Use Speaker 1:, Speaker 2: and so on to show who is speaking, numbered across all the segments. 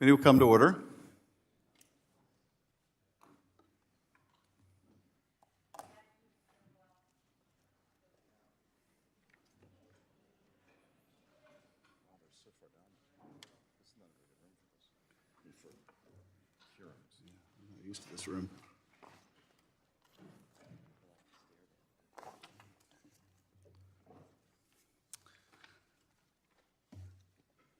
Speaker 1: Meeting will come to order. I'm not used to this room.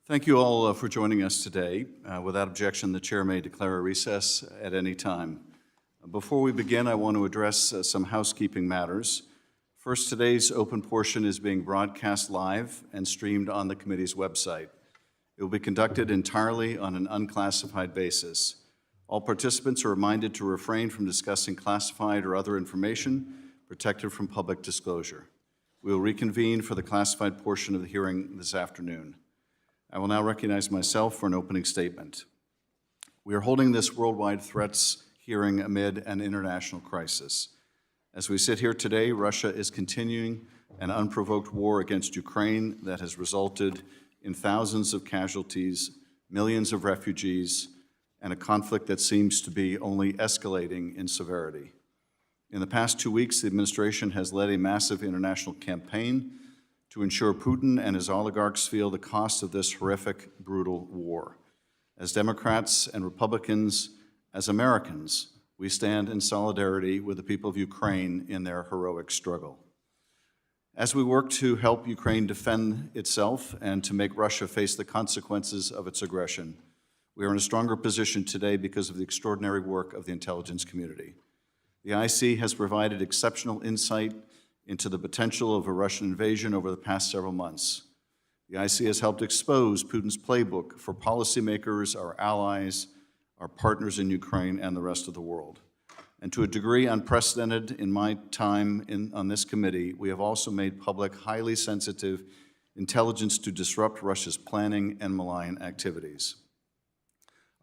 Speaker 1: Thank you all for joining us today. Without objection, the chair may declare a recess at any time. Before we begin, I want to address some housekeeping matters. First, today's open portion is being broadcast live and streamed on the committee's website. It will be conducted entirely on an unclassified basis. All participants are reminded to refrain from discussing classified or other information protected from public disclosure. We will reconvene for the classified portion of the hearing this afternoon. I will now recognize myself for an opening statement. We are holding this worldwide threats hearing amid an international crisis. As we sit here today, Russia is continuing an unprovoked war against Ukraine that has resulted in thousands of casualties, millions of refugees, and a conflict that seems to be only escalating in severity. In the past 2 weeks, the administration has led a massive international campaign to ensure Putin and his oligarchs feel the cost of this horrific, brutal war. As Democrats and Republicans, as Americans, we stand in solidarity with the people of Ukraine in their heroic struggle. As we work to help Ukraine defend itself and to make Russia face the consequences of its aggression, we are in a stronger position today because of the extraordinary work of the intelligence community. The IC has provided exceptional insight into the potential of a Russian invasion over the past several months. The IC has helped expose Putin's playbook for policymakers, our allies, our partners in Ukraine, and the rest of the world. And to a degree unprecedented in my time on this committee, we have also made public highly sensitive intelligence to disrupt Russia's planning and malign activities.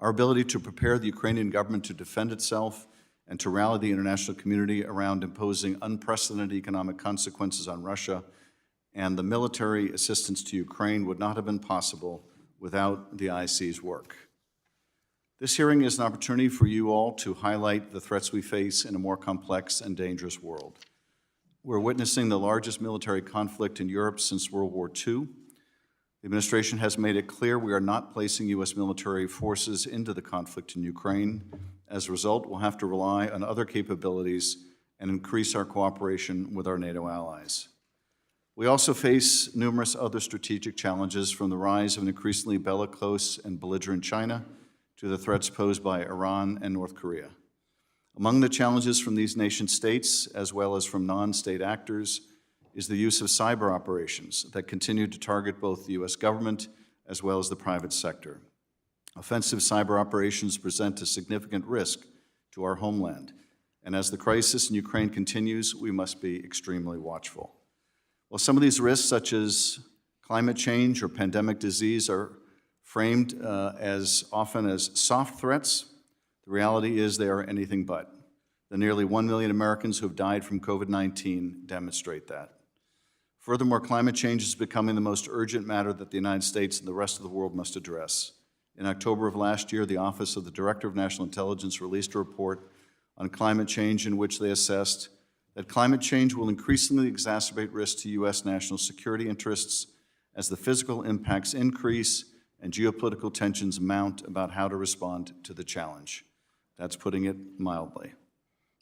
Speaker 1: Our ability to prepare the Ukrainian government to defend itself and to rally the international community around imposing unprecedented economic consequences on Russia and the military assistance to Ukraine would not have been possible without the IC's work. This hearing is an opportunity for you all to highlight the threats we face in a more complex and dangerous world. We're witnessing the largest military conflict in Europe since World War II. The administration has made it clear we are not placing U.S. military forces into the conflict in Ukraine. As a result, we'll have to rely on other capabilities and increase our cooperation with our NATO allies. We also face numerous other strategic challenges, from the rise of an increasingly bellicose and belligerent China to the threats posed by Iran and North Korea. Among the challenges from these nation states, as well as from non-state actors, is the use of cyber operations that continue to target both the U.S. government as well as the private sector. Offensive cyber operations present a significant risk to our homeland, and as the crisis in Ukraine continues, we must be extremely watchful. While some of these risks, such as climate change or pandemic disease, are framed as often as soft threats, the reality is they are anything but. The nearly 1 million Americans who have died from COVID-19 demonstrate that. Furthermore, climate change is becoming the most urgent matter that the United States and the rest of the world must address. In October of last year, the Office of the Director of National Intelligence released a report on climate change in which they assessed that climate change will increasingly exacerbate risks to U.S. national security interests as the physical impacts increase and geopolitical tensions mount about how to respond to the challenge. That's putting it mildly.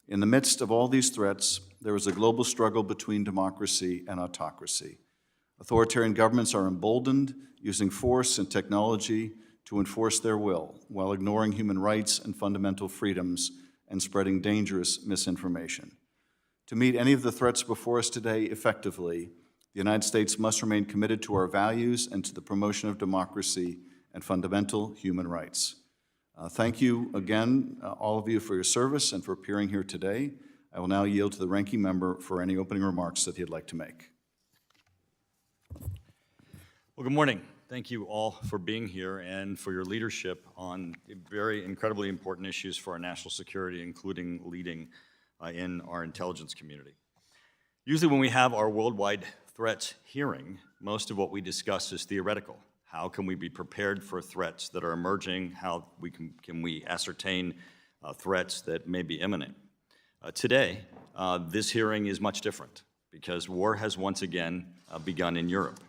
Speaker 1: In the midst of all these threats, there is a global struggle between democracy and autocracy. Authoritarian governments are emboldened, using force and technology to enforce their will, while ignoring human rights and fundamental freedoms and spreading dangerous misinformation. To meet any of the threats before us today effectively, the United States must remain committed to our values and to the promotion of democracy and fundamental human rights. Thank you again, all of you, for your service and for appearing here today. I will now yield to the ranking member for any opening remarks that he'd like to make.
Speaker 2: Well, good morning. Thank you all for being here and for your leadership on very incredibly important issues for our national security, including leading in our intelligence community. Usually when we have our worldwide threats hearing, most of what we discuss is theoretical. How can we be prepared for threats that are emerging? How can we ascertain threats that may be imminent? Today, this hearing is much different because war has once again begun in Europe.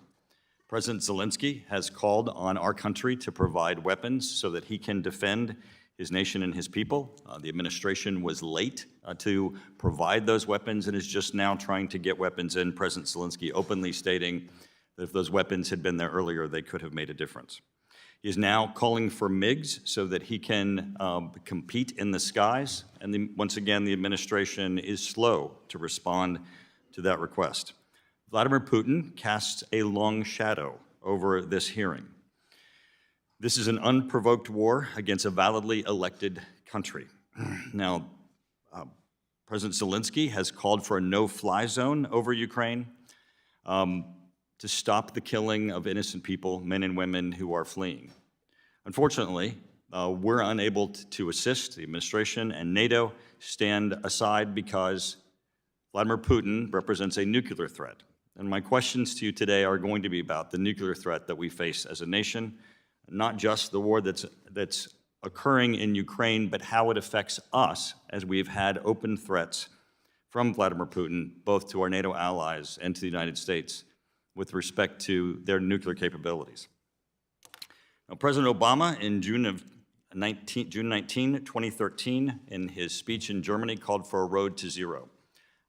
Speaker 2: President Zelensky has called on our country to provide weapons so that he can defend his nation and his people. The administration was late to provide those weapons and is just now trying to get weapons in. President Zelensky openly stating that if those weapons had been there earlier, they could have made a difference. He is now calling for MiGs so that he can compete in the skies. And once again, the administration is slow to respond to that request. Vladimir Putin casts a long shadow over this hearing. This is an unprovoked war against a validly elected country. Now, President Zelensky has called for a no-fly zone over Ukraine to stop the killing of innocent people, men and women who are fleeing. Unfortunately, we're unable to assist. The administration and NATO stand aside because Vladimir Putin represents a nuclear threat. And my questions to you today are going to be about the nuclear threat that we face as a nation, not just the war that's occurring in Ukraine, but how it affects us as we've had open threats from Vladimir Putin, both to our NATO allies and to the United States, with respect to their nuclear capabilities. Now, President Obama, in June 19, 2013, in his speech in Germany, called for a road to zero.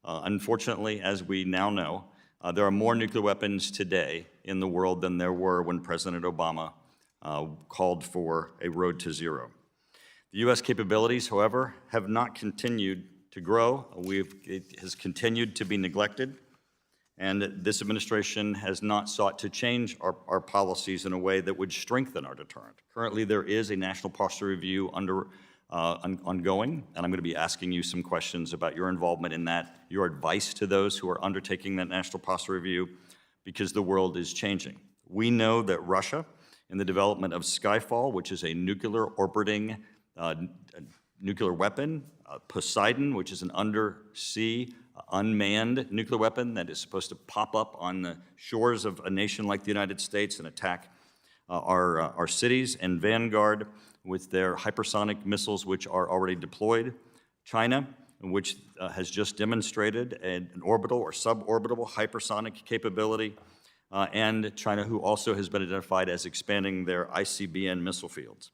Speaker 2: Unfortunately, as we now know, there are more nuclear weapons today in the world than there were when President Obama called for a road to zero. The U.S. capabilities, however, have not continued to grow. It has continued to be neglected, and this administration has not sought to change our policies in a way that would strengthen our deterrent. Currently, there is a national posture review ongoing, and I'm going to be asking you some questions about your involvement in that, your advice to those who are undertaking that national posture review, because the world is changing. We know that Russia, in the development of Skyfall, which is a nuclear orbiting nuclear weapon, Poseidon, which is an undersea unmanned nuclear weapon that is supposed to pop up on the shores of a nation like the United States and attack our cities, and Vanguard with their hypersonic missiles, which are already deployed. China, which has just demonstrated an orbital or suborbital hypersonic capability, and China, who also has been identified as expanding their ICBM missile fields,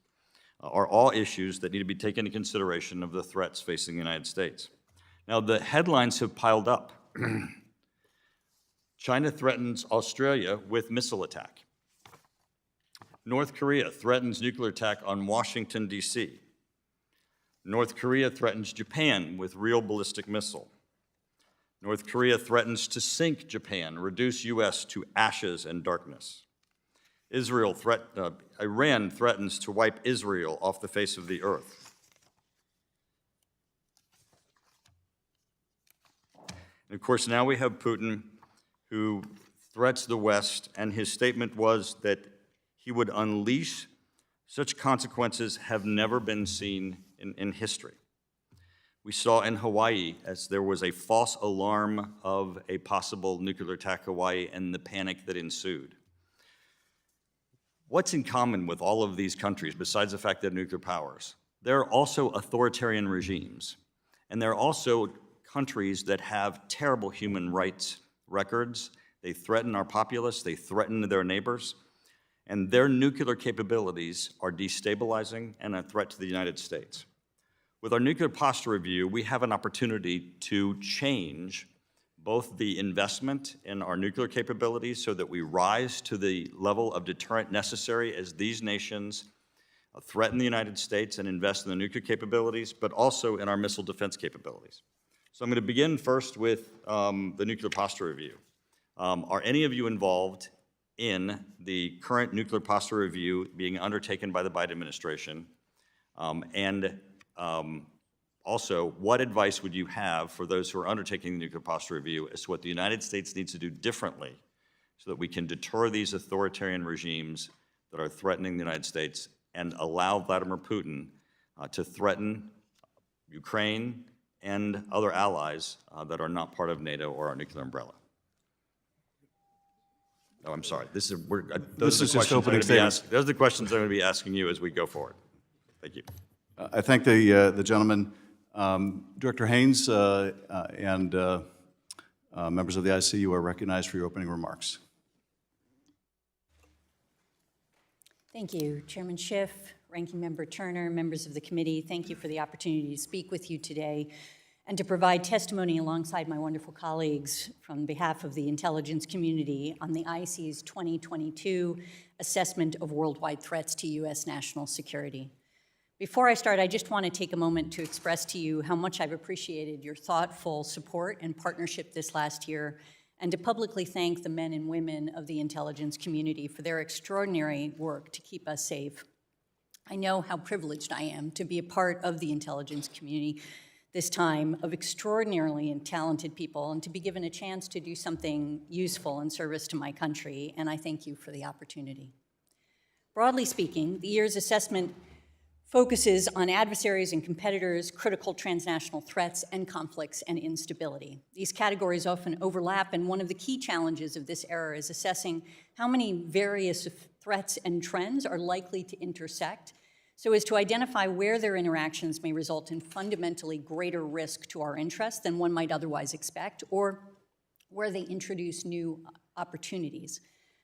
Speaker 2: are all issues that need to be taken into consideration of the threats facing the United States. Now, the headlines have piled up. China threatens Australia with missile attack. North Korea threatens nuclear attack on Washington, D.C. North Korea threatens Japan with real ballistic missile. North Korea threatens to sink Japan, reduce U.S. to ashes and darkness. Iran threatens to wipe Israel off the face of the earth. And of course, now we have Putin, who threats the West, and his statement was that he would unleash such consequences have never been seen in history. We saw in Hawaii, as there was a false alarm of a possible nuclear attack Hawaii and the panic that ensued. What's in common with all of these countries, besides the fact that they're nuclear powers? They're also authoritarian regimes, and they're also countries that have terrible human rights records. They threaten our populace, they threaten their neighbors, and their nuclear capabilities are destabilizing and a threat to the United States. With our nuclear posture review, we have an opportunity to change both the investment in our nuclear capabilities so that we rise to the level of deterrent necessary as these nations threaten the United States and invest in the nuclear capabilities, but also in our missile defense capabilities. So I'm going to begin first with the nuclear posture review. Are any of you involved in the current nuclear posture review being undertaken by the Biden administration? Also, what advice would you have for those who are undertaking the nuclear posture review as to what the United States needs to do differently so that we can deter these authoritarian regimes that are threatening the United States and allow Vladimir Putin to threaten Ukraine and other allies that are not part of NATO or our nuclear umbrella? Oh, I'm sorry. This is,
Speaker 1: This is just
Speaker 2: those
Speaker 1: opening statements.
Speaker 2: are the questions I'm going to be asking you as we go forward. Thank you.
Speaker 1: I thank the gentleman. Director Haynes and members of the IC, you are recognized for your opening remarks.
Speaker 3: Thank you, Chairman Schiff, Ranking Member Turner, members of the committee. Thank you for the opportunity to speak with you today and to provide testimony alongside my wonderful colleagues from behalf of the intelligence community on the IC's 2022 assessment of worldwide threats to U.S. national security. Before I start, I just want to take a moment to express to you how much I've appreciated your thoughtful support and partnership this last year, and to publicly thank the men and women of the intelligence community for their extraordinary work to keep us safe. I know how privileged I am to be a part of the intelligence community this time of extraordinarily talented people and to be given a chance to do something useful in service to my country, and I thank you for the opportunity. Broadly speaking, the year's assessment focuses on adversaries and competitors, critical transnational threats, and conflicts and instability. These categories often overlap, and one of the key challenges of this era is assessing how many various threats and trends are likely to intersect so as to identify where their interactions may result in fundamentally greater risk to our interests than one might otherwise expect, or where they introduce new opportunities.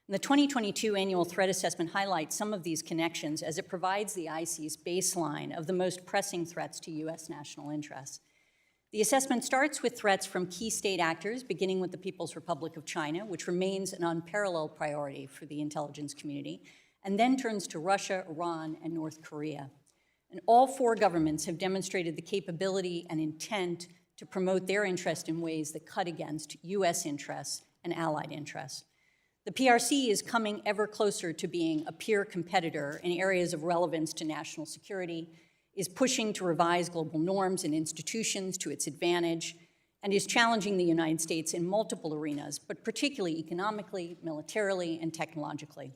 Speaker 3: And the 2022 annual threat assessment highlights some of these connections as it provides the IC's baseline of the most pressing threats to U.S. national interests. The assessment starts with threats from key state actors, beginning with the People's Republic of China, which remains an unparalleled priority for the intelligence community, and then turns to Russia, Iran, and North Korea. And all four governments have demonstrated the capability and intent to promote their interest in ways that cut against U.S. interests and allied interests. The PRC is coming ever closer to being a peer competitor in areas of relevance to national security, is pushing to revise global norms and institutions to its advantage, and is challenging the United States in multiple arenas, but particularly economically, militarily, and technologically.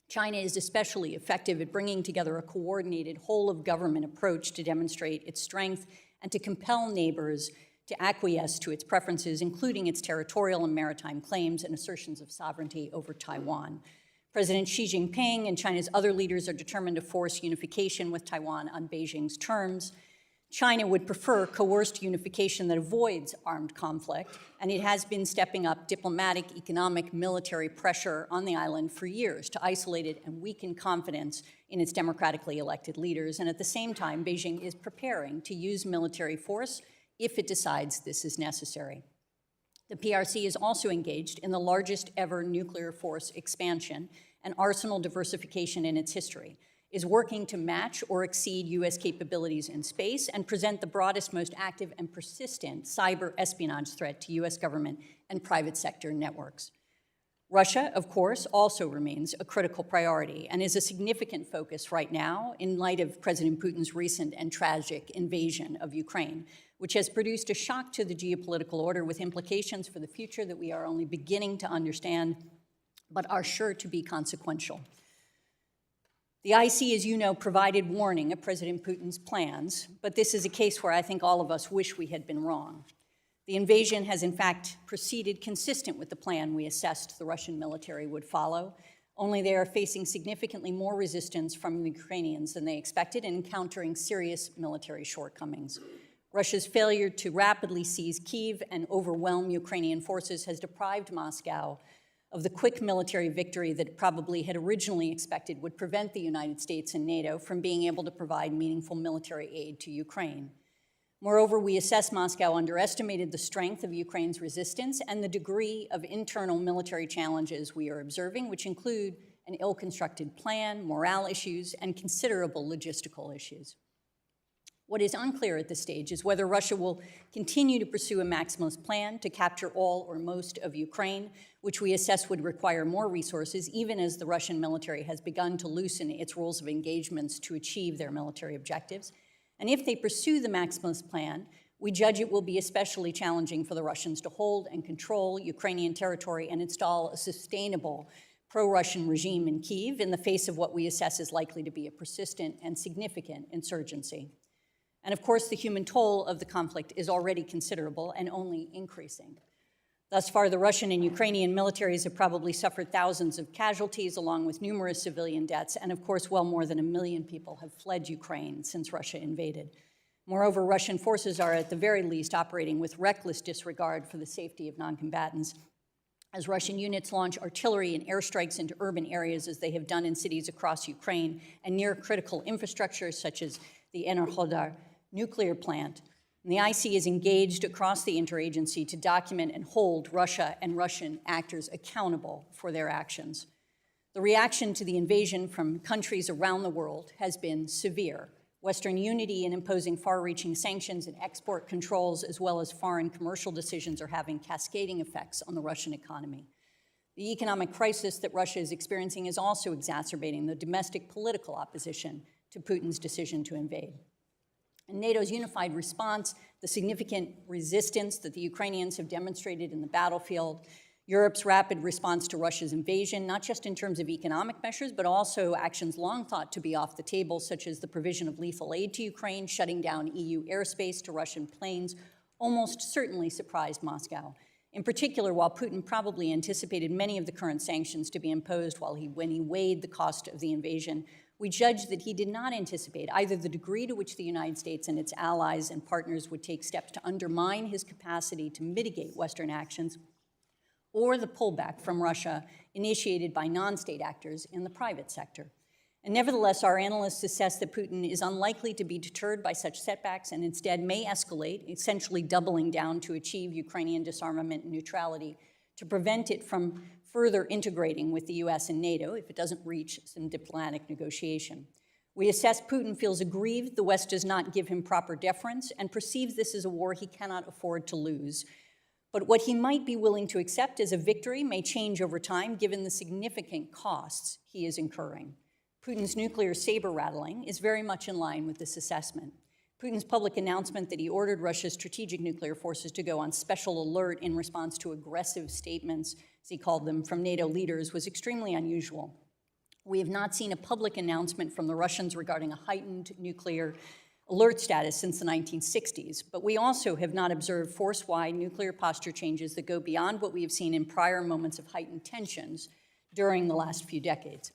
Speaker 3: China is especially effective at bringing together a coordinated whole-of-government approach to demonstrate its strength and to compel neighbors to acquiesce to its preferences, including its territorial and maritime claims and assertions of sovereignty over Taiwan. President Xi Jinping and China's other leaders are determined to force unification with Taiwan on Beijing's terms. China would prefer coerced unification that avoids armed conflict, and it has been stepping up diplomatic, economic, military pressure on the island for years to isolate it and weaken confidence in its democratically elected leaders. And at the same time, Beijing is preparing to use military force if it decides this is necessary. The PRC is also engaged in the largest ever nuclear force expansion and arsenal diversification in its history, is working to match or exceed U.S. capabilities in space and present the broadest, most active, and persistent cyber espionage threat to U.S. government and private sector networks. Russia, of course, also remains a critical priority and is a significant focus right now in light of President Putin's recent and tragic invasion of Ukraine, which has produced a shock to the geopolitical order with implications for the future that we are only beginning to understand, but are sure to be consequential. The IC, as you know, provided warning of President Putin's plans, but this is a case where I think all of us wish we had been wrong. The invasion has, in fact, proceeded consistent with the plan we assessed the Russian military would follow, only they are facing significantly more resistance from the Ukrainians than they expected and encountering serious military shortcomings. Russia's failure to rapidly seize Kyiv and overwhelm Ukrainian forces has deprived Moscow of the quick military victory that it probably had originally expected would prevent the United States and NATO from being able to provide meaningful military aid to Ukraine. Moreover, we assess Moscow underestimated the strength of Ukraine's resistance and the degree of internal military challenges we are observing, which include an ill-constructed plan, morale issues, and considerable logistical issues. What is unclear at this stage is whether Russia will continue to pursue a maximalist plan to capture all or most of Ukraine, which we assess would require more resources, even as the Russian military has begun to loosen its rules of engagements to achieve their military objectives. And if they pursue the maximalist plan, we judge it will be especially challenging for the Russians to hold and control Ukrainian territory and install a sustainable pro-Russian regime in Kyiv in the face of what we assess is likely to be a persistent and significant insurgency. And of course, the human toll of the conflict is already considerable and only increasing. Thus far, the Russian and Ukrainian militaries have probably suffered thousands of casualties, along with numerous civilian deaths, and of course, well more than 1 million people have fled Ukraine since Russia invaded. Moreover, Russian forces are at the very least operating with reckless disregard for the safety of non-combatants, as Russian units launch artillery and airstrikes into urban areas, as they have done in cities across Ukraine, and near critical infrastructure such as the Enerhodar nuclear plant. And the IC is engaged across the interagency to document and hold Russia and Russian actors accountable for their actions. The reaction to the invasion from countries around the world has been severe. Western unity in imposing far-reaching sanctions and export controls, as well as foreign commercial decisions, are having cascading effects on the Russian economy. The economic crisis that Russia is experiencing is also exacerbating the domestic political opposition to Putin's decision to invade. And NATO's unified response, the significant resistance that the Ukrainians have demonstrated in the battlefield, Europe's rapid response to Russia's invasion, not just in terms of economic measures, but also actions long thought to be off the table, such as the provision of lethal aid to Ukraine, shutting down EU airspace to Russian planes, almost certainly surprised Moscow. In particular, while Putin probably anticipated many of the current sanctions to be imposed when he weighed the cost of the invasion, we judge that he did not anticipate either the degree to which the United States and its allies and partners would take steps to undermine his capacity to mitigate Western actions, or the pullback from Russia initiated by non-state actors in the private sector. And nevertheless, our analysts assess that Putin is unlikely to be deterred by such setbacks and instead may escalate, essentially doubling down to achieve Ukrainian disarmament and neutrality, to prevent it from further integrating with the US and NATO if it doesn't reach some diplomatic negotiation. We assess Putin feels aggrieved the West does not give him proper deference and perceives this as a war he cannot afford to lose. But what he might be willing to accept as a victory may change over time given the significant costs he is incurring. Putin's nuclear saber-rattling is very much in line with this assessment. Putin's public announcement that he ordered Russia's strategic nuclear forces to go on special alert in response to aggressive statements, as he called them, from NATO leaders was extremely unusual. We have not seen a public announcement from the Russians regarding a heightened nuclear alert status since the 1960s, but we also have not observed force-wide nuclear posture changes that go beyond what we have seen in prior moments of heightened tensions during the last few decades.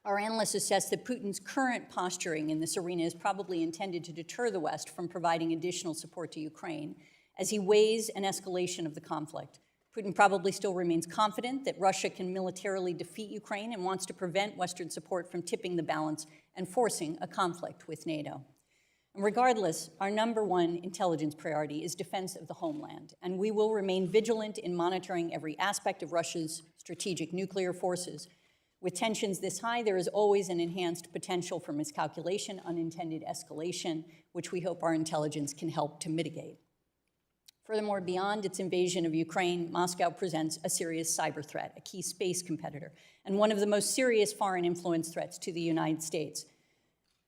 Speaker 3: Our analysts assess that Putin's current posturing in this arena is probably intended to deter the West from providing additional support to Ukraine as he weighs an escalation of the conflict. Putin probably still remains confident that Russia can militarily defeat Ukraine and wants to prevent Western support from tipping the balance and forcing a conflict with NATO. And regardless, our number one intelligence priority is defense of the homeland, and we will remain vigilant in monitoring every aspect of Russia's strategic nuclear forces. With tensions this high, there is always an enhanced potential for miscalculation, unintended escalation, which we hope our intelligence can help to mitigate. Furthermore, beyond its invasion of Ukraine, Moscow presents a serious cyber threat, a key space competitor, and one of the most serious foreign influence threats to the United States.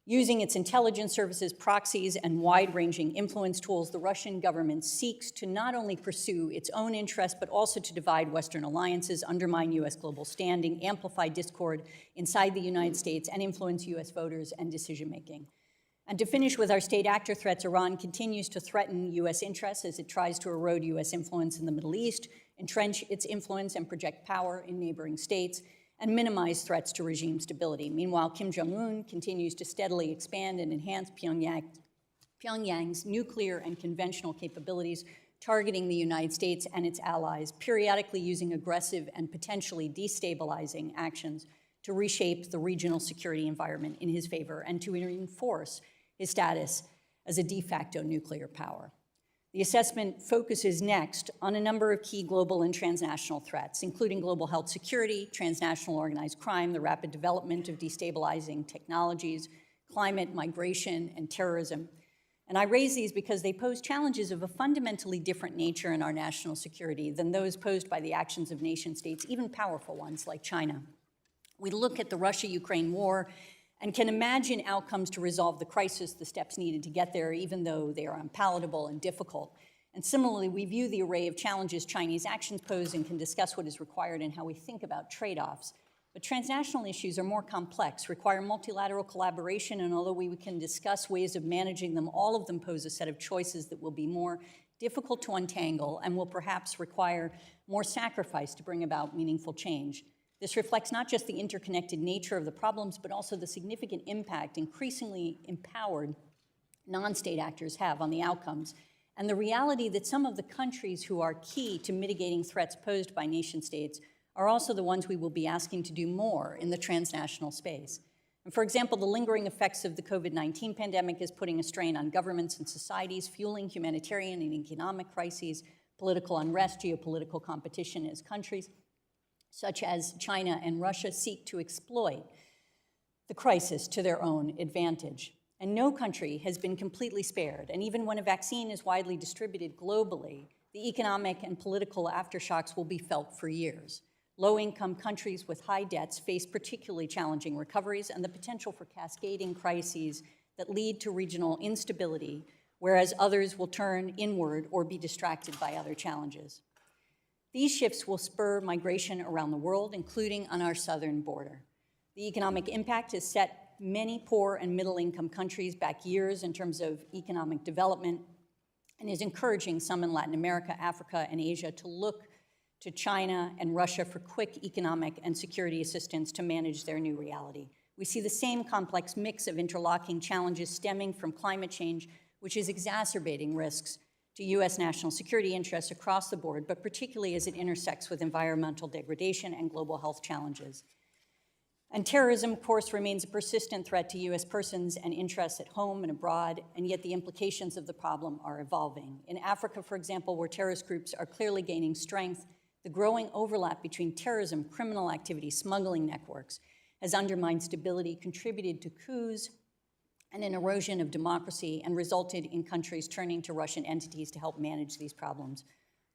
Speaker 3: Using its intelligence services, proxies, and wide-ranging influence tools, the Russian government seeks to not only pursue its own interests, but also to divide Western alliances, undermine U.S. global standing, amplify discord inside the United States, and influence U.S. voters and decision-making. And to finish with our state actor threats, Iran continues to threaten U.S. interests as it tries to erode U.S. influence in the Middle East, entrench its influence and project power in neighboring states, and minimize threats to regime stability. Meanwhile, Kim Jong-un continues to steadily expand and enhance Pyongyang's nuclear and conventional capabilities, targeting the United States and its allies, periodically using aggressive and potentially destabilizing actions to reshape the regional security environment in his favor and to reinforce his status as a de facto nuclear power. The assessment focuses next on a number of key global and transnational threats, including global health security, transnational organized crime, the rapid development of destabilizing technologies, climate, migration, and terrorism. And I raise these because they pose challenges of a fundamentally different nature in our national security than those posed by the actions of nation states, even powerful ones like China. We look at the Russia-Ukraine war and can imagine outcomes to resolve the crisis, the steps needed to get there, even though they are unpalatable and difficult. And similarly, we view the array of challenges Chinese actions pose and can discuss what is required and how we think about trade-offs. But transnational issues are more complex, require multilateral collaboration, and although we can discuss ways of managing them, all of them pose a set of choices that will be more difficult to untangle, and will perhaps require more sacrifice to bring about meaningful change. This reflects not just the interconnected nature of the problems, but also the significant impact increasingly empowered non-state actors have on the outcomes, and the reality that some of the countries who are key to mitigating threats posed by nation states are also the ones we will be asking to do more in the transnational space. And for example, the lingering effects of the COVID-19 pandemic is putting a strain on governments and societies, fueling humanitarian and economic crises, political unrest, geopolitical competition as countries such as China and Russia seek to exploit the crisis to their own advantage. And no country has been completely spared. And even when a vaccine is widely distributed globally, the economic and political aftershocks will be felt for years. Low-income countries with high debts face particularly challenging recoveries and the potential for cascading crises that lead to regional instability, whereas others will turn inward or be distracted by other challenges. These shifts will spur migration around the world, including on our southern border. The economic impact has set many poor and middle-income countries back years in terms of economic development and is encouraging some in Latin America, Africa, and Asia to look to China and Russia for quick economic and security assistance to manage their new reality. We see the same complex mix of interlocking challenges stemming from climate change, which is exacerbating risks to U.S. national security interests across the board, but particularly as it intersects with environmental degradation and global health challenges. And terrorism, of course, remains a persistent threat to U.S. persons and interests at home and abroad, and yet the implications of the problem are evolving. In Africa, for example, where terrorist groups are clearly gaining strength, the growing overlap between terrorism, criminal activity, smuggling networks has undermined stability, contributed to coups and an erosion of democracy, and resulted in countries turning to Russian entities to help manage these problems.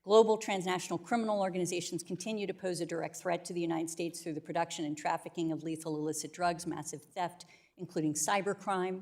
Speaker 3: Global transnational criminal organizations continue to pose a direct threat to the United States through the production and trafficking of lethal illicit drugs, massive theft, including cybercrime,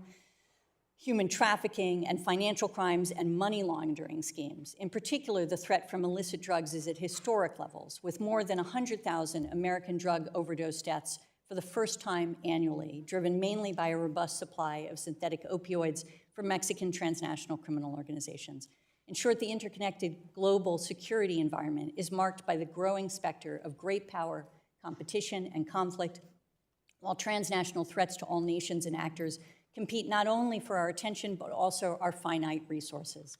Speaker 3: human trafficking, and financial crimes and money laundering schemes. In particular, the threat from illicit drugs is at historic levels, with more than 100,000 American drug overdose deaths for the first time annually, driven mainly by a robust supply of synthetic opioids from Mexican transnational criminal organizations. In short, the interconnected global security environment is marked by the growing specter of great power, competition, and conflict, while transnational threats to all nations and actors compete not only for our attention, but also our finite resources.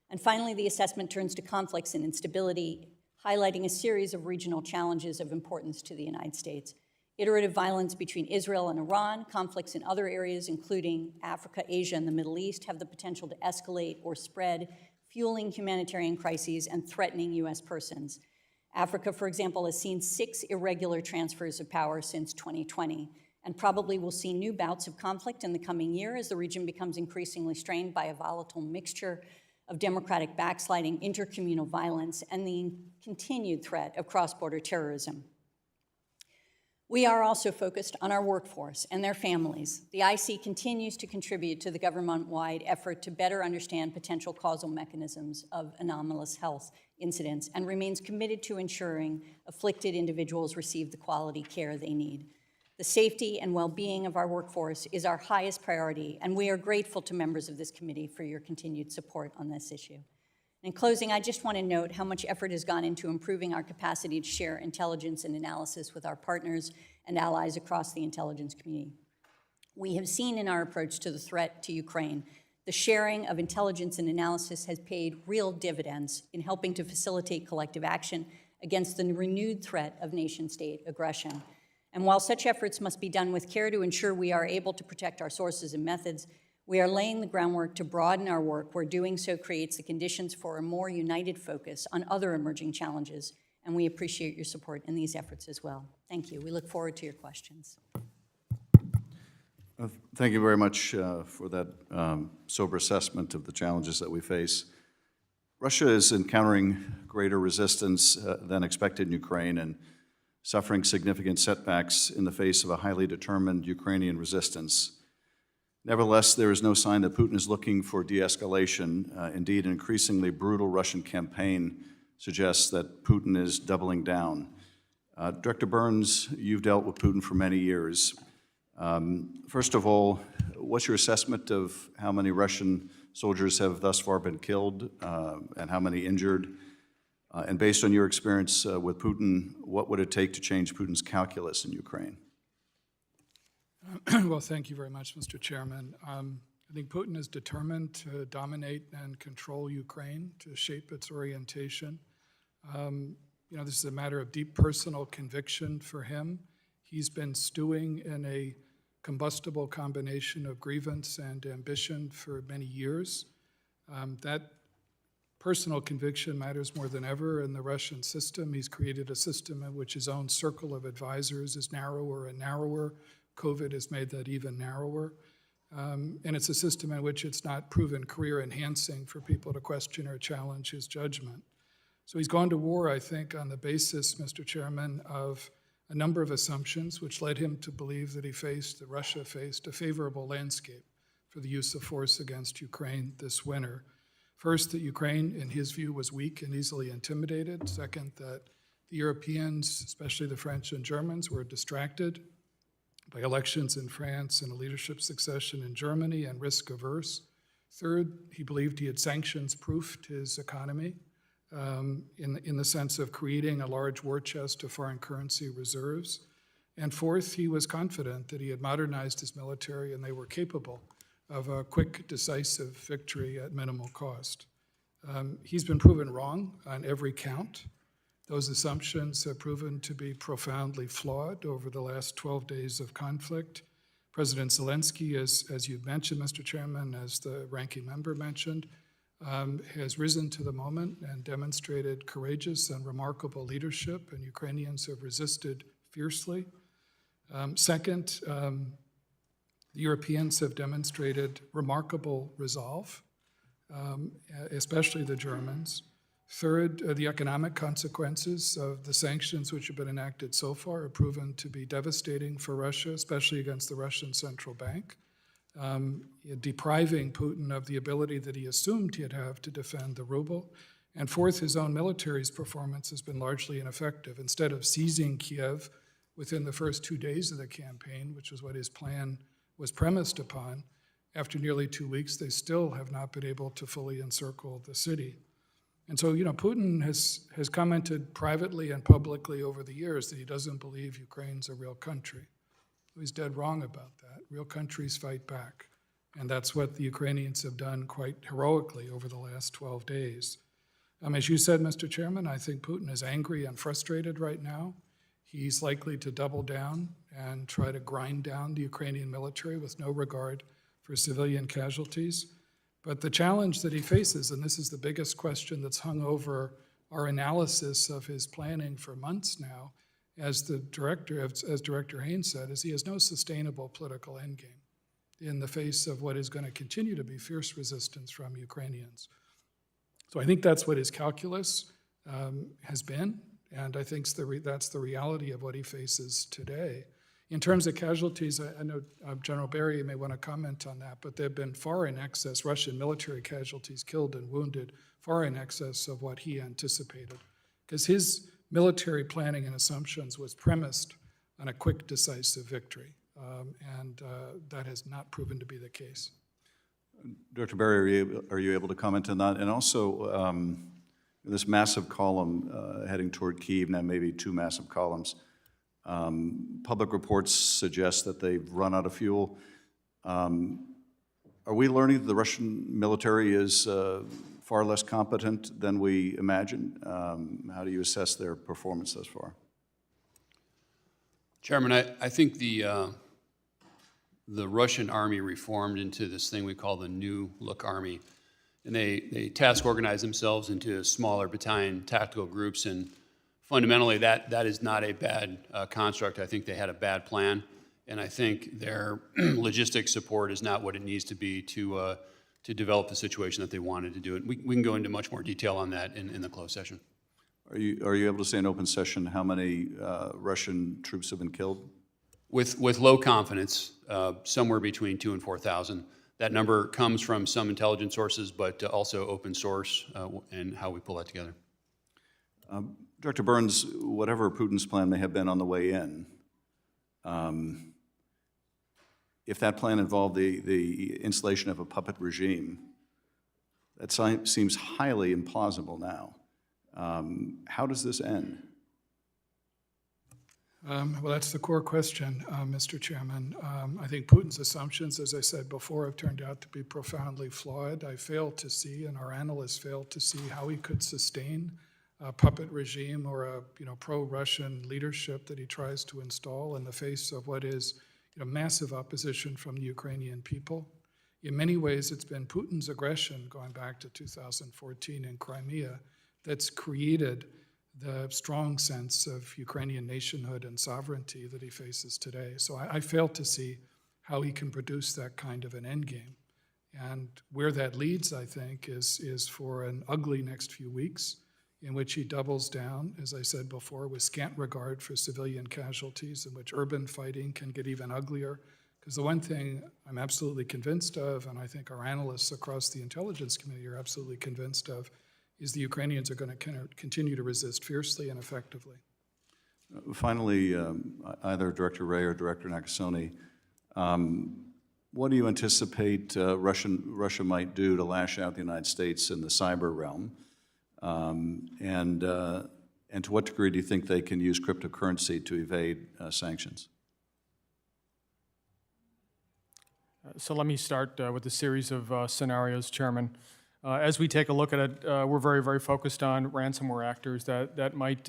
Speaker 3: And finally, the assessment turns to conflicts and instability, highlighting a series of regional challenges of importance to the United States. Iterative violence between Israel and Iran, conflicts in other areas, including Africa, Asia, and the Middle East, have the potential to escalate or spread, fueling humanitarian crises and threatening U.S. persons. Africa, for example, has seen 6 irregular transfers of power since 2020, and probably will see new bouts of conflict in the coming year as the region becomes increasingly strained by a volatile mixture of democratic backsliding, intercommunal violence, and the continued threat of cross-border terrorism. We are also focused on our workforce and their families. The IC continues to contribute to the government-wide effort to better understand potential causal mechanisms of anomalous health incidents and remains committed to ensuring afflicted individuals receive the quality care they need. The safety and well-being of our workforce is our highest priority, and we are grateful to members of this committee for your continued support on this issue. In closing, I just want to note how much effort has gone into improving our capacity to share intelligence and analysis with our partners and allies across the intelligence community. We have seen in our approach to the threat to Ukraine, the sharing of intelligence and analysis has paid real dividends in helping to facilitate collective action against the renewed threat of nation-state aggression. And while such efforts must be done with care to ensure we are able to protect our sources and methods, we are laying the groundwork to broaden our work where doing so creates the conditions for a more united focus on other emerging challenges, and we appreciate your support in these efforts as well. Thank you. We look forward to your questions.
Speaker 1: Thank you very much for that sober assessment of the challenges that we face. Russia is encountering greater resistance than expected in Ukraine and suffering significant setbacks in the face of a highly determined Ukrainian resistance. Nevertheless, there is no sign that Putin is looking for de-escalation. Indeed, an increasingly brutal Russian campaign suggests that Putin is doubling down. Director Burns, you've dealt with Putin for many years. First of all, what's your assessment of how many Russian soldiers have thus far been killed and how many injured? And based on your experience with Putin, what would it take to change Putin's calculus in Ukraine?
Speaker 4: Well, thank you very much, Mr. Chairman. I think Putin is determined to dominate and control Ukraine, to shape its orientation. This is a matter of deep personal conviction for him. He's been stewing in a combustible combination of grievance and ambition for many years. That personal conviction matters more than ever in the Russian system. He's created a system in which his own circle of advisors is narrower and narrower. COVID has made that even narrower. And it's a system in which it's not proven career enhancing for people to question or challenge his judgment. So he's gone to war, I think, on the basis, Mr. Chairman, of a number of assumptions which led him to believe that Russia faced a favorable landscape for the use of force against Ukraine this winter. First, that Ukraine, in his view, was weak and easily intimidated. Second, that the Europeans, especially the French and Germans, were distracted by elections in France and a leadership succession in Germany and risk averse. Third, he believed he had sanctions-proofed his economy in the sense of creating a large war chest of foreign currency reserves. And fourth, he was confident that he had modernized his military and they were capable of a quick, decisive victory at minimal cost. He's been proven wrong on every count. Those assumptions have proven to be profoundly flawed over the last 12 days of conflict. President Zelensky, as you mentioned, Mr. Chairman, as the ranking member mentioned, has risen to the moment and demonstrated courageous and remarkable leadership, and Ukrainians have resisted fiercely. Second, the Europeans have demonstrated remarkable resolve, especially the Germans. Third, the economic consequences of the sanctions which have been enacted so far have proven to be devastating for Russia, especially against the Russian central bank, depriving Putin of the ability that he assumed he'd have to defend the ruble. And fourth, his own military's performance has been largely ineffective. Instead of seizing Kiev within the first 2 days of the campaign, which was what his plan was premised upon, after nearly 2 weeks, they still have not been able to fully encircle the city. And so, Putin has commented privately and publicly over the years that he doesn't believe Ukraine's a real country. He's dead wrong about that. Real countries fight back. And that's what the Ukrainians have done quite heroically over the last 12 days. As you said, Mr. Chairman, I think Putin is angry and frustrated right now. He's likely to double down and try to grind down the Ukrainian military with no regard for civilian casualties. But the challenge that he faces, and this is the biggest question that's hung over our analysis of his planning for months now, as Director Haynes said, is he has no sustainable political endgame in the face of what is going to continue to be fierce resistance from Ukrainians. So I think that's what his calculus has been, and I think that's the reality of what he faces today. In terms of casualties, I know General Barry may want to comment on that, but there have been far in excess Russian military casualties killed and wounded, far in excess of what he anticipated. Because his military planning and assumptions was premised on a quick, decisive victory, and that has not proven to be the case.
Speaker 1: Dr. Barry, are you able to comment on that? And also, this massive column heading toward Kyiv, now maybe two massive columns, public reports suggest that they've run out of fuel. Are we learning that the Russian military is far less competent than we imagined? How do you assess their performance thus far?
Speaker 5: Chairman, I think the Russian army reformed into this thing we call the New Look Army. And they task organize themselves into smaller battalion tactical groups, and fundamentally, that is not a bad construct. I think they had a bad plan, and I think their logistics support is not what it needs to be to develop the situation that they wanted to do it. We can go into much more detail on that in the closed session.
Speaker 1: Are you able to say in open session how many Russian troops have been killed?
Speaker 5: With low confidence, somewhere between 2,000 and 4,000. That number comes from some intelligence sources, but also open source and how we pull that together.
Speaker 1: Director Burns, whatever Putin's plan may have been on the way in, if that plan involved the installation of a puppet regime, That seems highly implausible now. How does this end?
Speaker 4: Well, that's the core question, Mr. Chairman. I think Putin's assumptions, as I said before, have turned out to be profoundly flawed. I fail to see, and our analysts fail to see, how he could sustain a puppet regime or a pro-Russian leadership that he tries to install in the face of what is massive opposition from the Ukrainian people. In many ways, it's been Putin's aggression going back to 2014 in Crimea that's created the strong sense of Ukrainian nationhood and sovereignty that he faces today. So I fail to see how he can produce that kind of an endgame. And where that leads, I think, is for an ugly next few weeks in which he doubles down, as I said before, with scant regard for civilian casualties, in which urban fighting can get even uglier. Because the one thing I'm absolutely convinced of, and I think our analysts across the intelligence community are absolutely convinced of, is the Ukrainians are going to continue to resist fiercely and effectively.
Speaker 1: Finally, either Director Wray or Director Nakasone, what do you anticipate Russia might do to lash out the United States in the cyber realm? And to what degree do you think they can use cryptocurrency to evade sanctions?
Speaker 6: So let me start with a series of scenarios, Chairman. As we take a look at it, we're very, very focused on ransomware actors that might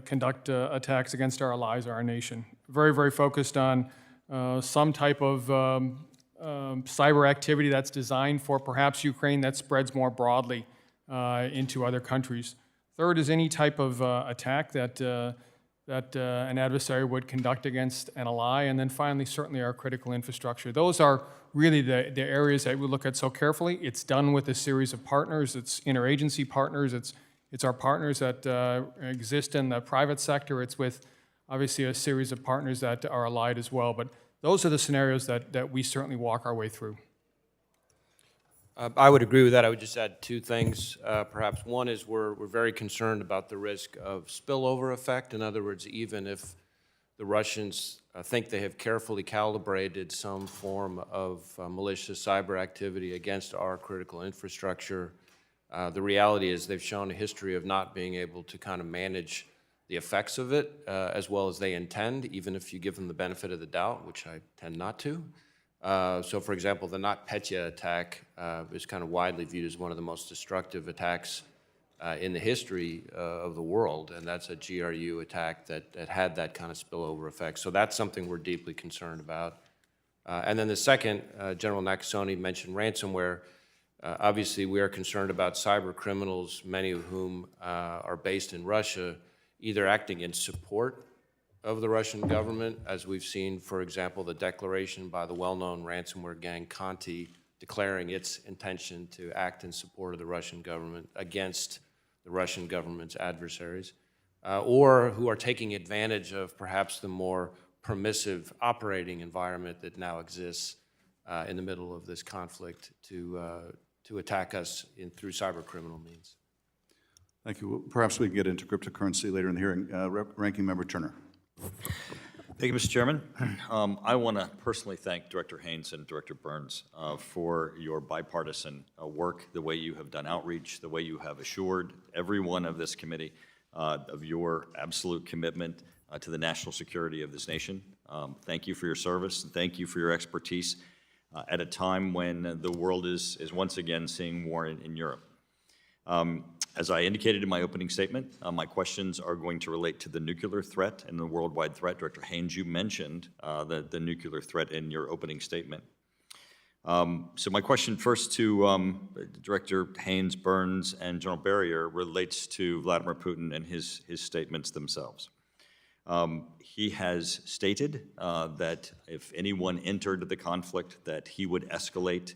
Speaker 6: conduct attacks against our allies or our nation. Very, very focused on some type of cyber activity that's designed for perhaps Ukraine that spreads more broadly into other countries. Third is any type of attack that an adversary would conduct against an ally. And then finally, certainly our critical infrastructure. Those are really the areas that we look at so carefully. It's done with a series of partners. It's interagency partners. It's our partners that exist in the private sector. It's with, obviously, a series of partners that are allied as well. But those are the scenarios that we certainly walk our way through.
Speaker 7: I would agree with that. I would just add two things. Perhaps one is we're very concerned about the risk of spillover effect. In other words, even if the Russians think they have carefully calibrated some form of malicious cyber activity against our critical infrastructure, the reality is they've shown a history of not being able to kind of manage the effects of it as well as they intend, even if you give them the benefit of the doubt, which I tend not to. So, for example, the NotPetya attack is kind of widely viewed as one of the most destructive attacks in the history of the world, and that's a GRU attack that had that kind of spillover effect. So that's something we're deeply concerned about. And then the second, General Nakasone mentioned ransomware. Obviously, we are concerned about cyber criminals, many of whom are based in Russia, either acting in support of the Russian government, as we've seen, for example, the declaration by the well-known ransomware gang Conti declaring its intention to act in support of the Russian government against the Russian government's adversaries, or who are taking advantage of perhaps the more permissive operating environment that now exists in the middle of this conflict to attack us through cyber criminal means.
Speaker 1: Thank you. Perhaps we can get into cryptocurrency later in the hearing. Ranking Member Turner.
Speaker 2: Thank you, Mr. Chairman. I want to personally thank Director Haynes and Director Burns for your bipartisan work, the way you have done outreach, the way you have assured everyone of this committee of your absolute commitment to the national security of this nation. Thank you for your service, and thank you for your expertise at a time when the world is once again seeing war in Europe. As I indicated in my opening statement, my questions are going to relate to the nuclear threat and the worldwide threat. Director Haynes, you mentioned the nuclear threat in your opening statement. So my question first to Director Haynes, Burns, and General Barrier relates to Vladimir Putin and his statements themselves. He has stated that if anyone entered the conflict, that he would escalate,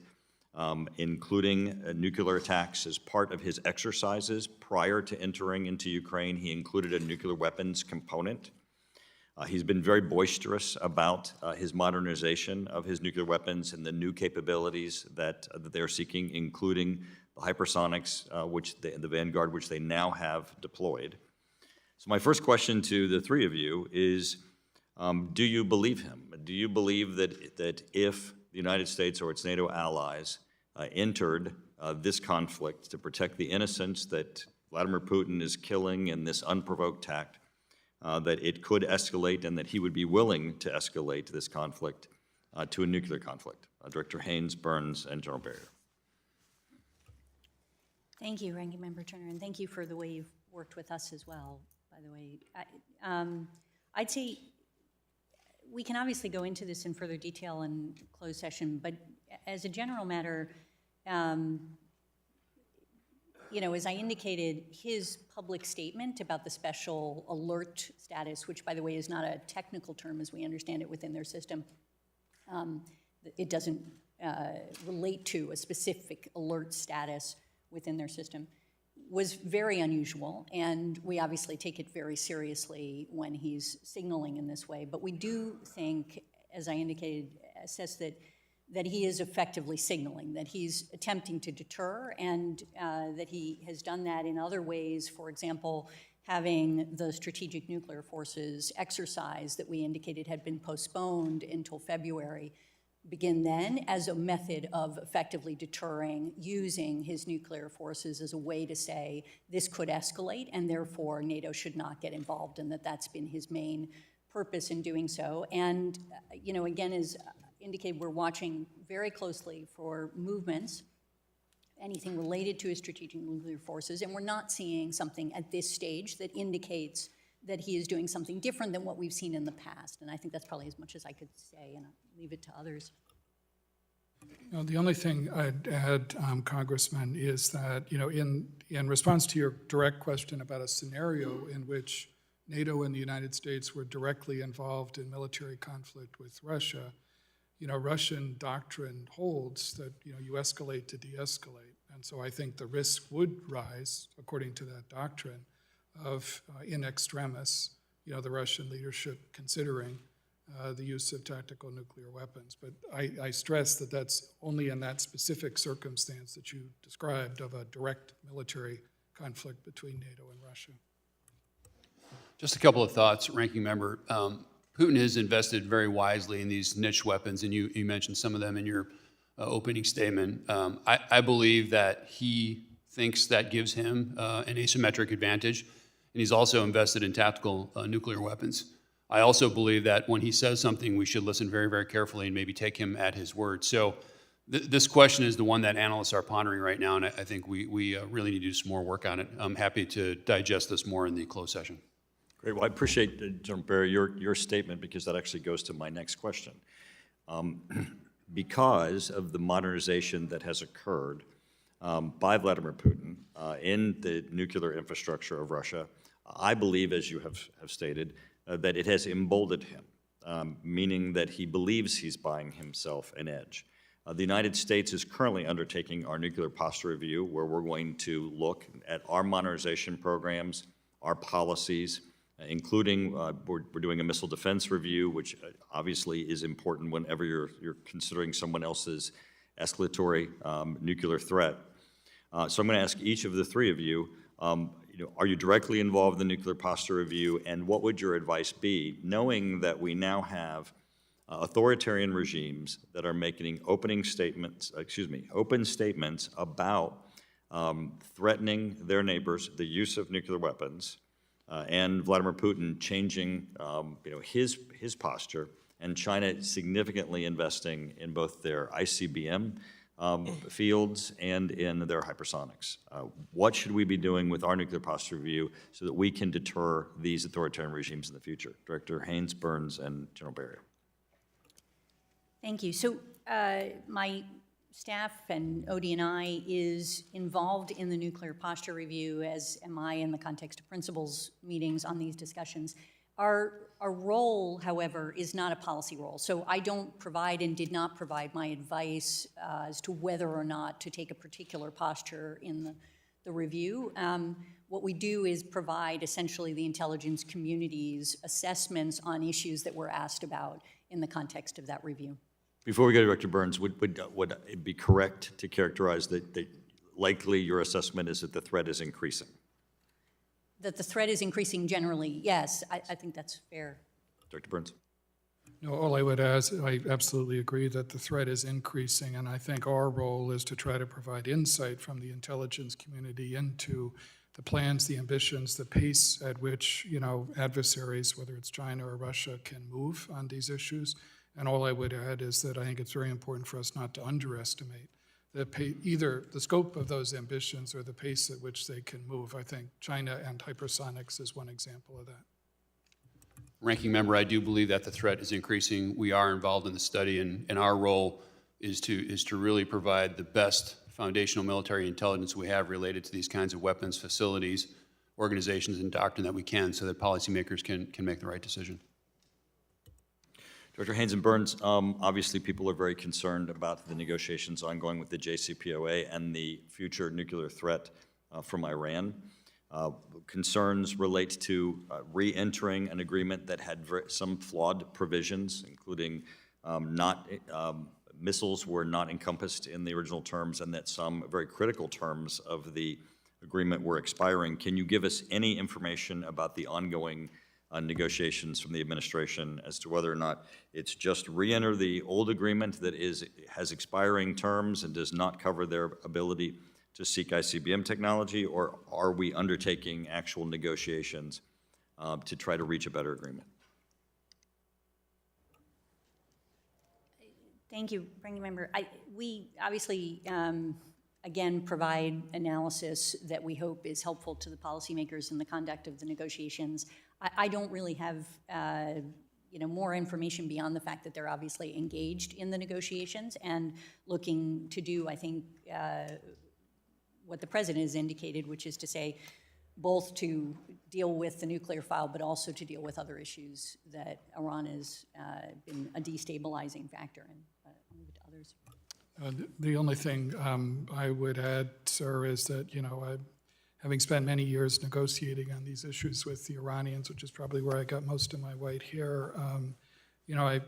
Speaker 2: including nuclear attacks as part of his exercises prior to entering into Ukraine. He included a nuclear weapons component. He's been very boisterous about his modernization of his nuclear weapons and the new capabilities that they're seeking, including the hypersonics, the Vanguard, which they now have deployed. So my first question to the three of you is, do you believe him? Do you believe that if the United States or its NATO allies entered this conflict to protect the innocents that Vladimir Putin is killing in this unprovoked act, that it could escalate and that he would be willing to escalate this conflict to a nuclear conflict. Director Haynes, Burns, and General Barrier.
Speaker 3: Thank you, Ranking Member Turner, and thank you for the way you've worked with us as well, by the way. I'd say we can obviously go into this in further detail in closed session, but as a general matter, you know, as I indicated, his public statement about the special alert status, which, by the way, is not a technical term as we understand it within their system, it doesn't relate to a specific alert status within their system, was very unusual, and we obviously take it very seriously when he's signaling in this way. But we do think, as I indicated, assess that he is effectively signaling, that he's attempting to deter, and that he has done that in other ways. For example, having the strategic nuclear forces exercise that we indicated had been postponed until February begin then as a method of effectively deterring, using his nuclear forces as a way to say this could escalate and therefore NATO should not get involved, and that's been his main purpose in doing so. And, you know, again, as indicated, we're watching very closely for movements, anything related to his strategic nuclear forces, and we're not seeing something at this stage that indicates that he is doing something different than what we've seen in the past. And I think that's probably as much as I could say, and I'll leave it to others.
Speaker 4: No, the only thing I'd add, Congressman, is that, you know, in response to your direct question about a scenario in which NATO and the United States were directly involved in military conflict with Russia, you know, Russian doctrine holds that, you know, you escalate to de-escalate. And so I think the risk would rise, according to that doctrine, of in extremis, you know, the Russian leadership considering the use of tactical nuclear weapons. But I stress that that's only in that specific circumstance that you described of a direct military conflict between NATO and Russia.
Speaker 5: Just a couple of thoughts, Ranking Member. Putin has invested very wisely in these niche weapons, and you mentioned some of them in your opening statement. I believe that he thinks that gives him an asymmetric advantage, and he's also invested in tactical nuclear weapons. I also believe that when he says something, we should listen very, very carefully and maybe take him at his word. So this question is the one that analysts are pondering right now, and I think we really need to do some more work on it. I'm happy to digest this more in the closed session.
Speaker 2: Great. Well, I appreciate, General Barrier, your statement, because that actually goes to my next question. Because of the modernization that has occurred by Vladimir Putin in the nuclear infrastructure of Russia, I believe, as you have stated, that it has emboldened him, meaning that he believes he's buying himself an edge. The United States is currently undertaking our nuclear posture review, where we're going to look at our modernization programs, our policies, including we're doing a missile defense review, which obviously is important whenever you're considering someone else's escalatory nuclear threat. So I'm going to ask each of the three of you, are you directly involved in the nuclear posture review, and what would your advice be, knowing that we now have authoritarian regimes that are making open statements about threatening their neighbors, the use of nuclear weapons, and Vladimir Putin changing his posture, and China significantly investing in both their ICBM fields and in their hypersonics. What should we be doing with our nuclear posture review so that we can deter these authoritarian regimes in the future? Director Haynes, Burns, and General Barrier.
Speaker 3: Thank you. So my staff and ODNI is involved in the nuclear posture review, as am I in the context of principals meetings on these discussions. Our role, however, is not a policy role. So I don't provide and did not provide my advice as to whether or not to take a particular posture in the review. What we do is provide essentially the intelligence community's assessments on issues that we're asked about in the context of that review.
Speaker 2: Before we go to Director Burns, would it be correct to characterize that likely your assessment is that the threat is increasing?
Speaker 3: That the threat is increasing generally, yes, I think that's fair.
Speaker 2: Director Burns.
Speaker 4: No, all I would add is I absolutely agree that the threat is increasing, and I think our role is to try to provide insight from the intelligence community into the plans, the ambitions, the pace at which, adversaries, whether it's China or Russia, can move on these issues. And all I would add is that I think it's very important for us not to underestimate either the scope of those ambitions or the pace at which they can move. I think China and hypersonics is one example of that.
Speaker 5: Ranking member, I do believe that the threat is increasing. We are involved in the study, and our role is to really provide the best foundational military intelligence we have related to these kinds of weapons, facilities, organizations, and doctrine that we can, so that policymakers can make the right decision.
Speaker 2: Director Haynes and Burns, obviously people are very concerned about the negotiations ongoing with the JCPOA and the future nuclear threat from Iran. Concerns relate to re-entering an agreement that had some flawed provisions, including missiles were not encompassed in the original terms, and that some very critical terms of the agreement were expiring. Can you give us any information about the ongoing negotiations from the administration as to whether or not it's just re-enter the old agreement that has expiring terms and does not cover their ability to seek ICBM technology, or are we undertaking actual negotiations to try to reach a better agreement?
Speaker 3: Thank you, Ranking Member. We obviously, again, provide analysis that we hope is helpful to the policymakers in the conduct of the negotiations. I don't really have more information beyond the fact that they're obviously engaged in the negotiations and looking to do, I think, what the President has indicated, which is to say, both to deal with the nuclear file, but also to deal with other issues that Iran has been a destabilizing factor in. I'll leave it to others.
Speaker 4: The only thing I would add, sir, is that, having spent many years negotiating on these issues with the Iranians, which is probably where I got most of my white hair,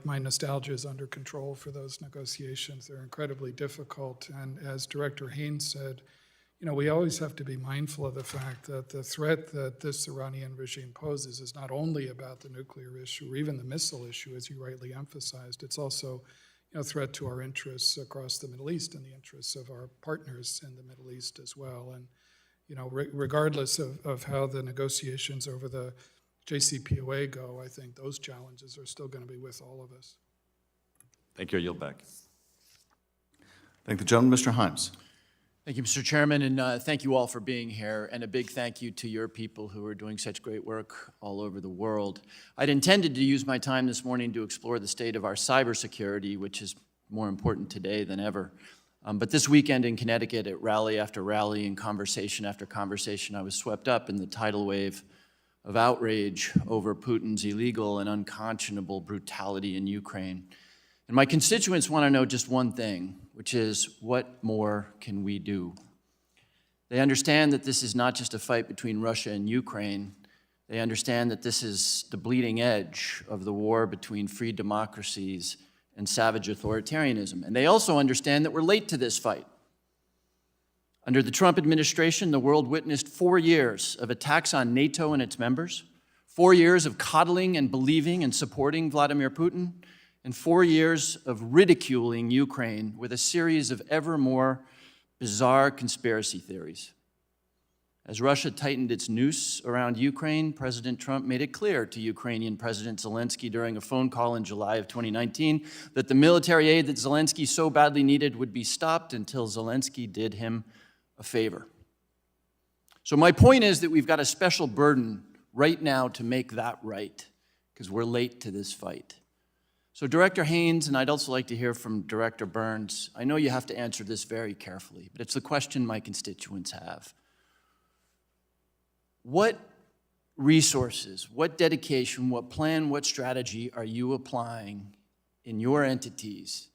Speaker 4: my nostalgia is under control for those negotiations. They're incredibly difficult, and as Director Haynes said, we always have to be mindful of the fact that the threat that this Iranian regime poses is not only about the nuclear issue or even the missile issue, as you rightly emphasized. It's also a threat to our interests across the Middle East and the interests of our partners in the Middle East as well. And regardless of how the negotiations over the JCPOA go, I think those challenges are still going to be with all of us.
Speaker 2: Thank you. I yield back.
Speaker 1: Thank the gentleman. Mr. Himes.
Speaker 8: Thank you, Mr. Chairman, and thank you all for being here, and a big thank you to your people who are doing such great work all over the world. I'd intended to use my time this morning to explore the state of our cybersecurity, which is more important today than ever. But this weekend in Connecticut, at rally after rally and conversation after conversation, I was swept up in the tidal wave of outrage over Putin's illegal and unconscionable brutality in Ukraine. And my constituents want to know just one thing, which is, what more can we do? They understand that this is not just a fight between Russia and Ukraine. They understand that this is the bleeding edge of the war between free democracies and savage authoritarianism. And they also understand that we're late to this fight. Under the Trump administration, the world witnessed 4 years of attacks on NATO and its members, 4 years of coddling and believing and supporting Vladimir Putin, and 4 years of ridiculing Ukraine with a series of ever more bizarre conspiracy theories. As Russia tightened its noose around Ukraine, President Trump made it clear to Ukrainian President Zelensky during a phone call in July of 2019 that the military aid that Zelensky so badly needed would be stopped until Zelensky did him a favor. So my point is that we've got a special burden right now to make that right, because we're late to this fight. So Director Haynes, and I'd also like to hear from Director Burns, I know you have to answer this very carefully, but it's the question my constituents have. What resources, what dedication, what plan, what strategy are you applying in your entities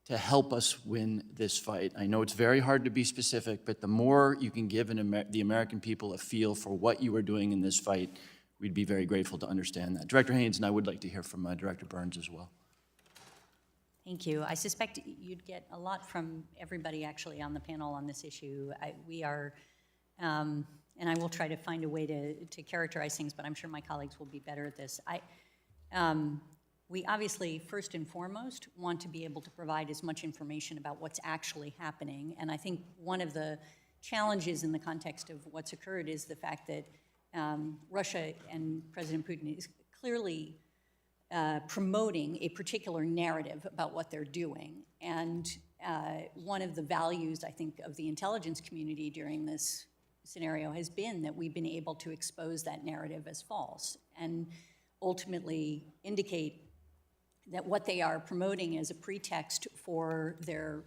Speaker 8: to help us win this fight? I know it's very hard to be specific, but the more you can give the American people a feel for what you are doing in this fight, we'd be very grateful to understand that. Director Haynes, and I would like to hear from Director Burns as well.
Speaker 3: Thank you. I suspect you'd get a lot from everybody actually on the panel on this issue. We are, and I will try to find a way to characterize things, but I'm sure my colleagues will be better at this. we obviously, first and foremost, want to be able to provide as much information about what's actually happening. And I think one of the challenges in the context of what's occurred is the fact that Russia and President Putin is clearly promoting a particular narrative about what they're doing. And one of the values, I think, of the intelligence community during this scenario has been that we've been able to expose that narrative as false and ultimately indicate that what they are promoting as a pretext for their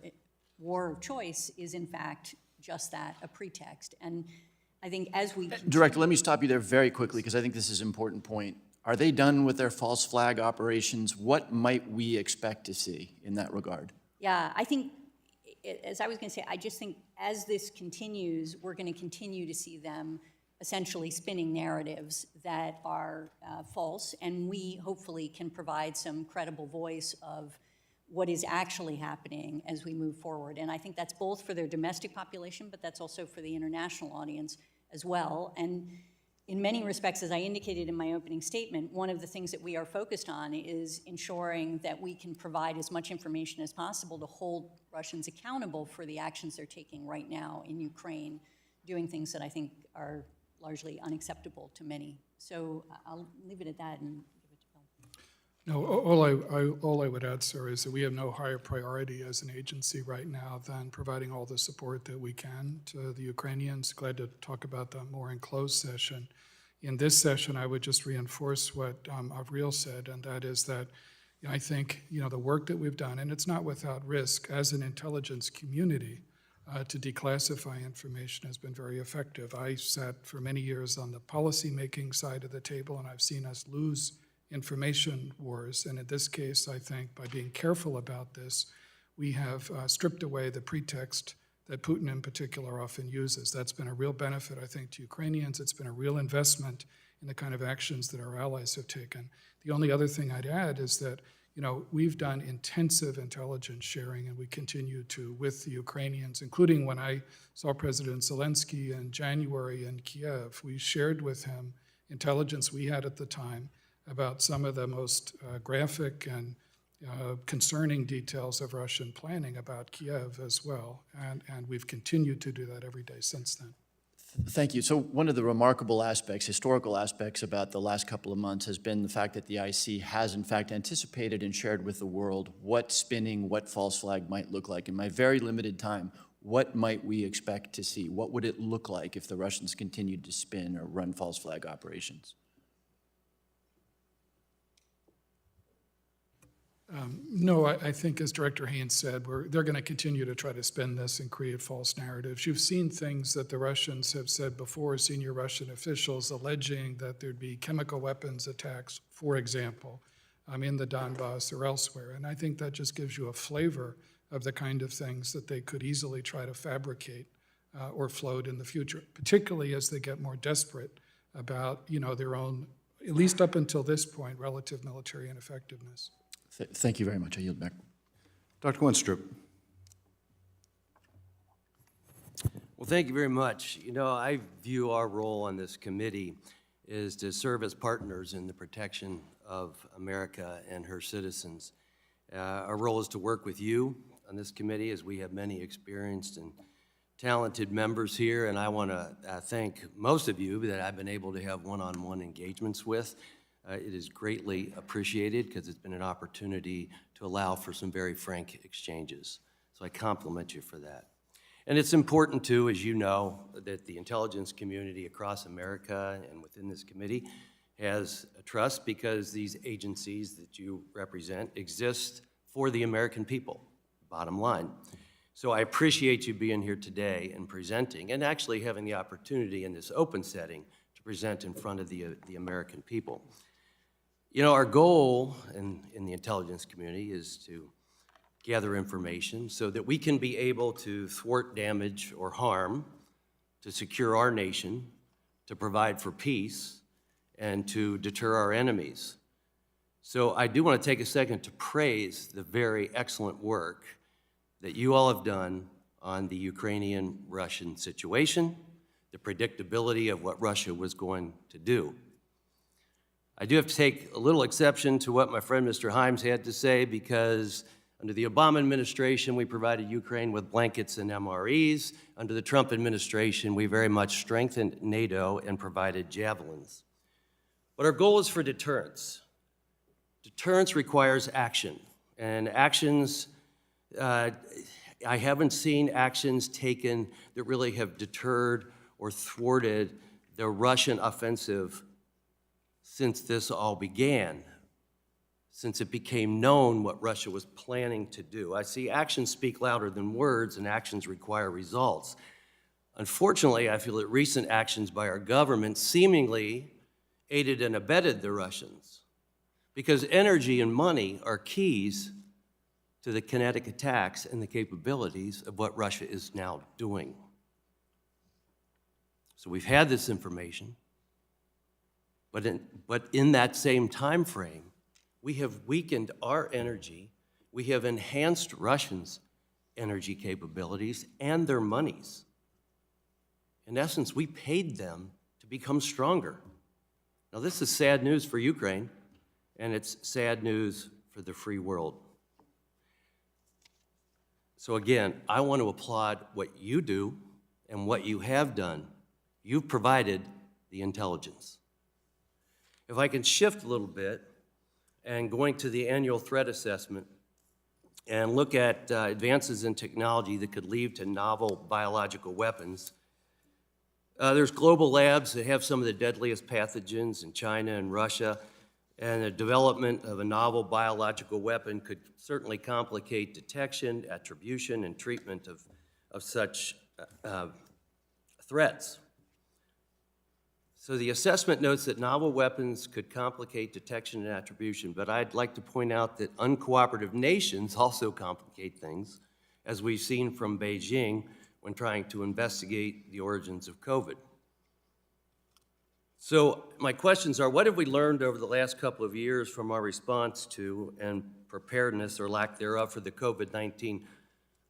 Speaker 3: war of choice is in fact just that, a pretext. And I think as we
Speaker 8: Director, let me stop you there very quickly because I think this is an important point. Are they done with their false flag operations? What might we expect to see in that regard?
Speaker 3: Yeah, I think, as I was going to say, I just think as this continues, we're going to continue to see them essentially spinning narratives that are false, and we hopefully can provide some credible voice of what is actually happening as we move forward. And I think that's both for their domestic population, but that's also for the international audience as well. And in many respects, as I indicated in my opening statement, one of the things that we are focused on is ensuring that we can provide as much information as possible to hold Russians accountable for the actions they're taking right now in Ukraine, doing things that I think are largely unacceptable to many. So I'll leave it at that and give it to Bill.
Speaker 4: No, all I would add, sir, is that we have no higher priority as an agency right now than providing all the support that we can to the Ukrainians. Glad to talk about that more in closed session. In this session, I would just reinforce what Avril said, and that is that I think the work that we've done, and it's not without risk, as an intelligence community, to declassify information has been very effective. I sat for many years on the policy-making side of the table, and I've seen us lose information wars. And in this case, I think by being careful about this, we have stripped away the pretext that Putin in particular often uses. That's been a real benefit, I think, to Ukrainians. It's been a real investment in the kind of actions that our allies have taken. The only other thing I'd add is that we've done intensive intelligence sharing, and we continue to with the Ukrainians, including when I saw President Zelensky in January in Kiev. We shared with him intelligence we had at the time about some of the most graphic and concerning details of Russian planning about Kiev as well, and we've continued to do that every day since then.
Speaker 8: Thank you. So one of the remarkable aspects, historical aspects about the last couple of months has been the fact that the IC has in fact anticipated and shared with the world what spinning, what false flag might look like. In my very limited time, what might we expect to see? What would it look like if the Russians continued to spin or run false flag operations?
Speaker 4: No, I think as Director Haynes said, they're going to continue to try to spin this and create false narratives. You've seen things that the Russians have said before, senior Russian officials alleging that there'd be chemical weapons attacks, for example, in the Donbass or elsewhere. And I think that just gives you a flavor of the kind of things that they could easily try to fabricate or float in the future, particularly as they get more desperate about their own, at least up until this point, relative military ineffectiveness.
Speaker 8: Thank you very much. I yield back.
Speaker 1: Dr. Winstrup.
Speaker 9: Well, thank you very much. I view our role on this committee is to serve as partners in the protection of America and her citizens. Our role is to work with you on this committee, as we have many experienced and talented members here, and I want to thank most of you that I've been able to have one-on-one engagements with. It is greatly appreciated because it's been an opportunity to allow for some very frank exchanges. So I compliment you for that. And it's important too, as you know, that the intelligence community across America and within this committee has a trust because these agencies that you represent exist for the American people, bottom line. So I appreciate you being here today and presenting and actually having the opportunity in this open setting to present in front of the American people. Our goal in the intelligence community is to gather information so that we can be able to thwart damage or harm, to secure our nation, to provide for peace, and to deter our enemies. So I do want to take a second to praise the very excellent work that you all have done on the Ukrainian-Russian situation, the predictability of what Russia was going to do. I do have to take a little exception to what my friend Mr. Himes had to say, because under the Obama administration, we provided Ukraine with blankets and MREs. Under the Trump administration, we very much strengthened NATO and provided javelins. But our goal is for deterrence. Deterrence requires action, and actions, I haven't seen actions taken that really have deterred or thwarted the Russian offensive since this all began, since it became known what Russia was planning to do. I see actions speak louder than words, and actions require results. Unfortunately, I feel that recent actions by our government seemingly aided and abetted the Russians, because energy and money are keys to the kinetic attacks and the capabilities of what Russia is now doing. So we've had this information, but in that same time frame, we have weakened our energy, we have enhanced Russians' energy capabilities and their monies. In essence, we paid them to become stronger. Now, this is sad news for Ukraine, and it's sad news for the free world. So again, I want to applaud what you do and what you have done. You've provided the intelligence. If I can shift a little bit and going to the annual threat assessment and look at advances in technology that could lead to novel biological weapons, there's global labs that have some of the deadliest pathogens in China and Russia, and the development of a novel biological weapon could certainly complicate detection, attribution, and treatment of such threats. So the assessment notes that novel weapons could complicate detection and attribution, but I'd like to point out that uncooperative nations also complicate things, as we've seen from Beijing when trying to investigate the origins of COVID. So my questions are, what have we learned over the last couple of years from our response to and preparedness or lack thereof for the COVID-19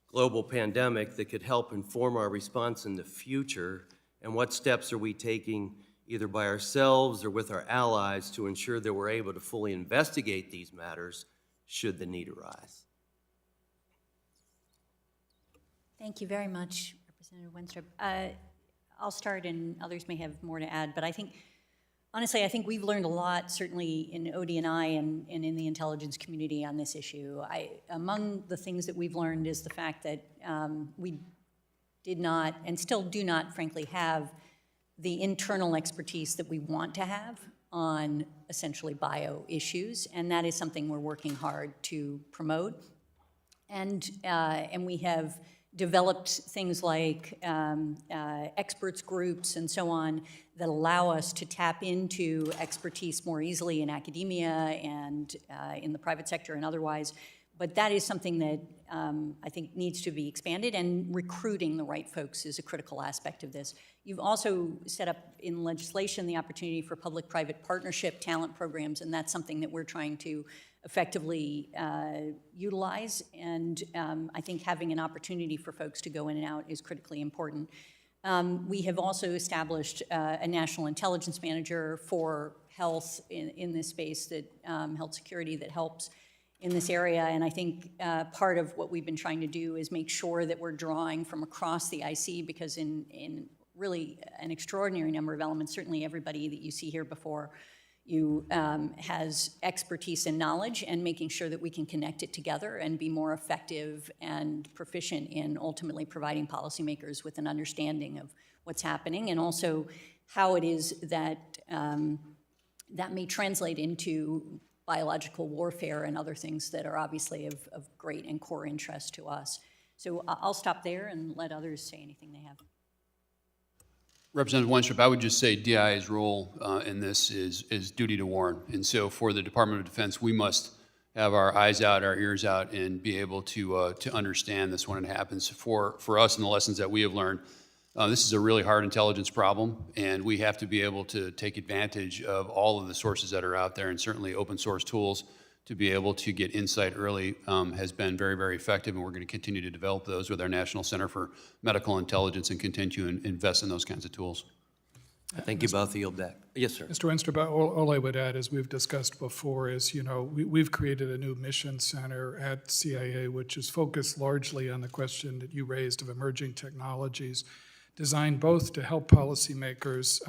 Speaker 9: global pandemic that could help inform our response in the future? And what steps are we taking either by ourselves or with our allies to ensure that we're able to fully investigate these matters should the need arise?
Speaker 3: Thank you very much, Representative Wenstrup. I'll start, and others may have more to add, but I think, honestly, I think we've learned a lot, certainly in OD&I and in the intelligence community on this issue. Among the things that we've learned is the fact that we did not, and still do not, frankly, have the internal expertise that we want to have on essentially bio issues, and that is something we're working hard to promote. And we have developed things like experts groups and so on that allow us to tap into expertise more easily in academia and in the private sector and otherwise. But that is something that I think needs to be expanded, and recruiting the right folks is a critical aspect of this. You've also set up in legislation the opportunity for public-private partnership talent programs, and that's something that we're trying to effectively utilize. And I think having an opportunity for folks to go in and out is critically important. We have also established a national intelligence manager for health in this space, that health security, that helps in this area. And I think part of what we've been trying to do is make sure that we're drawing from across the IC, because in really an extraordinary number of elements, certainly everybody that you see here before you has expertise and knowledge, and making sure that we can connect it together and be more effective and proficient in ultimately providing policymakers with an understanding of what's happening, and also how it is that that may translate into biological warfare and other things that are obviously of great and core interest to us. So I'll stop there and let others say anything they have.
Speaker 5: Representative Wenstrup, I would just say DI's role in this is duty to warn. And so for the Department of Defense, we must have our eyes out, our ears out, and be able to understand this when it happens. For us and the lessons that we have learned, this is a really hard intelligence problem, and we have to be able to take advantage of all of the sources that are out there, and certainly open source tools to be able to get insight early has been very, very effective, and we're going to continue to develop those with our National Center for Medical Intelligence and continue to invest in those kinds of tools.
Speaker 9: Thank you both. Yield back. Yes, sir.
Speaker 4: Mr. Winstrup, all I would add, as we've discussed before, is, we've created a new mission center at CIA, which is focused largely on the question that you raised of emerging technologies, designed both to help policymakers,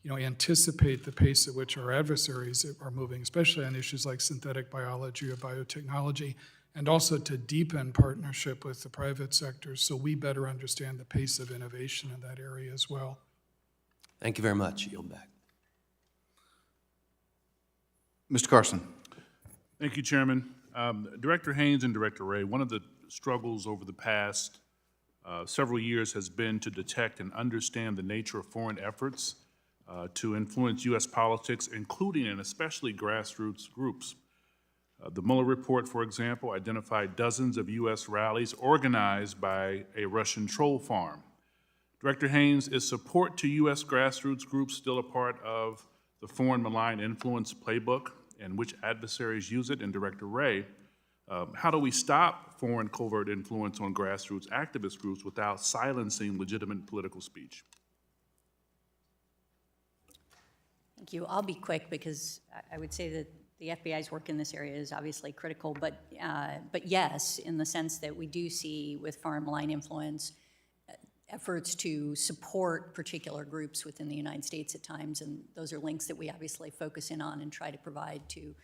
Speaker 4: anticipate the pace at which our adversaries are moving, especially on issues like synthetic biology or biotechnology, and also to deepen partnership with the private sector so we better understand the pace of innovation in that area as well.
Speaker 9: Thank you very much. Yield back.
Speaker 1: Mr. Carson.
Speaker 10: Thank you, Chairman. Director Haynes and Director Wray, one of the struggles over the past several years has been to detect and understand the nature of foreign efforts to influence U.S. politics, including and especially grassroots groups. The Mueller report, for example, identified dozens of U.S. rallies organized by a Russian troll farm. Director Haynes, is support to U.S. grassroots groups still a part of the foreign malign influence playbook, and which adversaries use it? And Director Wray, how do we stop foreign covert influence on grassroots activist groups without silencing legitimate political speech?
Speaker 3: Thank you. I'll be quick because I would say that the FBI's work in this area is obviously critical, but yes, in the sense that we do see with foreign malign influence efforts to support particular groups within the United States at times, and those are links that we obviously focus in on and try to provide to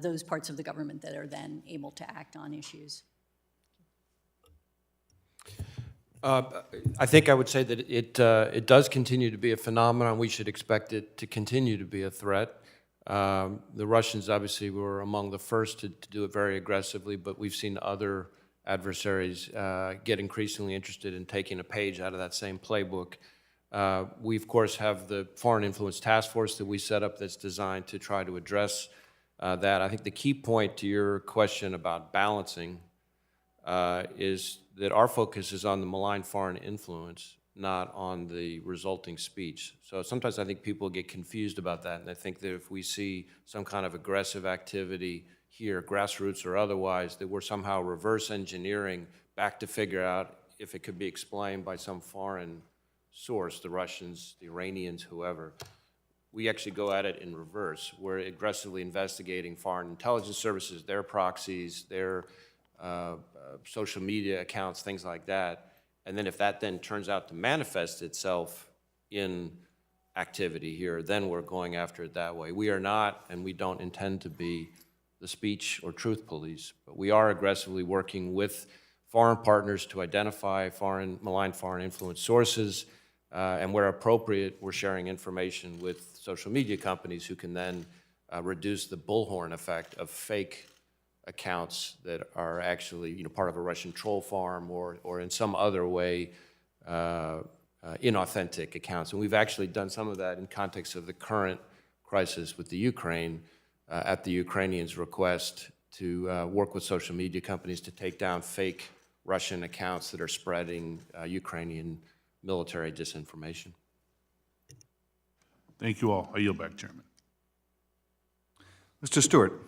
Speaker 3: those parts of the government that are then able to act on issues.
Speaker 7: I think I would say that it does continue to be a phenomenon. We should expect it to continue to be a threat. The Russians obviously were among the first to do it very aggressively, but we've seen other adversaries get increasingly interested in taking a page out of that same playbook. We, of course, have the Foreign Influence Task Force that we set up that's designed to try to address that. I think the key point to your question about balancing is that our focus is on the malign foreign influence, not on the resulting speech. So sometimes I think people get confused about that, and I think that if we see some kind of aggressive activity here, grassroots or otherwise, that we're somehow reverse engineering back to figure out if it could be explained by some foreign source, the Russians, the Iranians, whoever. We actually go at it in reverse. We're aggressively investigating foreign intelligence services, their proxies, their social media accounts, things like that. And then if that then turns out to manifest itself in activity here, then we're going after it that way. We are not, and we don't intend to be, the speech or truth police, but we are aggressively working with foreign partners to identify malign foreign influence sources, and where appropriate, we're sharing information with social media companies who can then reduce the bullhorn effect of fake accounts that are actually part of a Russian troll farm or in some other way inauthentic accounts. And we've actually done some of that in context of the current crisis with the Ukraine, at the Ukrainians' request to work with social media companies to take down fake Russian accounts that are spreading Ukrainian military disinformation.
Speaker 10: Thank you all. I yield back, Chairman.
Speaker 1: Mr. Stewart.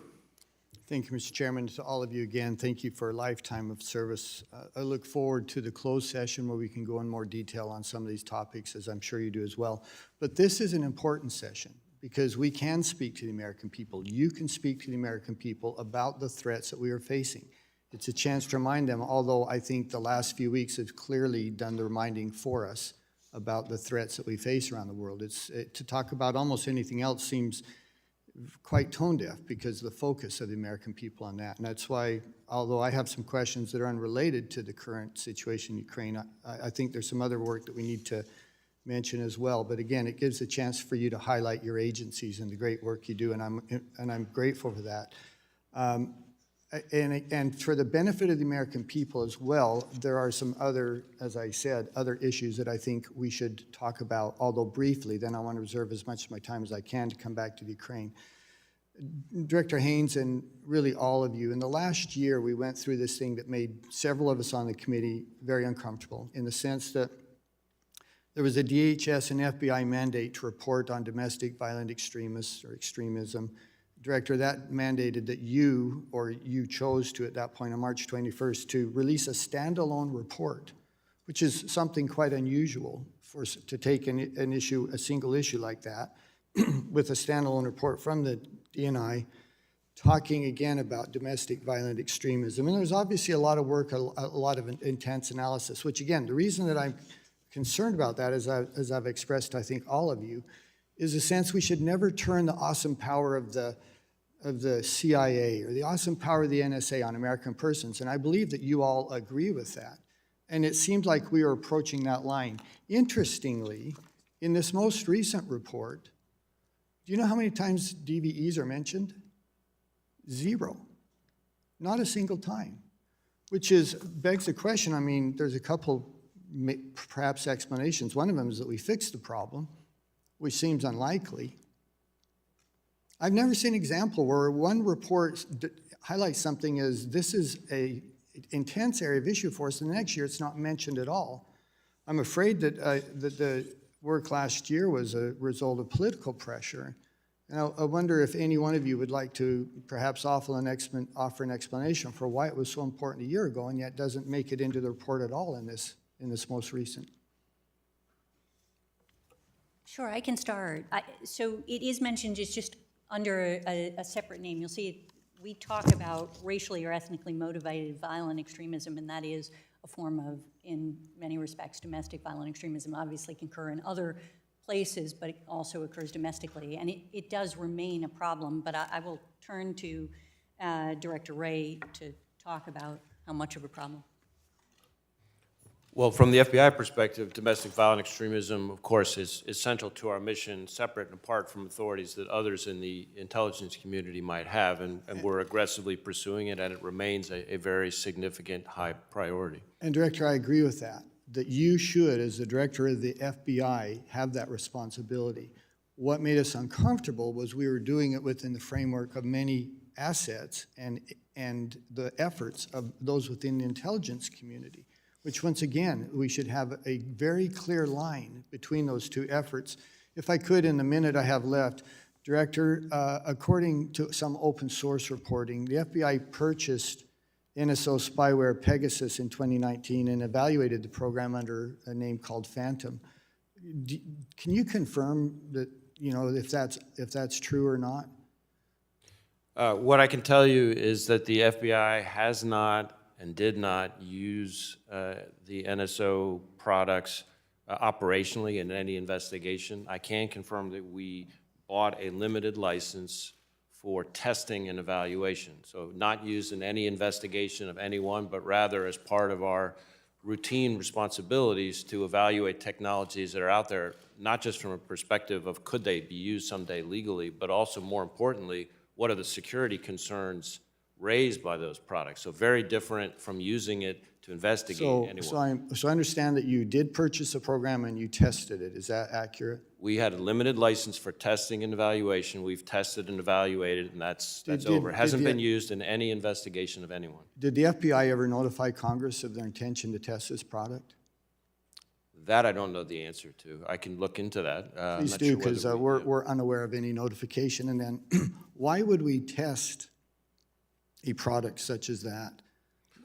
Speaker 11: Thank you, Mr. Chairman. To all of you again, thank you for a lifetime of service. I look forward to the closed session where we can go in more detail on some of these topics, as I'm sure you do as well. But this is an important session because we can speak to the American people. You can speak to the American people about the threats that we are facing. It's a chance to remind them, although I think the last few weeks have clearly done the reminding for us about the threats that we face around the world. To talk about almost anything else seems quite tone deaf because of the focus of the American people on that. And that's why, although I have some questions that are unrelated to the current situation in Ukraine, I think there's some other work that we need to mention as well. But again, it gives a chance for you to highlight your agencies and the great work you do, and I'm grateful for that. And for the benefit of the American people as well, there are some other, as I said, other issues that I think we should talk about, although briefly. Then I want to reserve as much of my time as I can to come back to the Ukraine. Director Haynes and really all of you, in the last year we went through this thing that made several of us on the committee very uncomfortable, in the sense that there was a DHS and FBI mandate to report on domestic violent extremists or extremism. Director, that mandated that you chose to, at that point on March 21st, to release a standalone report, which is something quite unusual to take an issue, a single issue like that, with a standalone report from the DNI, talking again about domestic violent extremism. And there's obviously a lot of work, a lot of intense analysis, which again, the reason that I'm concerned about that, as I've expressed, I think all of you, is a sense we should never turn the awesome power of the CIA or the awesome power of the NSA on American persons. And I believe that you all agree with that. And it seemed like we were approaching that line. Interestingly, in this most recent report, do you know how many times DVEs are mentioned? 0. Not a single time. Which begs the question, I mean, there's a couple perhaps explanations. One of them is that we fixed the problem, which seems unlikely. I've never seen an example where one report highlights something as this is an intense area of issue for us, and the next year it's not mentioned at all. I'm afraid that the work last year was a result of political pressure. And I wonder if any one of you would like to perhaps offer an explanation for why it was so important a year ago and yet doesn't make it into the report at all in this most recent.
Speaker 3: Sure, I can start. So it is mentioned, it's just under a separate name. You'll see we talk about racially or ethnically motivated violent extremism, and that is a form of, in many respects, domestic violent extremism. Obviously can occur in other places, but it also occurs domestically. And it does remain a problem, but I will turn to Director Ray to talk about how much of a problem.
Speaker 7: Well, from the FBI perspective, domestic violent extremism, of course, is central to our mission, separate and apart from authorities that others in the intelligence community might have, and we're aggressively pursuing it, and it remains a very significant high priority.
Speaker 11: And Director, I agree with that you should, as the Director of the FBI, have that responsibility. What made us uncomfortable was we were doing it within the framework of many assets and the efforts of those within the intelligence community, which once again, we should have a very clear line between those two efforts. If I could, in the minute I have left, Director, according to some open source reporting, the FBI purchased NSO spyware Pegasus in 2019 and evaluated the program under a name called Phantom. Can you confirm that, if that's true or not?
Speaker 7: What I can tell you is that the FBI has not and did not use the NSO products operationally in any investigation. I can confirm that we bought a limited license for testing and evaluation. So not used in any investigation of anyone, but rather as part of our routine responsibilities to evaluate technologies that are out there, not just from a perspective of could they be used someday legally, but also more importantly, what are the security concerns raised by those products? So very different from using it to investigate anyone.
Speaker 11: So I understand that you did purchase a program and you tested it. Is that accurate?
Speaker 7: We had a limited license for testing and evaluation. We've tested and evaluated, and that's over. It hasn't been used in any investigation of anyone.
Speaker 11: Did the FBI ever notify Congress of their intention to test this product?
Speaker 7: That I don't know the answer to. I can look into that.
Speaker 11: Please do, because we're unaware of any notification. And then why would we test a product such as that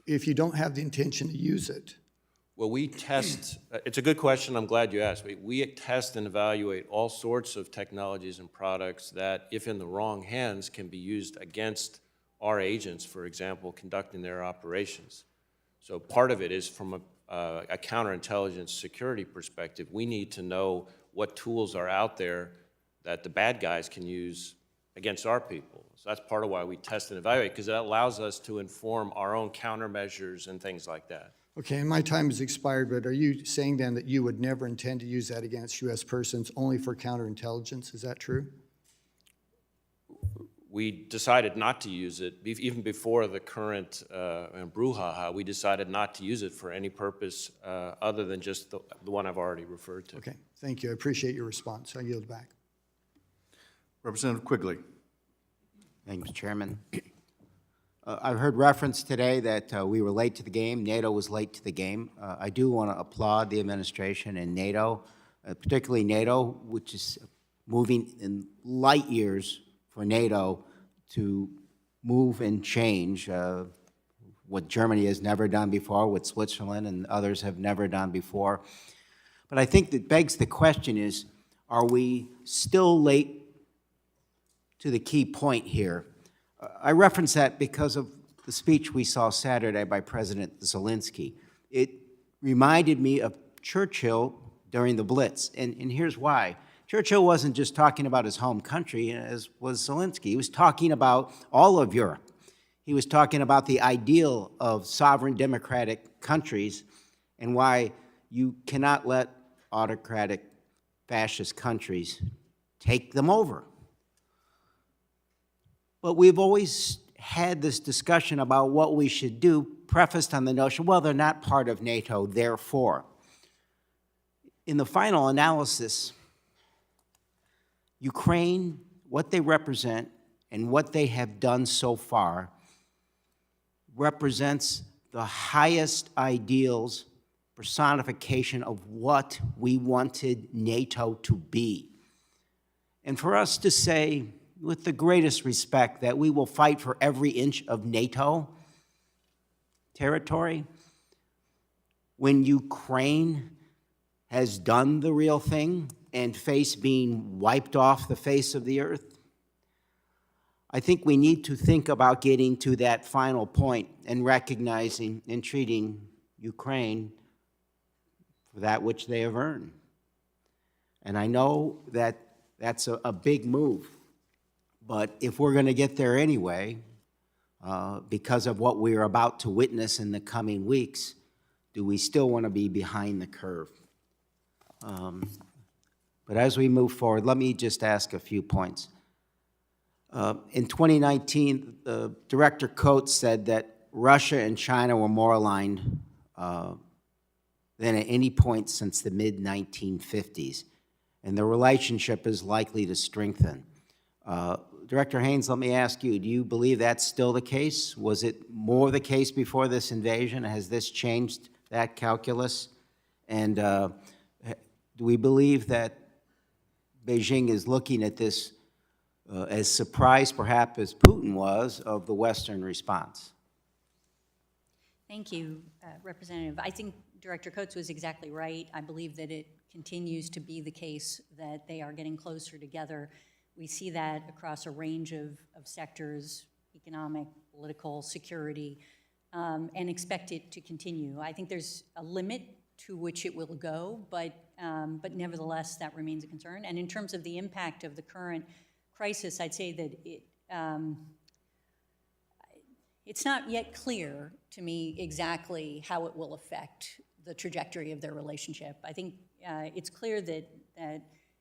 Speaker 11: if you don't have the intention to use it?
Speaker 7: Well, we test, it's a good question, I'm glad you asked. We test and evaluate all sorts of technologies and products that, if in the wrong hands, can be used against our agents, for example, conducting their operations. So part of it is from a counterintelligence security perspective. We need to know what tools are out there that the bad guys can use against our people. So that's part of why we test and evaluate, because it allows us to inform our own countermeasures and things like that.
Speaker 11: Okay, and my time has expired, but are you saying then that you would never intend to use that against U.S. persons only for counterintelligence? Is that true?
Speaker 7: We decided not to use it, even before the current brouhaha, we decided not to use it for any purpose other than just the one I've already referred to.
Speaker 11: Okay, thank you. I appreciate your response. I yield back.
Speaker 1: Representative Quigley.
Speaker 12: Thank you, Mr. Chairman. I've heard reference today that we were late to the game. NATO was late to the game. I do want to applaud the administration and NATO, particularly NATO, which is moving in light years for NATO to move and change what Germany has never done before, what Switzerland and others have never done before. But I think that begs the question is, are we still late to the key point here? I reference that because of the speech we saw Saturday by President Zelensky. It reminded me of Churchill during the Blitz, and here's why. Churchill wasn't just talking about his home country, as was Zelensky. He was talking about all of Europe. He was talking about the ideal of sovereign democratic countries and why you cannot let autocratic fascist countries take them over. But we've always had this discussion about what we should do, prefaced on the notion, well, they're not part of NATO, therefore. In the final analysis, Ukraine, what they represent, and what they have done so far represents the highest ideals, personification of what we wanted NATO to be. And for us to say, with the greatest respect, that we will fight for every inch of NATO territory, when Ukraine has done the real thing and face being wiped off the face of the earth, I think we need to think about getting to that final point and recognizing and treating Ukraine for that which they have earned. And I know that that's a big move, but if we're going to get there anyway, because of what we're about to witness in the coming weeks, do we still want to be behind the curve? But as we move forward, let me just ask a few points. In 2019, Director Coates said that Russia and China were more aligned than at any point since the mid-1950s, and the relationship is likely to strengthen. Director Haynes, let me ask you, do you believe that's still the case? Was it more the case before this invasion? Has this changed that calculus? And do we believe that Beijing is looking at this as surprised, perhaps, as Putin was of the Western response?
Speaker 3: Thank you, Representative. I think Director Coates was exactly right. I believe that it continues to be the case that they are getting closer together. We see that across a range of sectors, economic, political, security, and expect it to continue. I think there's a limit to which it will go, but nevertheless, that remains a concern. And in terms of the impact of the current crisis, I'd say that it's not yet clear to me exactly how it will affect the trajectory of their relationship. I think it's clear that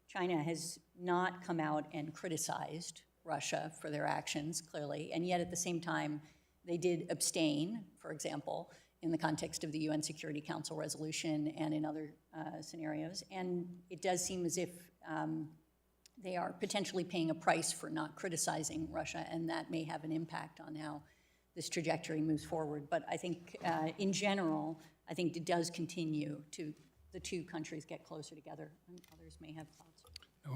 Speaker 3: China has not come out and criticized Russia for their actions, clearly, and yet at the same time, they did abstain, for example, in the context of the UN Security Council resolution and in other scenarios. And it does seem as if they are potentially paying a price for not criticizing Russia, and that may have an impact on how this trajectory moves forward. But I think, in general, I think it does continue to, the two countries get closer together. And others may have thoughts.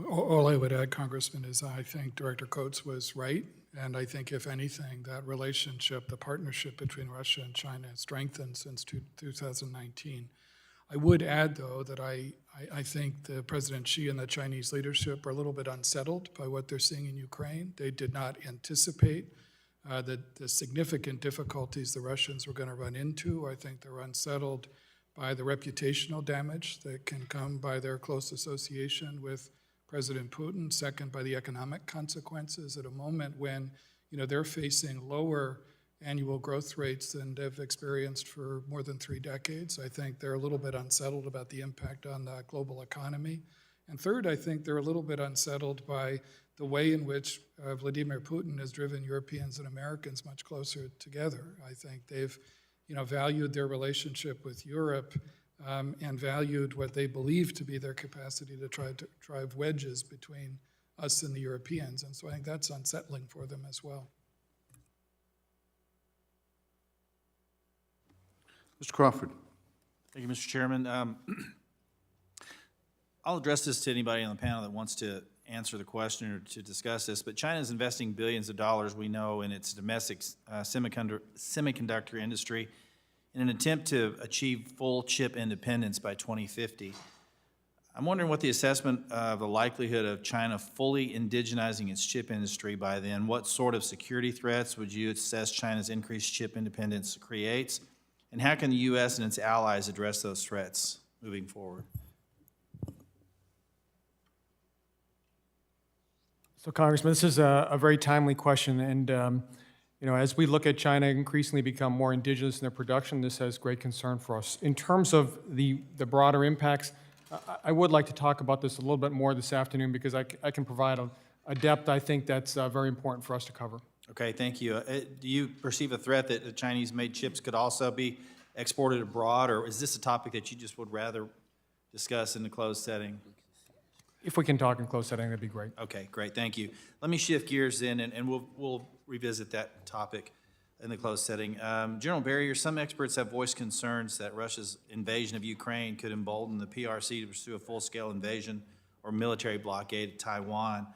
Speaker 4: All I would add, Congressman, is I think Director Coates was right, and I think, if anything, that relationship, the partnership between Russia and China has strengthened since 2019. I would add, though, that I think the President Xi and the Chinese leadership are a little bit unsettled by what they're seeing in Ukraine. They did not anticipate the significant difficulties the Russians were going to run into. I think they're unsettled by the reputational damage that can come by their close association with President Putin, second by the economic consequences at a moment when, they're facing lower annual growth rates than they've experienced for more than 3 decades. I think they're a little bit unsettled about the impact on the global economy. And third, I think they're a little bit unsettled by the way in which Vladimir Putin has driven Europeans and Americans much closer together. I think they've, valued their relationship with Europe and valued what they believe to be their capacity to try to drive wedges between us and the Europeans. And so I think that's unsettling for them as well.
Speaker 1: Mr. Crawford.
Speaker 13: Thank you, Mr. Chairman. I'll address this to anybody on the panel that wants to answer the question or to discuss this, but China is investing billions of dollars, we know, in its domestic semiconductor industry in an attempt to achieve full chip independence by 2050. I'm wondering what the assessment of the likelihood of China fully indigenizing its chip industry by then. What sort of security threats would you assess China's increased chip independence creates? And how can the U.S. and its allies address those threats moving forward?
Speaker 6: So Congressman, this is a very timely question, and you know, as we look at China increasingly become more indigenous in their production, this has great concern for us. In terms of the broader impacts, I would like to talk about this a little bit more this afternoon because I can provide a depth I think that's very important for us to cover.
Speaker 13: Okay, thank you. Do you perceive a threat that the Chinese-made chips could also be exported abroad, or is this a topic that you just would rather discuss in the closed setting?
Speaker 6: If we can talk in closed setting, that'd be great.
Speaker 13: Okay, great, thank you. Let me shift gears then, and we'll revisit that topic in the closed setting. General Barrier, some experts have voiced concerns that Russia's invasion of Ukraine could embolden the PRC to pursue a full-scale invasion or military blockade of Taiwan.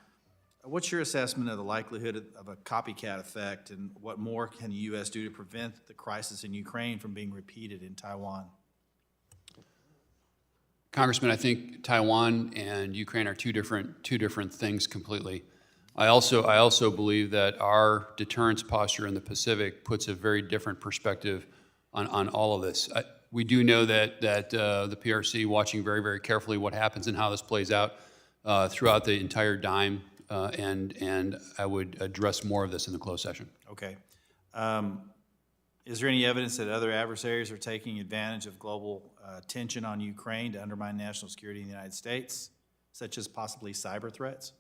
Speaker 13: What's your assessment of the likelihood of a copycat effect, and what more can the U.S. do to prevent the crisis in Ukraine from being repeated in Taiwan?
Speaker 5: Congressman, I think Taiwan and Ukraine are two different things completely. I also believe that our deterrence posture in the Pacific puts a very different perspective on all of this. We do know that the PRC watching very, very carefully what happens and how this plays out throughout the entire dime, and I would address more of this in the closed session.
Speaker 13: Okay. Is there any evidence that other adversaries are taking advantage of global tension on Ukraine to undermine national security in the United States, such as possibly cyber threats?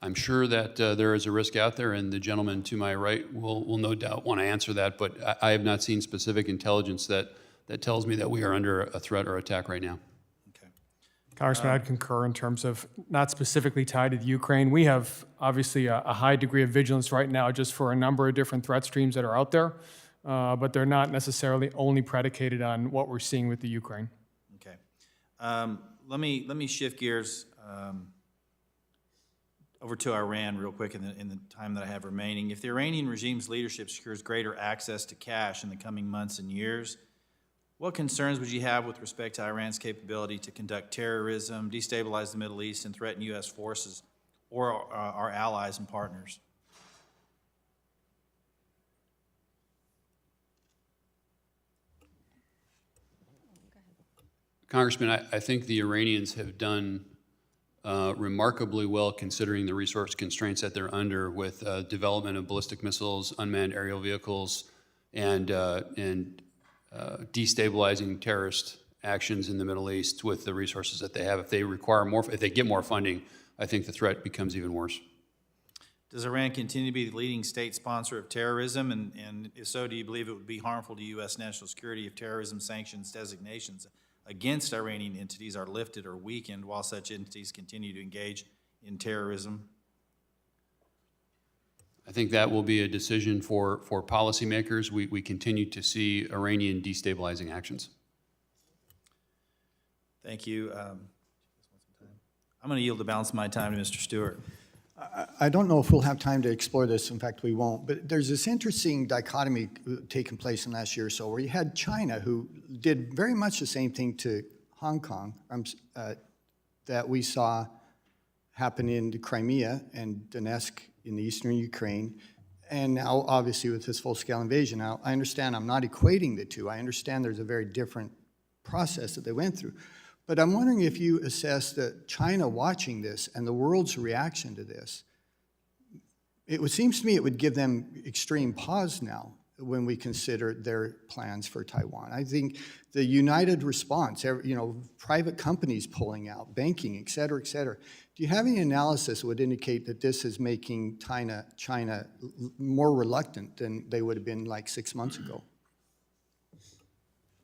Speaker 5: I'm sure that there is a risk out there, and the gentleman to my right will no doubt want to answer that, but I have not seen specific intelligence that tells me that we are under a threat or attack right now.
Speaker 6: Congressman, I'd concur in terms of not specifically tied to the Ukraine. We have obviously a high degree of vigilance right now just for a number of different threat streams that are out there, but they're not necessarily only predicated on what we're seeing with the Ukraine.
Speaker 13: Okay. Let me shift gears over to Iran real quick in the time that I have remaining. If the Iranian regime's leadership secures greater access to cash in the coming months and years, what concerns would you have with respect to Iran's capability to conduct terrorism, destabilize the Middle East, and threaten U.S. forces or our allies and partners?
Speaker 5: Congressman, I think the Iranians have done remarkably well considering the resource constraints that they're under with development of ballistic missiles, unmanned aerial vehicles, and destabilizing terrorist actions in the Middle East with the resources that they have. If they require more, if they get more funding, I think the threat becomes even worse.
Speaker 13: Does Iran continue to be the leading state sponsor of terrorism? And if so, do you believe it would be harmful to U.S. national security if terrorism sanctions designations against Iranian entities are lifted or weakened while such entities continue to engage in terrorism?
Speaker 5: I think that will be a decision for policymakers. We continue to see Iranian destabilizing actions.
Speaker 13: Thank you. I'm going to yield the balance of my time to Mr. Stewart.
Speaker 11: I don't know if we'll have time to explore this. In fact, we won't. But there's this interesting dichotomy taking place in the last year or so where you had China, who did very much the same thing to Hong Kong that we saw happen in Crimea and Donetsk in the eastern Ukraine, and now obviously with this full-scale invasion. Now, I understand I'm not equating the two. I understand there's a very different process that they went through. But I'm wondering if you assess that China watching this and the world's reaction to this, seems to me it would give them extreme pause now when we consider their plans for Taiwan. I think the united response, private companies pulling out, banking, et cetera, et cetera. Do you have any analysis that would indicate that this is making China more reluctant than they would have been like 6 months ago?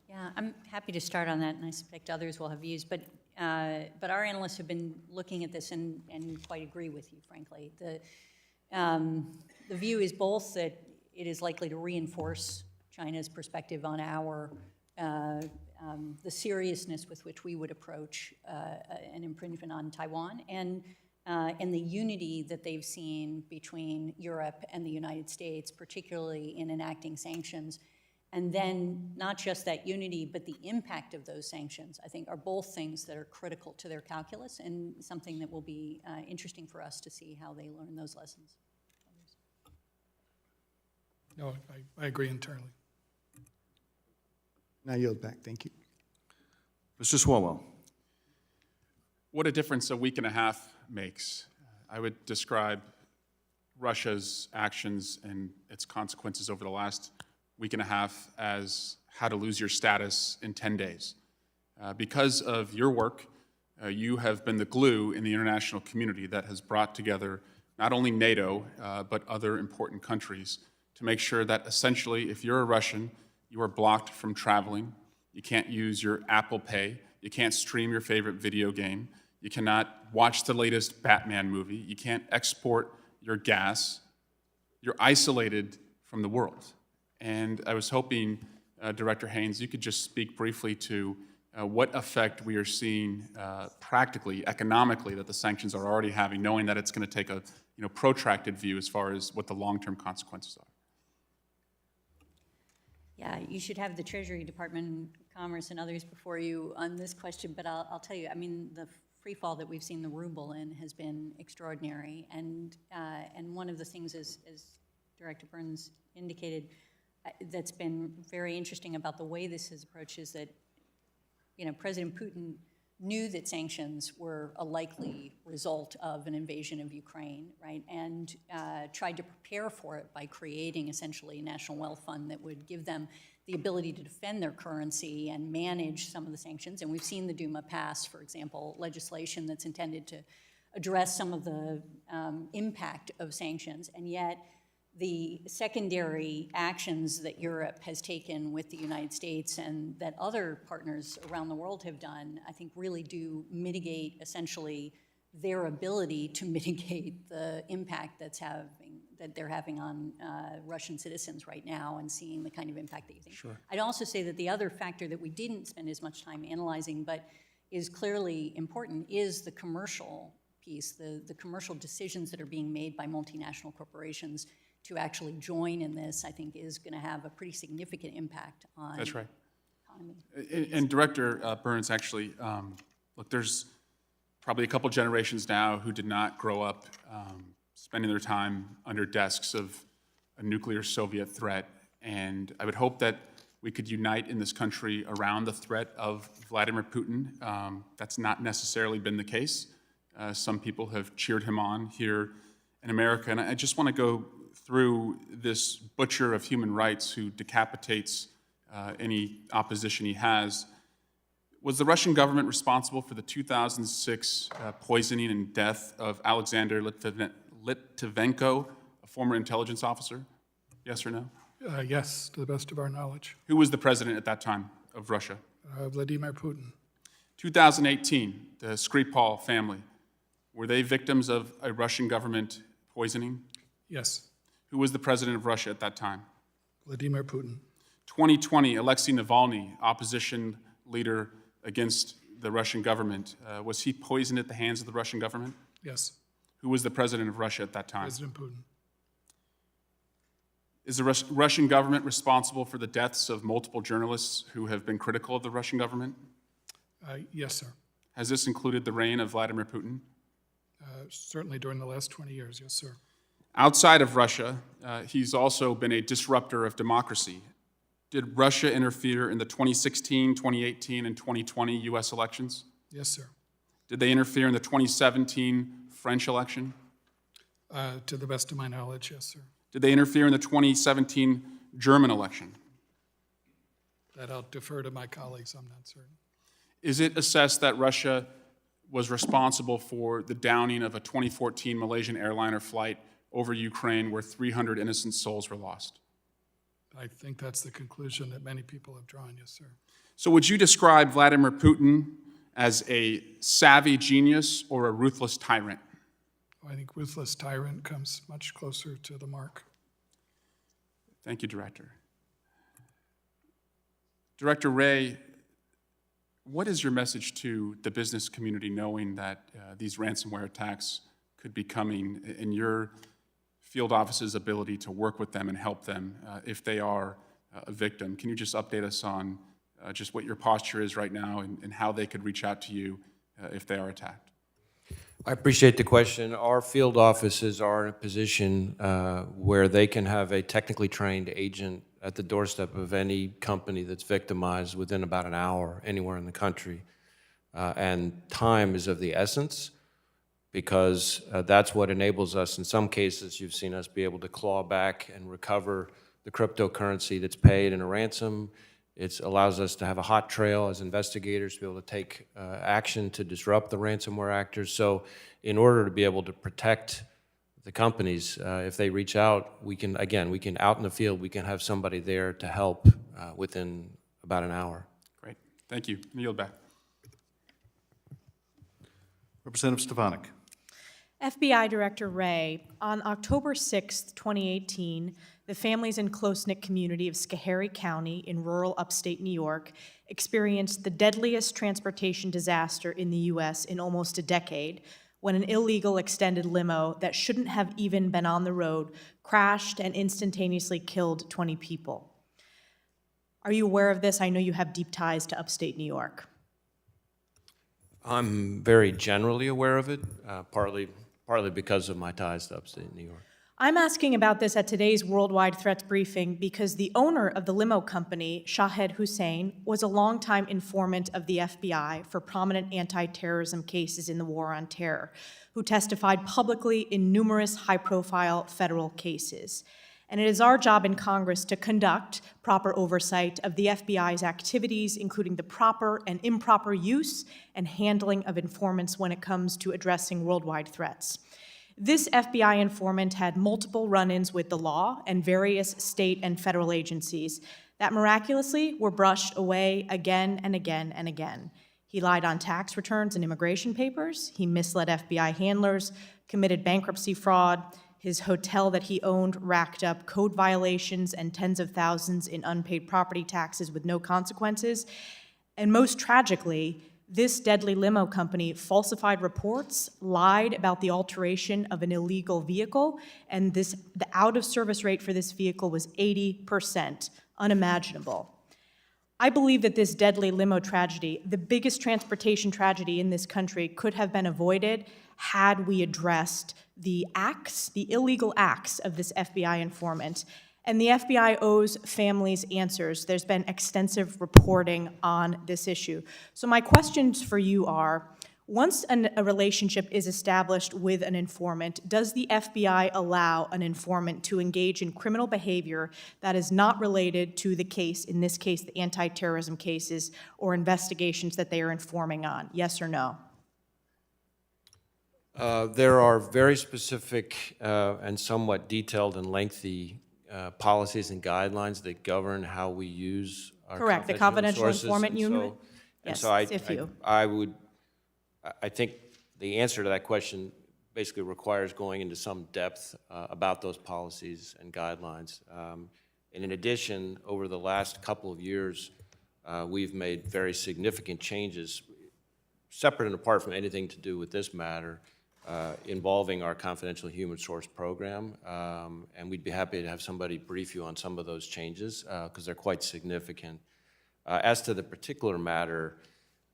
Speaker 3: Yeah, I'm happy to start on that, and I suspect others will have views. But our analysts have been looking at this and quite agree with you, frankly. The view is both that it is likely to reinforce China's perspective on the seriousness with which we would approach an infringement on Taiwan, and the unity that they've seen between Europe and the United States, particularly in enacting sanctions, And then not just that unity, but the impact of those sanctions, I think, are both things that are critical to their calculus and something that will be interesting for us to see how they learn those lessons.
Speaker 4: No, I agree entirely.
Speaker 11: Now yield back. Thank you.
Speaker 1: Mr. Swalwell.
Speaker 14: What a difference a week and a half makes. I would describe Russia's actions and its consequences over the last week and a half as how to lose your status in 10 days. Because of your work, you have been the glue in the international community that has brought together not only NATO, but other important countries to make sure that essentially, if you're a Russian, you are blocked from traveling. You can't use your Apple Pay. You can't stream your favorite video game. You cannot watch the latest Batman movie. You can't export your gas. You're isolated from the world. And I was hoping, Director Haynes, you could just speak briefly to what effect we are seeing practically, economically, that the sanctions are already having, knowing that it's going to take a protracted view as far as what the long-term consequences are.
Speaker 3: Yeah, you should have the Treasury Department, Commerce, and others before you on this question, but I'll tell you, I mean, the free fall that we've seen the ruble in has been extraordinary, and one of the things, as Director Burns indicated, that's been very interesting about the way this is approached is that, President Putin knew that sanctions were a likely result of an invasion of Ukraine, right? And tried to prepare for it by creating essentially a national wealth fund that would give them the ability to defend their currency and manage some of the sanctions. And we've seen the Duma pass, for example, legislation that's intended to address some of the impact of sanctions. And yet, the secondary actions that Europe has taken with the United States and that other partners around the world have done, I think really do mitigate essentially their ability to mitigate the impact that they're having on Russian citizens right now and seeing the kind of impact that you think.
Speaker 14: Sure.
Speaker 3: I'd also say that the other factor that we didn't spend as much time analyzing but is clearly important is the commercial piece, the commercial decisions that are being made by multinational corporations to actually join in this, I think, is going to have a pretty significant impact on
Speaker 14: That's right.
Speaker 3: economy.
Speaker 14: And Director Burns, actually, look, there's probably a couple generations now who did not grow up spending their time under desks of a nuclear Soviet threat. And I would hope that we could unite in this country around the threat of Vladimir Putin. That's not necessarily been the case. Some people have cheered him on here in America. And I just want to go through this butcher of human rights who decapitates any opposition he has. Was the Russian government responsible for the 2006 poisoning and death of Alexander Litvinenko, a former intelligence officer? Yes or no?
Speaker 4: Yes, to the best of our knowledge.
Speaker 14: Who was the president at that time of Russia?
Speaker 4: Vladimir Putin.
Speaker 14: 2018, the Skripal family, were they victims of a Russian government poisoning?
Speaker 4: Yes,
Speaker 14: Who was the president of Russia at that time?
Speaker 4: Vladimir Putin.
Speaker 14: 2020, Alexei Navalny, opposition leader against the Russian government. Was he poisoned at the hands of the Russian government?
Speaker 4: Yes,
Speaker 14: Who was the president of Russia at that time?
Speaker 4: President Putin.
Speaker 14: Is the Russian government responsible for the deaths of multiple journalists who have been critical of the Russian government?
Speaker 4: Yes, sir.
Speaker 14: Has this included the reign of Vladimir Putin?
Speaker 4: Certainly during the last 20 years, yes, sir.
Speaker 14: Outside of Russia, he's also been a disruptor of democracy. Did Russia interfere in the 2016, 2018, and 2020 U.S. elections?
Speaker 4: Yes, sir.
Speaker 14: Did they interfere in the 2017 French election?
Speaker 4: To the best of my knowledge, yes, sir.
Speaker 14: Did they interfere in the 2017 German election?
Speaker 4: That I'll defer to my colleagues, I'm not certain.
Speaker 14: Is it assessed that Russia was responsible for the downing of a 2014 Malaysian airliner flight over Ukraine where 300 innocent souls were lost?
Speaker 4: I think that's the conclusion that many people have drawn, yes, sir.
Speaker 14: So would you describe Vladimir Putin as a savvy genius or a ruthless tyrant?
Speaker 4: I think ruthless tyrant comes much closer to the mark.
Speaker 14: Thank you, Director. Director Ray, what is your message to the business community knowing that these ransomware attacks could be coming in your field office's ability to work with them and help them if they are a victim. Can you just update us on just what your posture is right now and how they could reach out to you if they are attacked?
Speaker 7: I appreciate the question. Our field offices are in a position where they can have a technically trained agent at the doorstep of any company that's victimized within about an hour anywhere in the country. And time is of the essence, because that's what enables us. In some cases, you've seen us be able to claw back and recover the cryptocurrency that's paid in a ransom. It allows us to have a hot trail as investigators to be able to take action to disrupt the ransomware actors. So in order to be able to protect the companies, if they reach out, we can out in the field, we can have somebody there to help within about an hour.
Speaker 14: Great. Thank you. I yield back.
Speaker 1: Representative Stefanik.
Speaker 15: FBI Director Wray, on October 6, 2018, the families and close-knit community of Schoharie County in rural upstate New York experienced the deadliest transportation disaster in the U.S. in almost a decade, when an illegal extended limo that shouldn't have even been on the road crashed and instantaneously killed 20 people. Are you aware of this? I know you have deep ties to upstate New York.
Speaker 7: I'm very generally aware of it, partly because of my ties to upstate New York.
Speaker 15: I'm asking about this at today's Worldwide Threats briefing because the owner of the limo company, Shahed Hussein, was a longtime informant of the FBI for prominent anti-terrorism cases in the War on Terror, who testified publicly in numerous high-profile federal cases. And it is our job in Congress to conduct proper oversight of the FBI's activities, including the proper and improper use and handling of informants when it comes to addressing worldwide threats. This FBI informant had multiple run-ins with the law and various state and federal agencies that miraculously were brushed away again and again and again. He lied on tax returns and immigration papers, he misled FBI handlers, committed bankruptcy fraud, his hotel that he owned racked up code violations and tens of thousands in unpaid property taxes with no consequences. And most tragically, this deadly limo company falsified reports, lied about the alteration of an illegal vehicle, and the out-of-service rate for this vehicle was 80%, unimaginable. I believe that this deadly limo tragedy, the biggest transportation tragedy in this country, could have been avoided had we addressed the illegal acts of this FBI informant. And the FBI owes families answers. There's been extensive reporting on this issue. So my questions for you are, once a relationship is established with an informant, does the FBI allow an informant to engage in criminal behavior that is not related to the case, in this case, the anti-terrorism cases or investigations that they are informing on? Yes or no?
Speaker 7: There are very specific and somewhat detailed and lengthy policies and guidelines that govern how we use our
Speaker 15: Correct, the confidential
Speaker 7: sources,
Speaker 15: informant unit?
Speaker 7: Yes,
Speaker 15: so
Speaker 7: I think the answer to that question basically requires going into some depth about those policies and guidelines. And in addition, over the last couple of years, we've made very significant changes, separate and apart from anything to do with this matter, involving our confidential human source program, and we'd be happy to have somebody brief you on some of those changes because they're quite significant. As to the particular matter,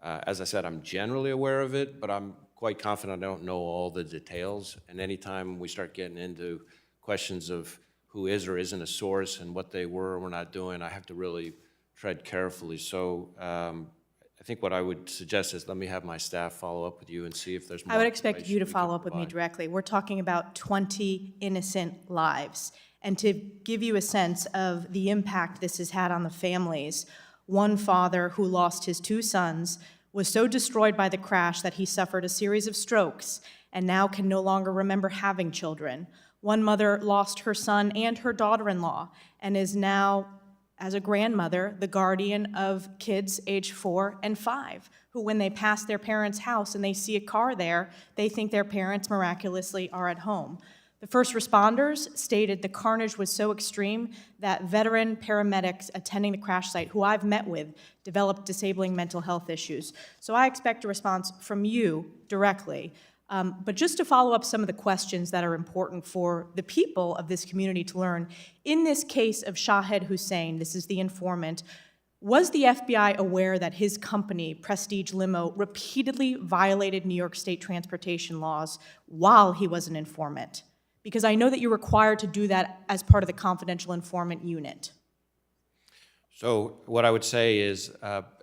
Speaker 7: as I said, I'm generally aware of it, but I'm quite confident I don't know all the details, and anytime we start getting into questions of who is or isn't a source and what they were or were not doing, I have to really tread carefully. So I think what I would suggest is let me have my staff follow up with you and see if there's more.
Speaker 15: I would expect you to follow up with me directly. We're talking about 20 innocent lives. And to give you a sense of the impact this has had on the families, one father who lost his 2 sons was so destroyed by the crash that he suffered a series of strokes and now can no longer remember having children. One mother lost her son and her daughter-in-law and is now, as a grandmother, the guardian of kids age 4 and 5, who when they pass their parents' house and they see a car there, they think their parents miraculously are at home. The first responders stated the carnage was so extreme that veteran paramedics attending the crash site, who I've met with, developed disabling mental health issues. So I expect a response from you directly. But just to follow up some of the questions that are important for the people of this community to learn, in this case of Shahed Hussein, this is the informant, was the FBI aware that his company, Prestige Limo, repeatedly violated New York State transportation laws while he was an informant? Because I know that you're required to do that as part of the confidential informant unit.
Speaker 7: So what I would say is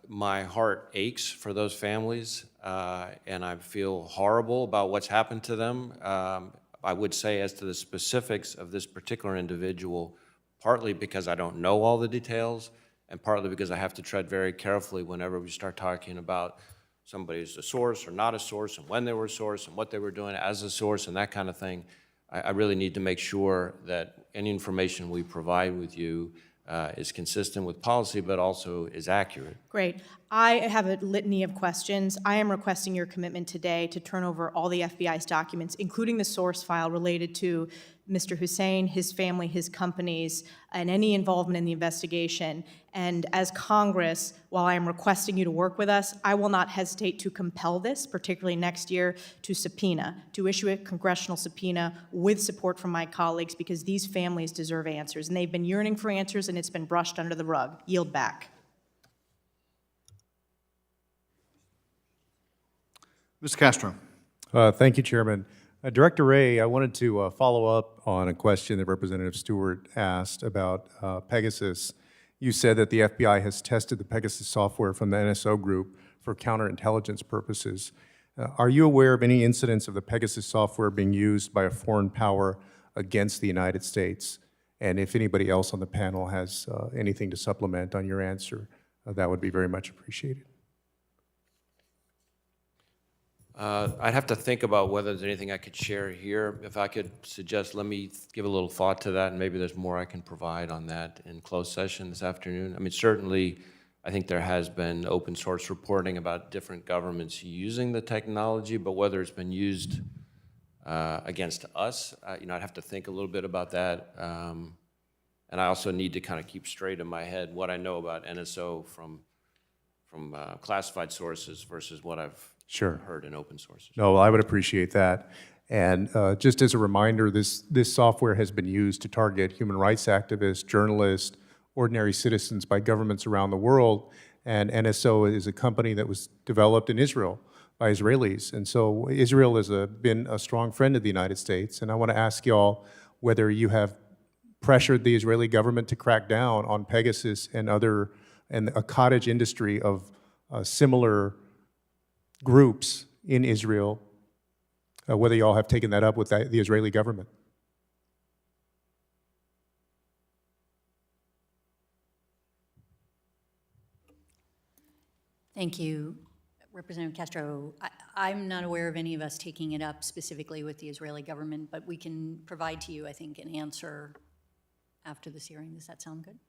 Speaker 7: my heart aches for those families, and I feel horrible about what's happened to them. I would say as to the specifics of this particular individual, partly because I don't know all the details, and partly because I have to tread very carefully whenever we start talking about somebody as a source or not a source, and when they were a source, and what they were doing as a source, and that kind of thing. I really need to make sure that any information we provide with you is consistent with policy, but also is accurate.
Speaker 15: Great. I have a litany of questions. I am requesting your commitment today to turn over all the FBI's documents, including the source file related to Mr. Hussein, his family, his companies, and any involvement in the investigation. And as Congress, while I am requesting you to work with us, I will not hesitate to compel this, particularly next year, to issue a congressional subpoena with support from my colleagues, because these families deserve answers. And they've been yearning for answers, and it's been brushed under the rug. Yield back.
Speaker 1: Mr. Castro.
Speaker 16: Thank you, Chairman. Director Ray, I wanted to follow up on a question that Representative Stewart asked about Pegasus. You said that the FBI has tested the Pegasus software from the NSO group for counterintelligence purposes. Are you aware of any incidents of the Pegasus software being used by a foreign power against the United States? And if anybody else on the panel has anything to supplement on your answer, that would be very much appreciated.
Speaker 7: I'd have to think about whether there's anything I could share here. If I could suggest, let me give a little thought to that, and maybe there's more I can provide on that in closed session this afternoon. I mean, certainly, I think there has been open source reporting about different governments using the technology, but whether it's been used against us, I'd have to think a little bit about that. And I also need to kind of keep straight in my head what I know about NSO from classified sources versus what I've heard in open sources.
Speaker 16: No, well, I would appreciate that. And just as a reminder, this software has been used to target human rights activists, journalists, ordinary citizens by governments around the world. And NSO is a company that was developed in Israel by Israelis. And so Israel has been a strong friend of the United States. And I want to ask y'all whether you have pressured the Israeli government to crack down on Pegasus and a cottage industry of similar groups in Israel, whether y'all have taken that up with the Israeli government.
Speaker 3: Thank you, Representative Castro. I'm not aware of any of us taking it up specifically with the Israeli government, but we can provide to you, I think, an answer after this hearing. Does that sound good?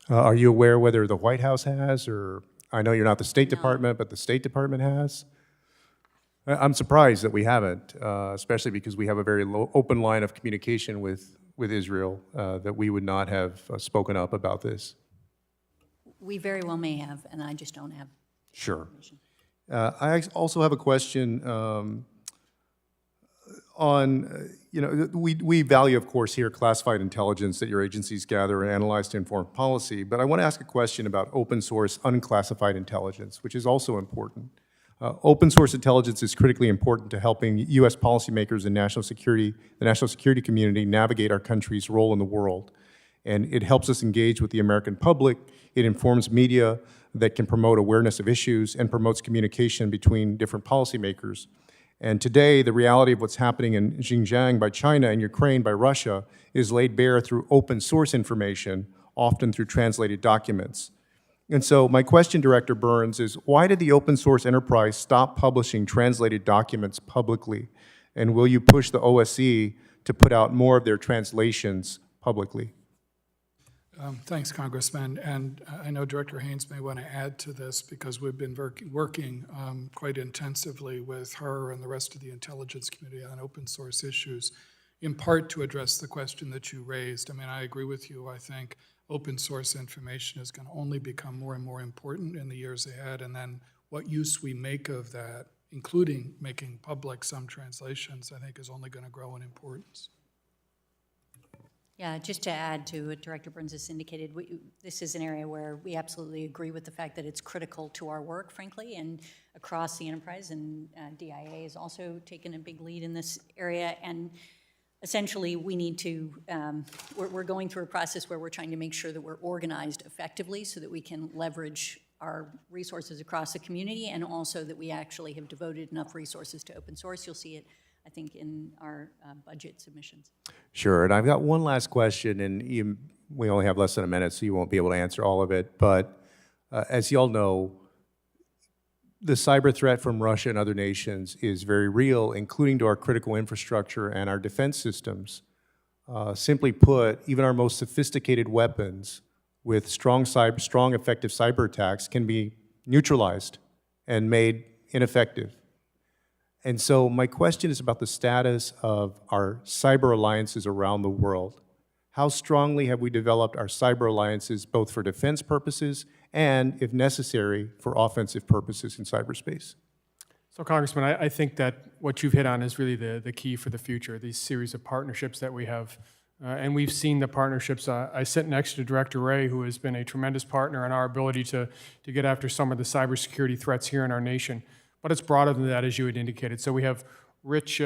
Speaker 16: Are you aware whether the White House has, or I know you're not the State Department, but the State Department has? I'm surprised that we haven't, especially because we have a very open line of communication with Israel, that we would not have spoken up about this.
Speaker 3: We very well may have, and I just don't have.
Speaker 16: Sure. I also have a question on, we value, of course, here classified intelligence that your agencies gather and analyze to inform policy, but I want to ask a question about open source unclassified intelligence, which is also important. Open source intelligence is critically important to helping U.S. policymakers and the national security community navigate our country's role in the world. And it helps us engage with the American public. It informs media that can promote awareness of issues and promotes communication between different policymakers. And today, the reality of what's happening in Xinjiang by China and Ukraine by Russia is laid bare through open source information, often through translated documents. And so my question, Director Burns, is why did the open source enterprise stop publishing translated documents publicly? And will you push the OSE to put out more of their translations publicly?
Speaker 4: Thanks, Congressman. And I know Director Haynes may want to add to this because we've been working quite intensively with her and the rest of the intelligence community on open source issues, in part to address the question that you raised. I mean, I agree with you. I think open source information is going to only become more and more important in the years ahead, and then what use we make of that including making public some translations, I think is only going to grow in importance.
Speaker 3: Yeah, just to add to what Director Burns has indicated, this is an area where we absolutely agree with the fact that it's critical to our work, frankly, and across the enterprise, and DIA has also taken a big lead in this area, and essentially we need to, we're going through a process where we're trying to make sure that we're organized effectively so that we can leverage our resources across the community, and also that we actually have devoted enough resources to open source. You'll see it, I think, in our budget submissions.
Speaker 16: Sure, and I've got one last question, and we only have less than a minute, so you won't be able to answer all of it. But as you all know, the cyber threat from Russia and other nations is very real, including to our critical infrastructure and our defense systems. Simply put, even our most sophisticated weapons with strong, effective cyber attacks can be neutralized and made ineffective. And so my question is about the status of our cyber alliances around the world. How strongly have we developed our cyber alliances, both for defense purposes and, if necessary, for offensive purposes in cyberspace?
Speaker 6: So, Congressman, I think that what you've hit on is really the key for the future, these series of partnerships that we have. And we've seen the partnerships. I sit next to Director Ray, who has been a tremendous partner in our ability to get after some of the cybersecurity threats here in our nation. But it's broader than that, as you had indicated. So we have rich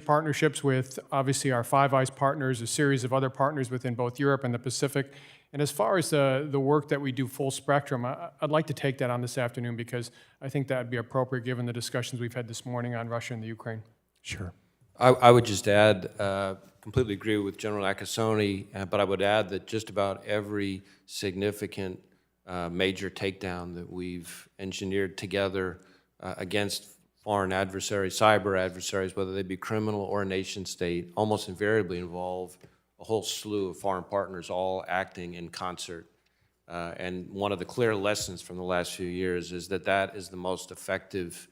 Speaker 6: partnerships with, obviously, our Five Eyes partners, a series of other partners within both Europe and the Pacific. And as far as the work that we do full spectrum, I'd like to take that on this afternoon, because I think that would be appropriate given the discussions we've had this morning on Russia and the Ukraine.
Speaker 16: Sure.
Speaker 7: I would just add, completely agree with General Nakasone, but I would add that just about every significant major takedown that we've engineered together against foreign adversaries, cyber adversaries, whether they be criminal or nation state, almost invariably involve a whole slew of foreign partners all acting in concert. And one of the clear lessons from the last few years is that that is the most effective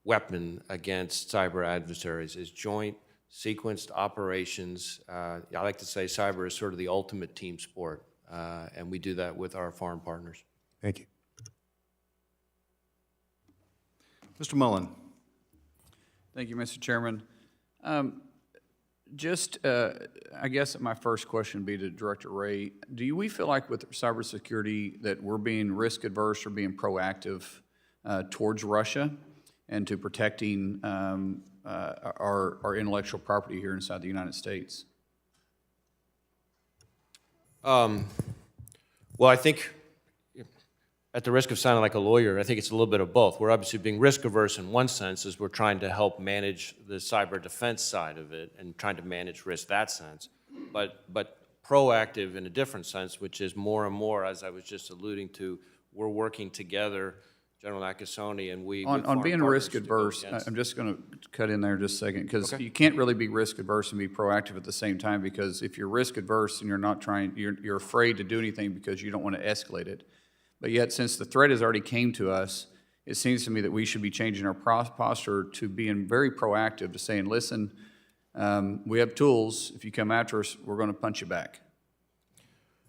Speaker 7: weapon against cyber adversaries, is joint sequenced operations. I like to say cyber is sort of the ultimate team sport, and we do that with our foreign partners.
Speaker 16: Thank you.
Speaker 1: Mr. Mullen.
Speaker 17: Thank you, Mr. Chairman. I guess my first question would be to Director Ray. Do we feel like with cybersecurity that we're being risk adverse or being proactive towards Russia and to protecting our intellectual property here inside the United States?
Speaker 7: Well, I think, at the risk of sounding like a lawyer, I think it's a little bit of both. We're obviously being risk averse in one sense, as we're trying to help manage the cyber defense side of it and trying to manage risk that sense, but proactive in a different sense, which is more and more, as I was just alluding to, we're working together, General Nakasone and we.
Speaker 17: On being risk adverse, I'm just going to cut in there just a second, because you can't really be risk adverse and be proactive at the same time, because if you're risk adverse and you're not trying, you're afraid to do anything because you don't want to escalate it. But yet, since the threat has already came to us, it seems to me that we should be changing our posture to being very proactive, to saying, listen, we have tools. If you come after us, we're going to punch you back.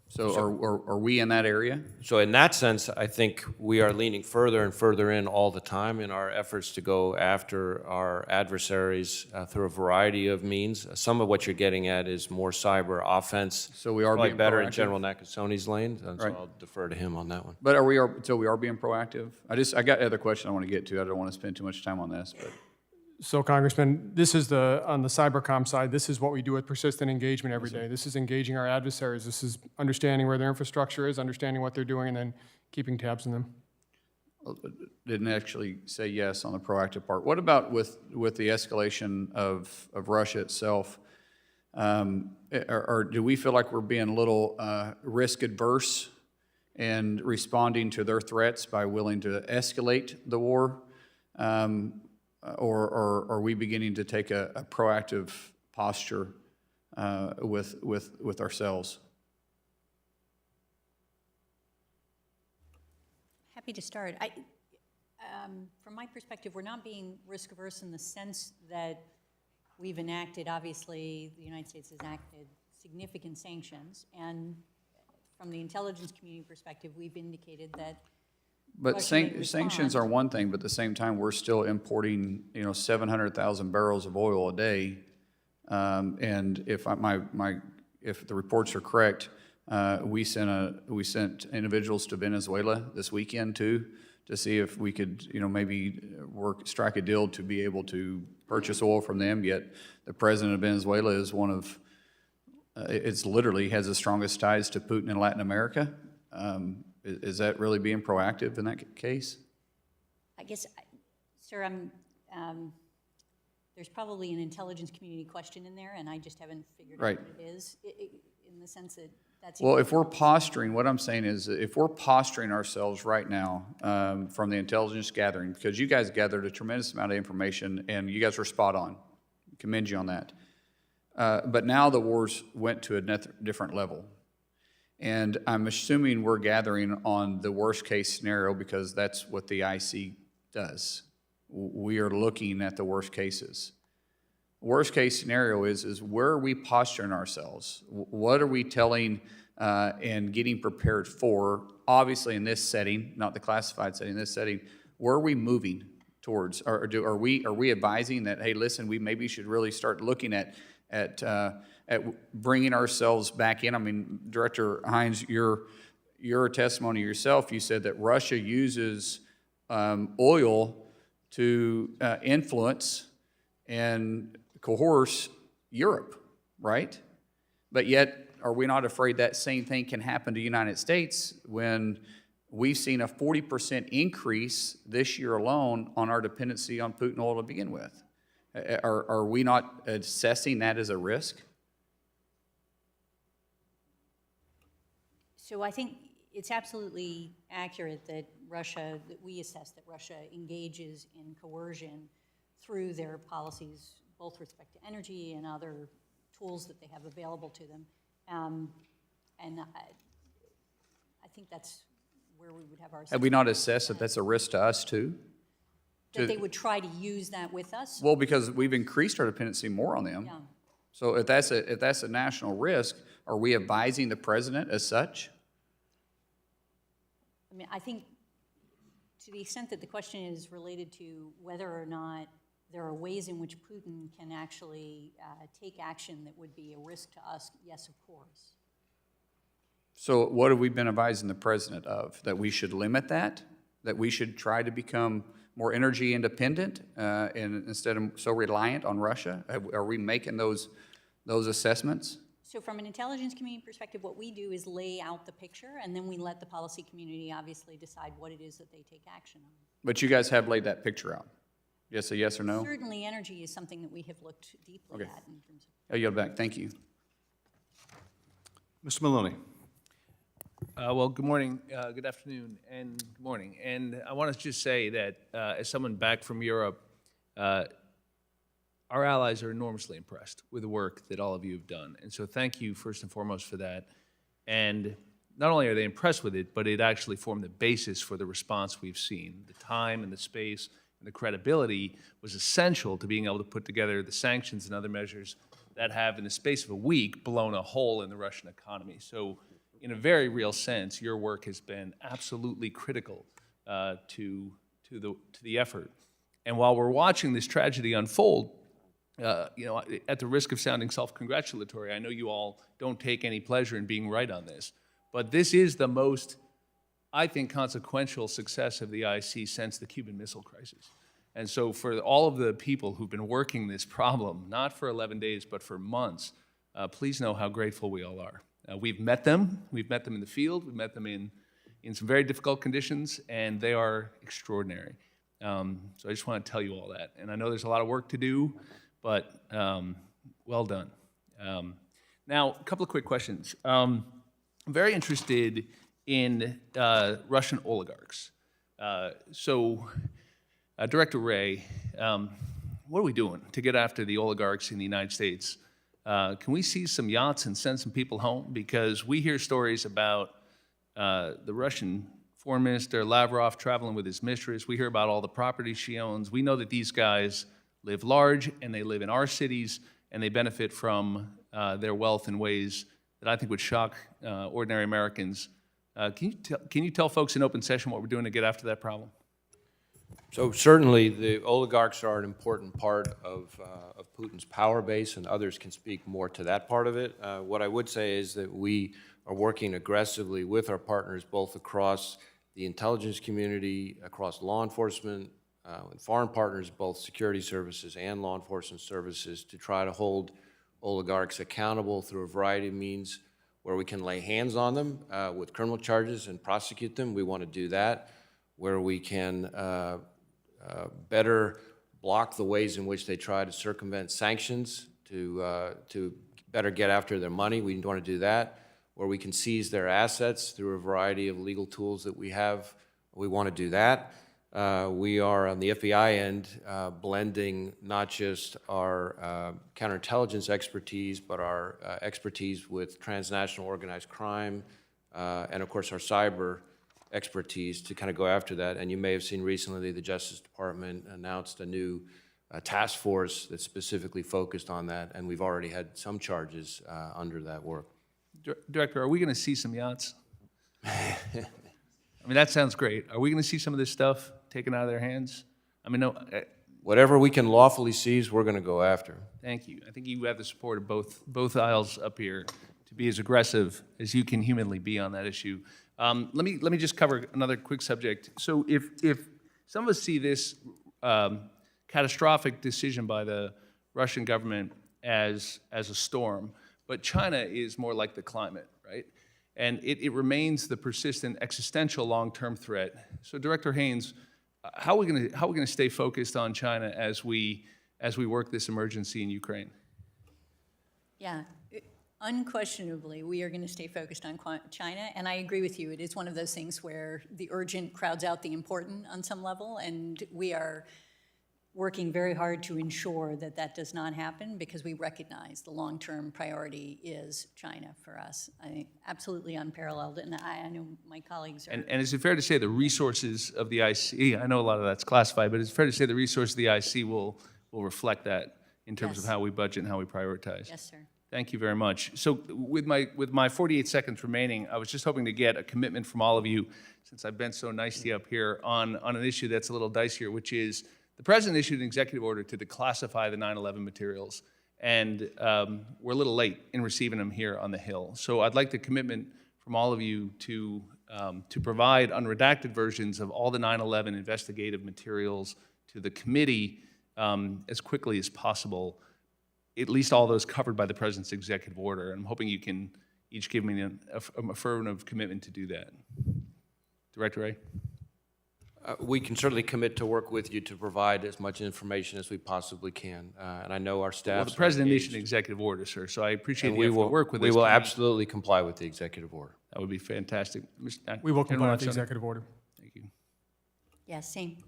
Speaker 17: So are we in that area?
Speaker 7: So in that sense, I think we are leaning further and further in all the time in our efforts to go after our adversaries through a variety of means. Some of what you're getting at is more cyber offense.
Speaker 17: So we are being
Speaker 7: better
Speaker 17: proactive?
Speaker 7: in General Nakasone's lane, and
Speaker 17: Right.
Speaker 7: so I'll defer to him on that one.
Speaker 17: But so we are being proactive? I got other questions I want to get to. I don't want to spend too much time on this, but.
Speaker 6: So, Congressman, this is on the cybercom side, this is what we do with persistent engagement every day. This is engaging our adversaries. This is understanding where their infrastructure is, understanding what they're doing, and then keeping tabs on them.
Speaker 17: Didn't actually say yes on the proactive part. What about with the escalation of Russia itself? Or do we feel like we're being a little risk adverse and responding to their threats by willing to escalate the war? Or are we beginning to take a proactive posture with ourselves?
Speaker 3: Happy to start. From my perspective, we're not being risk averse in the sense that we've enacted, obviously, the United States has enacted significant sanctions, and from the intelligence community perspective, we've indicated that
Speaker 17: But
Speaker 3: Russia may
Speaker 17: sanctions are
Speaker 3: respond.
Speaker 17: one thing, but at the same time, we're still importing, 700,000 barrels of oil a day. And if if the reports are correct, we sent individuals to Venezuela this weekend too, to see if we could, maybe strike a deal to be able to purchase oil from them. Yet the president of Venezuela is one of, it's literally has the strongest ties to Putin in Latin America. Is that really being proactive in that case?
Speaker 3: I guess, sir, there's probably an intelligence community question in there, and I just haven't figured
Speaker 17: Right.
Speaker 3: out what it is, in the sense that that's...
Speaker 17: Well, if we're posturing, what I'm saying is, if we're posturing ourselves right now from the intelligence gathering, because you guys gathered a tremendous amount of information, and you guys were spot on, commend you on that. But now the wars went to a different level. And I'm assuming we're gathering on the worst case scenario because that's what the IC does. We are looking at the worst cases. Worst case scenario is where are we posturing ourselves? What are we telling and getting prepared for? Obviously in this setting, not the classified setting, this setting, where are we moving towards? Are we advising that, hey, listen, we maybe should really start looking at bringing ourselves back in? I mean, Director Hines, your testimony yourself, you said that Russia uses oil to influence and coerce Europe, right? But yet, are we not afraid that same thing can happen to the United States when we've seen a 40% increase this year alone on our dependency on Putin oil to begin with? Are we not assessing that as a risk?
Speaker 3: So I think it's absolutely accurate that we assess that Russia engages in coercion through their policies, both with respect to energy and other tools that they have available to them. And I think that's where we would have our...
Speaker 17: Have we not assessed that that's a risk to us too?
Speaker 3: That they would try to use that with us?
Speaker 17: Well, because we've increased our dependency more on them.
Speaker 3: Yeah.
Speaker 17: So if that's a national risk, are we advising the president as such?
Speaker 3: I mean, I think to the extent that the question is related to whether or not there are ways in which Putin can actually take action that would be a risk to us, yes, of course.
Speaker 17: So what have we been advising the president of? That we should limit that? That we should try to become more energy independent and instead of so reliant on Russia? Are we making those assessments?
Speaker 3: So from an intelligence community perspective, what we do is lay out the picture, and then we let the policy community obviously decide what it is that they take action on.
Speaker 17: But you guys have laid that picture out. Yes, a yes or no?
Speaker 3: Certainly energy is something that we have looked deeply at in terms of...
Speaker 17: I yield back. Thank you.
Speaker 1: Mr. Maloney.
Speaker 18: Well, good morning, good afternoon, and good morning. And I want to just say that as someone back from Europe, our allies are enormously impressed with the work that all of you have done. And so thank you first and foremost for that. And not only are they impressed with it, but it actually formed the basis for the response we've seen. The time and the space and the credibility was essential to being able to put together the sanctions and other measures that have, in the space of a week, blown a hole in the Russian economy. So in a very real sense, your work has been absolutely critical to the effort. And while we're watching this tragedy unfold, at the risk of sounding self-congratulatory, I know you all don't take any pleasure in being right on this, but this is the most, I think, consequential success of the IC since the Cuban Missile Crisis. And so for all of the people who've been working this problem, not for 11 days, but for months, please know how grateful we all are. We've met them in the field, we've met them in some very difficult conditions, and they are extraordinary. So I just want to tell you all that. And I know there's a lot of work to do, but well done. Now, a couple of quick questions. I'm very interested in Russian oligarchs. Director Wray, what are we doing to get after the oligarchs in the United States? Can we seize some yachts and send some people home? Because we hear stories about the Russian Foreign Minister Lavrov traveling with his mistress. We hear about all the property she owns. We know that these guys live large, and they live in our cities, and they benefit from their wealth in ways that I think would shock ordinary Americans Can you tell folks in open session what we're doing to get after that problem?
Speaker 7: So certainly, the oligarchs are an important part of Putin's power base, and others can speak more to that part of it. What I would say is that we are working aggressively with our partners, both across the intelligence community, across law enforcement, and foreign partners, both security services and law enforcement services, to try to hold oligarchs accountable through a variety of means where we can lay hands on them with criminal charges and prosecute them. We want to do that. Where we can better block the ways in which they try to circumvent sanctions to better get after their money, we want to do that. Where we can seize their assets through a variety of legal tools that we have, we want to do that. We are, on the FBI end, blending not just our counterintelligence expertise, but our expertise with transnational organized crime, and of course our cyber expertise to kind of go after that. And you may have seen recently the Justice Department announced a new task force that's specifically focused on that, and we've already had some charges under that work.
Speaker 18: Director, are we going to see some yachts? I mean, that sounds great. Are we going to see some of this stuff taken out of their hands? I mean, no.
Speaker 7: Whatever we can lawfully seize, we're going to go after.
Speaker 18: Thank you. I think you have the support of both aisles up here to be as aggressive as you can humanly be on that issue. Let me just cover another quick subject. So if some of us see this catastrophic decision by the Russian government as a storm, but China is more like the climate, right? And it remains the persistent existential long-term threat. So Director Haynes, how are we going to stay focused on China as we work this emergency in Ukraine?
Speaker 3: Yeah, unquestionably, we are going to stay focused on China, and I agree with you. It is one of those things where the urgent crowds out the important on some level, and we are working very hard to ensure that that does not happen because we recognize the long-term priority is China for us. I think absolutely unparalleled, and I know my colleagues are.
Speaker 18: And is it fair to say the resources of the IC, I know a lot of that's classified, but it's fair to say the resources of the IC will reflect that in terms of how we budget and how we prioritize?
Speaker 3: Yes, sir.
Speaker 18: Thank you very much. So with my 48 seconds remaining, I was just hoping to get a commitment from all of you, since I've been so nice to you up here, on an issue that's a little dicier, which is the President issued an executive order to declassify the 9/11 materials, and we're a little late in receiving them here on the Hill. So I'd like the commitment from all of you to provide unredacted versions of all the 9/11 investigative materials to the committee as quickly as possible, at least all those covered by the President's executive order. And I'm hoping you can each give me an affirmative commitment to do that. Director Wray?
Speaker 7: We can certainly commit to work with you to provide as much information as we possibly can. And I know our staff.
Speaker 18: Well, the President issued an executive order, sir, so I appreciate the effort to work with
Speaker 7: we
Speaker 18: this
Speaker 7: will
Speaker 18: committee.
Speaker 7: absolutely comply with the executive order.
Speaker 18: That would be fantastic.
Speaker 6: We will comply with the executive order.
Speaker 18: Thank you.
Speaker 3: Yeah, same.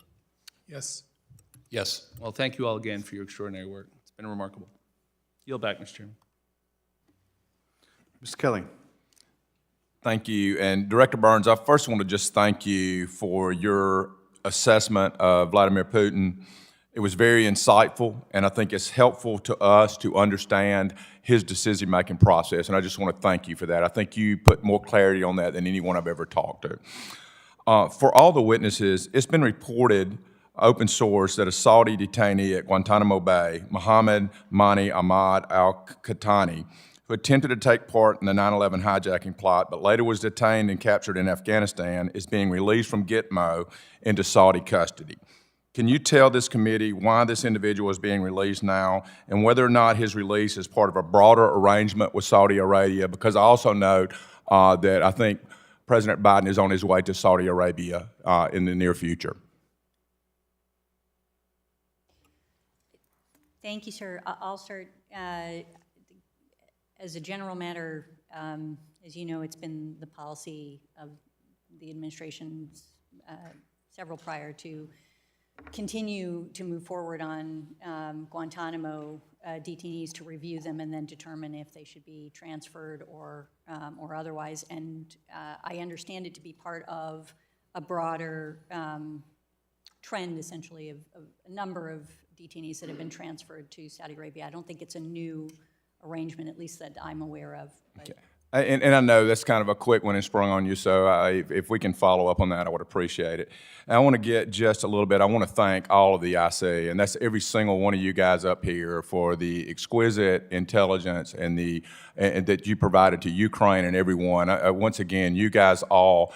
Speaker 4: Yes.
Speaker 18: Yes. Well, thank you all again for your extraordinary work. It's been remarkable. Yield back, Mr. Chairman.
Speaker 1: Mr. Kelly.
Speaker 19: Thank you. And Director Burns, I first want to just thank you for your assessment of Vladimir Putin. It was very insightful, and I think it's helpful to us to understand his decision-making process, and I just want to thank you for that. I think you put more clarity on that than anyone I've ever talked to. For all the witnesses, it's been reported, open source, that a Saudi detainee at Guantanamo Bay, Mohammed Mani Ahmad al-Qahtani, who attempted to take part in the 9/11 hijacking plot, but later was detained and captured in Afghanistan, is being released from Gitmo into Saudi custody. Can you tell this committee why this individual is being released now, and whether or not his release is part of a broader arrangement with Saudi Arabia? Because I also note that I think President Biden is on his way to Saudi Arabia in the near future.
Speaker 3: Thank you, sir. I'll start. As a general matter, as you know, it's been the policy of the administrations, several prior, to continue to move forward on Guantanamo detainees, to review them and then determine if they should be transferred or otherwise. And I understand it to be part of a broader trend, essentially, of a number of detainees that have been transferred to Saudi Arabia. I don't think it's a new arrangement, at least that I'm aware of. But
Speaker 19: And I know that's kind of a quick one and sprung on you, so if we can follow up on that, I would appreciate it. And I want to get just a little bit, I want to thank all of the IC, and that's every single one of you guys up here for the exquisite intelligence and that you provided to Ukraine and everyone. Once again, you guys all,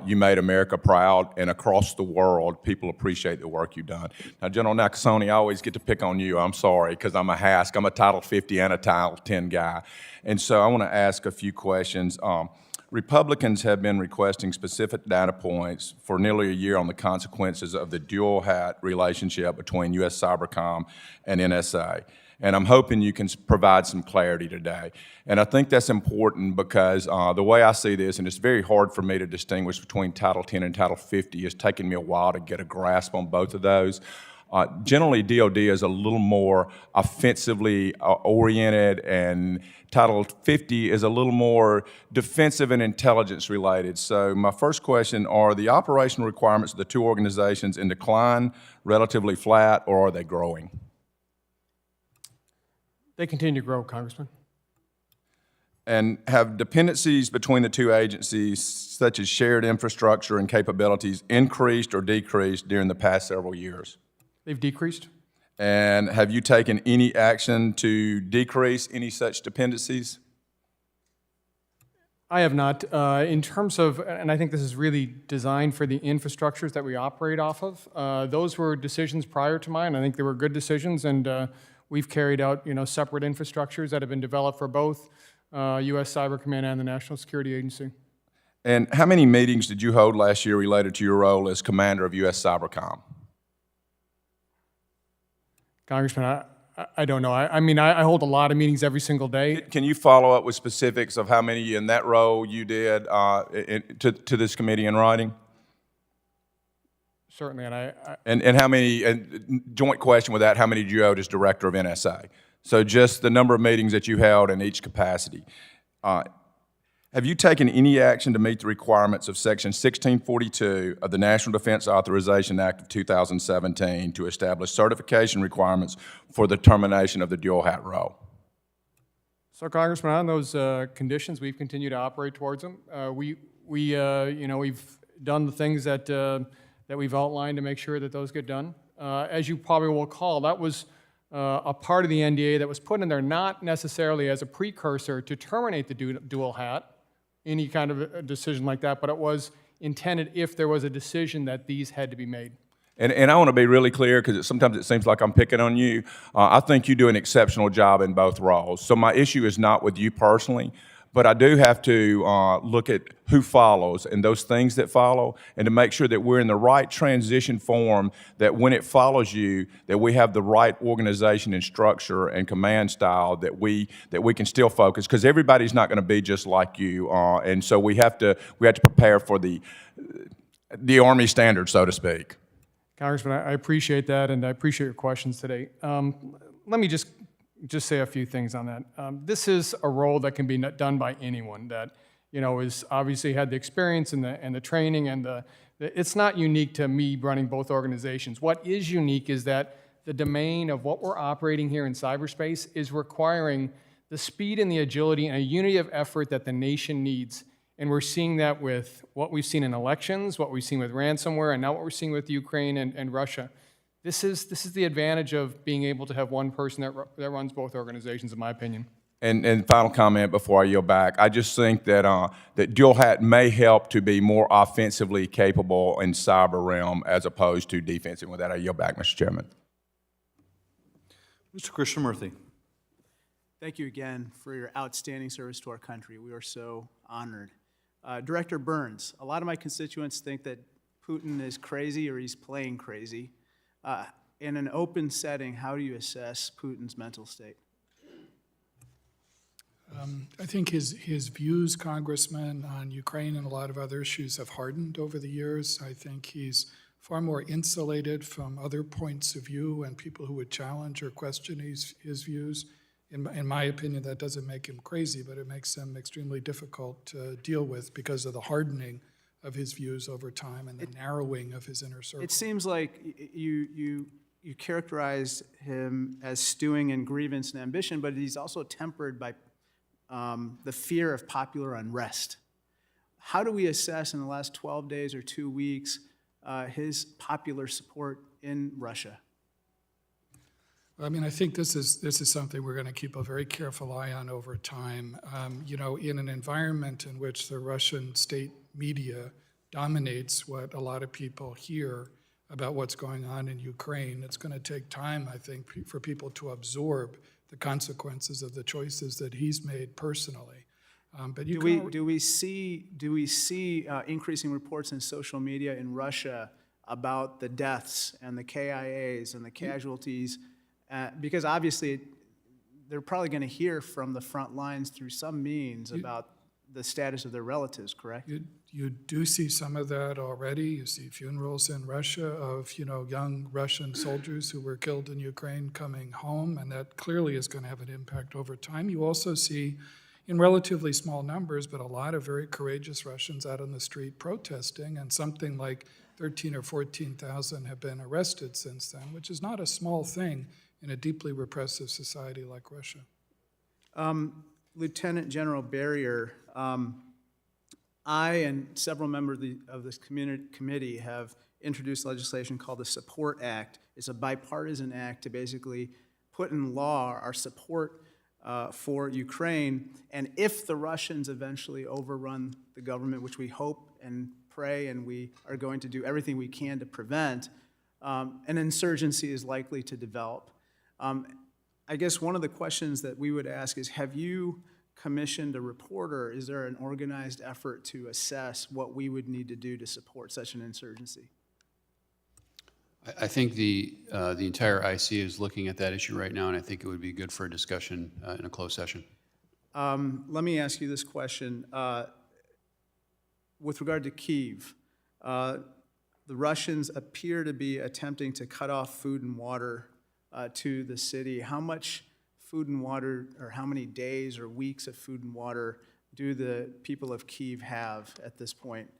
Speaker 19: you made America proud, and across the world, people appreciate the work you've done. Now, General Nakasone, I always get to pick on you. I'm sorry, because I'm a HASC. I'm a Title 50 and a Title 10 guy. And so I want to ask a few questions. Republicans have been requesting specific data points for nearly a year on the consequences of the dual hat relationship between U.S. Cybercom and NSA. And I'm hoping you can provide some clarity today. And I think that's important because the way I see this, and it's very hard for me to distinguish between Title 10 and Title 50, it's taken me a while to get a grasp on both of those. Generally, DOD is a little more offensively oriented, and Title 50 is a little more defensive and intelligence related. So my first question, are the operational requirements of the two organizations in decline, relatively flat, or are they growing?
Speaker 6: They continue to grow, Congressman.
Speaker 19: And have dependencies between the two agencies, such as shared infrastructure and capabilities, increased or decreased during the past several years?
Speaker 6: They've decreased.
Speaker 19: And have you taken any action to decrease any such dependencies?
Speaker 6: I have not. In terms of, and I think this is really designed for the infrastructures that we operate off of, those were decisions prior to mine. I think they were good decisions, and we've carried out separate infrastructures that have been developed for both U.S. Cyber Command and the National Security Agency.
Speaker 19: And how many meetings did you hold last year related to your role as commander of U.S. Cybercom?
Speaker 6: Congressman, I don't know. I mean, I hold a lot of meetings every single day.
Speaker 19: Can you follow up with specifics of how many in that role you did to this committee in writing?
Speaker 6: Certainly,
Speaker 19: and how many, and joint question with that, how many did you hold as director of NSA? So just the number of meetings that you held in each capacity. Have you taken any action to meet the requirements of Section 1642 of the National Defense Authorization Act of 2017 to establish certification requirements for the termination of the dual hat role?
Speaker 6: So, Congressman, on those conditions, we've continued to operate towards them. We've done the things that we've outlined to make sure that those get done. As you probably will recall, that was a part of the NDA that was put in there not necessarily as a precursor to terminate the dual hat, any kind of a decision like that, but it was intended if there was a decision that these had to be made.
Speaker 19: And I want to be really clear, because sometimes it seems like I'm picking on you. I think you do an exceptional job in both roles. So my issue is not with you personally, but I do have to look at who follows and those things that follow, and to make sure that we're in the right transition form, that when it follows you, that we have the right organization and structure and command style that we can still focus, because everybody's not going to be just like you, and so we have to prepare for the Army standard, so to speak.
Speaker 6: Congressman, I appreciate that, and I appreciate your questions today. Let me just say a few things on that. This is a role that can be done by anyone that is obviously had the experience and the training, and it's not unique to me running both organizations. What is unique is that the domain of what we're operating here in cyberspace is requiring the speed and the agility and a unity of effort that the nation needs. And we're seeing that with what we've seen in elections, what we've seen with ransomware, and now what we're seeing with Ukraine and Russia. This is the advantage of being able to have one person that runs both organizations, in my opinion.
Speaker 19: And final comment before I yield back, I just think that that dual hat may help to be more offensively capable in cyber realm as opposed to defensive. With that, I yield back, Mr. Chairman.
Speaker 1: Mr. Krishnamurthy.
Speaker 20: Thank you again for your outstanding service to our country. We are so honored. Director Burns, a lot of my constituents think that Putin is crazy or he's playing crazy. In an open setting, how do you assess Putin's mental state?
Speaker 4: I think his views, Congressman, on Ukraine and a lot of other issues have hardened over the years. I think he's far more insulated from other points of view and people who would challenge or question his views. In my opinion, that doesn't make him crazy, but it makes him extremely difficult to deal with because of the hardening of his views over time and the narrowing of his inner circle.
Speaker 20: It seems like you characterize him as stewing in grievance and ambition, but he's also tempered by the fear of popular unrest. How do we assess in the last 12 days or 2 weeks his popular support in Russia?
Speaker 4: I mean, I think this is something we're going to keep a very careful eye on over time. You know, in an environment in which the Russian state media dominates what a lot of people hear about what's going on in Ukraine, it's going to take time, I think, for people to absorb the consequences of the choices that he's made personally. But
Speaker 20: do we see increasing reports in social media in Russia about the deaths and the KIAs and the casualties? Because obviously, they're probably going to hear from the front lines through some means about the status of their relatives, correct?
Speaker 4: You do see some of that already. You see funerals in Russia of, you know, young Russian soldiers who were killed in Ukraine coming home, and that clearly is going to have an impact over time. You also see, in relatively small numbers, but a lot of very courageous Russians out on the street protesting, and something like 13 or 14,000 have been arrested since then, which is not a small thing in a deeply repressive society like Russia.
Speaker 20: Lieutenant General Barrier, I and several members of this committee have introduced legislation called the Support Act. It's a bipartisan act to basically put in law our support for Ukraine. And if the Russians eventually overrun the government, which we hope and pray and we are going to do everything we can to prevent, an insurgency is likely to develop. I guess one of the questions that we would ask is, have you commissioned a reporter? Is there an organized effort to assess what we would need to do to support such an insurgency?
Speaker 5: I think the entire IC is looking at that issue right now, and I think it would be good for a discussion in a closed session.
Speaker 20: Let me ask you this question. With regard to Kyiv, the Russians appear to be attempting to cut off food and water to the city. How much food and water, or how many days or weeks of food and water do the people of Kyiv have at this point?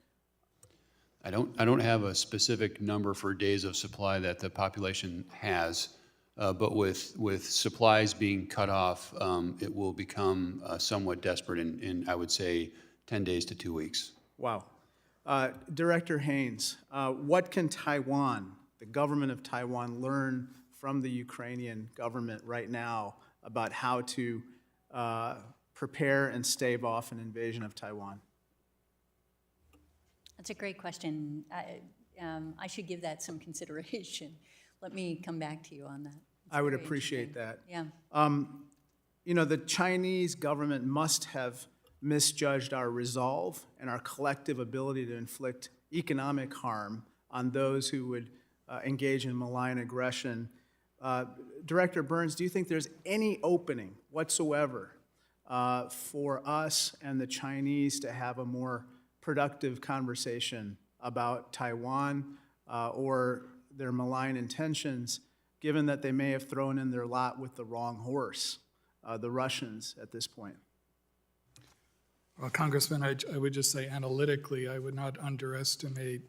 Speaker 5: I don't have a specific number for days of supply that the population has, but with supplies being cut off, it will become somewhat desperate in, I would say, 10 days to 2 weeks.
Speaker 20: Wow. Director Haynes, what can Taiwan, the government of Taiwan, learn from the Ukrainian government right now about how to prepare and stave off an invasion of Taiwan?
Speaker 3: That's a great question. I should give that some consideration. Let me come back to you on that.
Speaker 20: I would appreciate that.
Speaker 3: Yeah.
Speaker 20: You know, the Chinese government must have misjudged our resolve and our collective ability to inflict economic harm on those who would engage in malign aggression. Director Burns, do you think there's any opening whatsoever for us and the Chinese to have a more productive conversation about Taiwan or their malign intentions, given that they may have thrown in their lot with the wrong horse, the Russians, at this point?
Speaker 4: Well, Congressman, I would just say analytically, I would not underestimate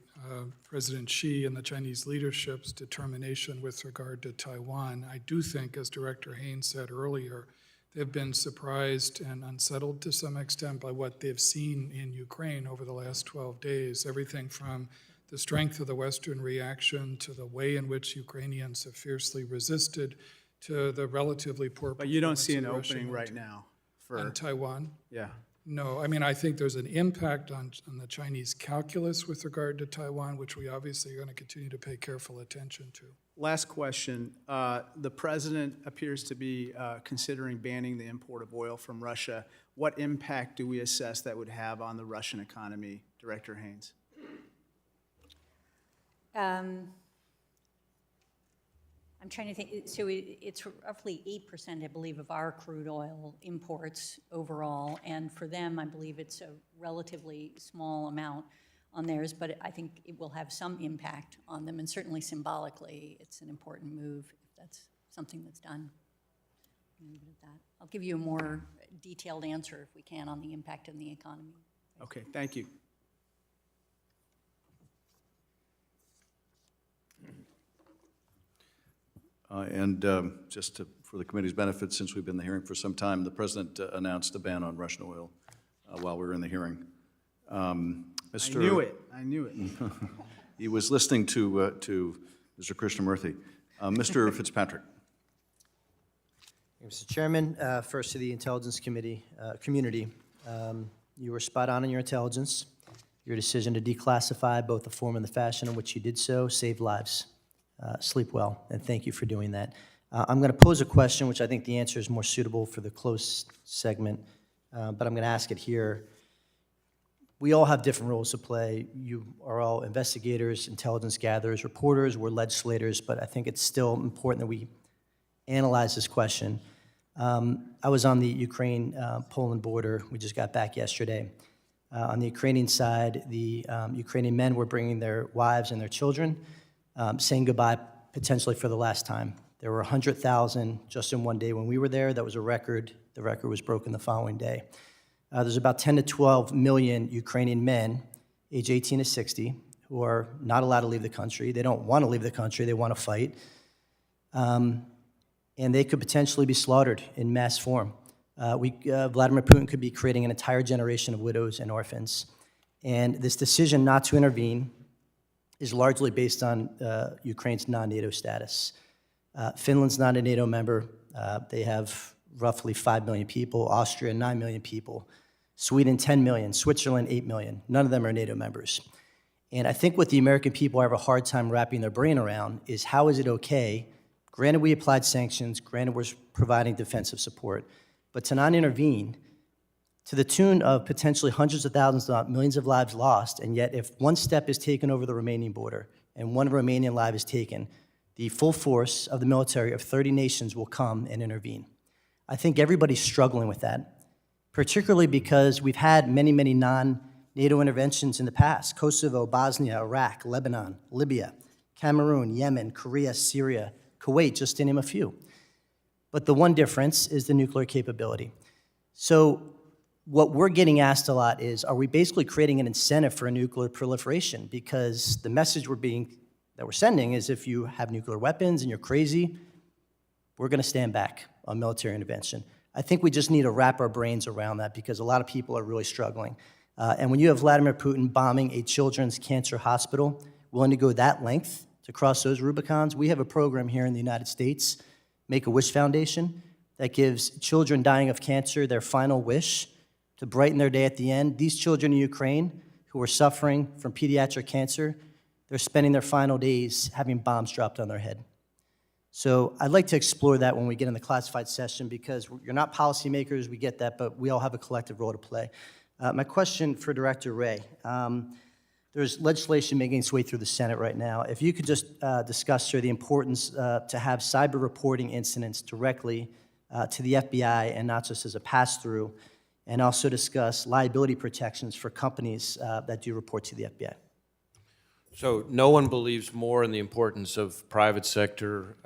Speaker 4: President Xi and the Chinese leadership's determination with regard to Taiwan. I do think, as Director Haynes said earlier, they've been surprised and unsettled to some extent by what they've seen in Ukraine over the last 12 days, everything from the strength of the Western reaction to the way in which Ukrainians have fiercely resisted to the relatively poor.
Speaker 20: But you don't see an opening right now
Speaker 4: on Taiwan?
Speaker 20: Yeah.
Speaker 4: No, I mean, I think there's an impact on the Chinese calculus with regard to Taiwan, which we obviously are going to continue to pay careful attention to.
Speaker 20: Last question. The president appears to be considering banning the import of oil from Russia. What impact do we assess that would have on the Russian economy, Director Haynes?
Speaker 3: I'm trying to think. So it's roughly 8%, I believe, of our crude oil imports overall, and for them, I believe it's a relatively small amount on theirs, but I think it will have some impact on them, and certainly symbolically, it's an important move if that's something that's done. I'll leave it at that. I'll give you a more detailed answer if we can on the impact on the economy.
Speaker 20: Okay, thank you.
Speaker 1: And just for for the committee's benefit, since we've been in the hearing for some time, the President announced a ban on Russian oil while we were in the hearing. Mr.
Speaker 20: I knew it. I knew it.
Speaker 1: He was listening to Mr. Krishnamurthy. Mr. Fitzpatrick.
Speaker 21: Mr. Chairman, first to the Intelligence Committee community. You were spot on in your intelligence. Your decision to declassify both the form and the fashion in which you did so saved lives. Sleep well, and thank you for doing that. I'm going to pose a question, which I think the answer is more suitable for the closed segment, but I'm going to ask it here. We all have different roles to play. You are all investigators, intelligence gatherers, reporters, we're legislators, but I think it's still important that we analyze this question. I was on the Ukraine-Poland border. We just got back yesterday. On the Ukrainian side, the Ukrainian men were bringing their wives and their children, saying goodbye potentially for the last time. There were 100,000 just in one day when we were there. That was a record. The record was broken the following day. There's about 10 to 12 million Ukrainian men, age 18 to 60, who are not allowed to leave the country. They don't want to leave the country. They want to fight. And they could potentially be slaughtered in mass form. Vladimir Putin could be creating an entire generation of widows and orphans. And this decision not to intervene is largely based on Ukraine's non-NATO status. Finland's not a NATO member. They have roughly 5 million people. Austria, 9 million people. Sweden, 10 million. Switzerland, 8 million. None of them are NATO members. And I think what the American people have a hard time wrapping their brain around is how is it okay, granted we applied sanctions, granted we're providing defensive support, but to not intervene to the tune of potentially hundreds of thousands, not millions of lives lost, and yet if one step is taken over the Romanian border and one Romanian life is taken, the full force of the military of 30 nations will come and intervene. I think everybody's struggling with that, particularly because we've had many, many non-NATO interventions in the past: Kosovo, Bosnia, Iraq, Lebanon, Libya, Cameroon, Yemen, Korea, Syria, Kuwait, just to name a few. But the one difference is the nuclear capability. So what we're getting asked a lot is, are we basically creating an incentive for a nuclear proliferation? Because the message that we're sending is if you have nuclear weapons and you're crazy, we're going to stand back on military intervention. I think we just need to wrap our brains around that because a lot of people are really struggling. And when you have Vladimir Putin bombing a children's cancer hospital, willing to go that length to cross those Rubicons, we have a program here in the United States, Make-A-Wish Foundation, that gives children dying of cancer their final wish to brighten their day at the end. These children in Ukraine who are suffering from pediatric cancer, they're spending their final days having bombs dropped on their head. So I'd like to explore that when we get in the classified session because you're not policymakers, we get that, but we all have a collective role to play. My question for Director Wray. There's legislation making its way through the Senate right now. If you could just discuss, sir, the importance to have cyber reporting incidents directly to the FBI and not just as a pass-through, and also discuss liability protections for companies that do report to the FBI.
Speaker 7: So no one believes more in the importance of private sector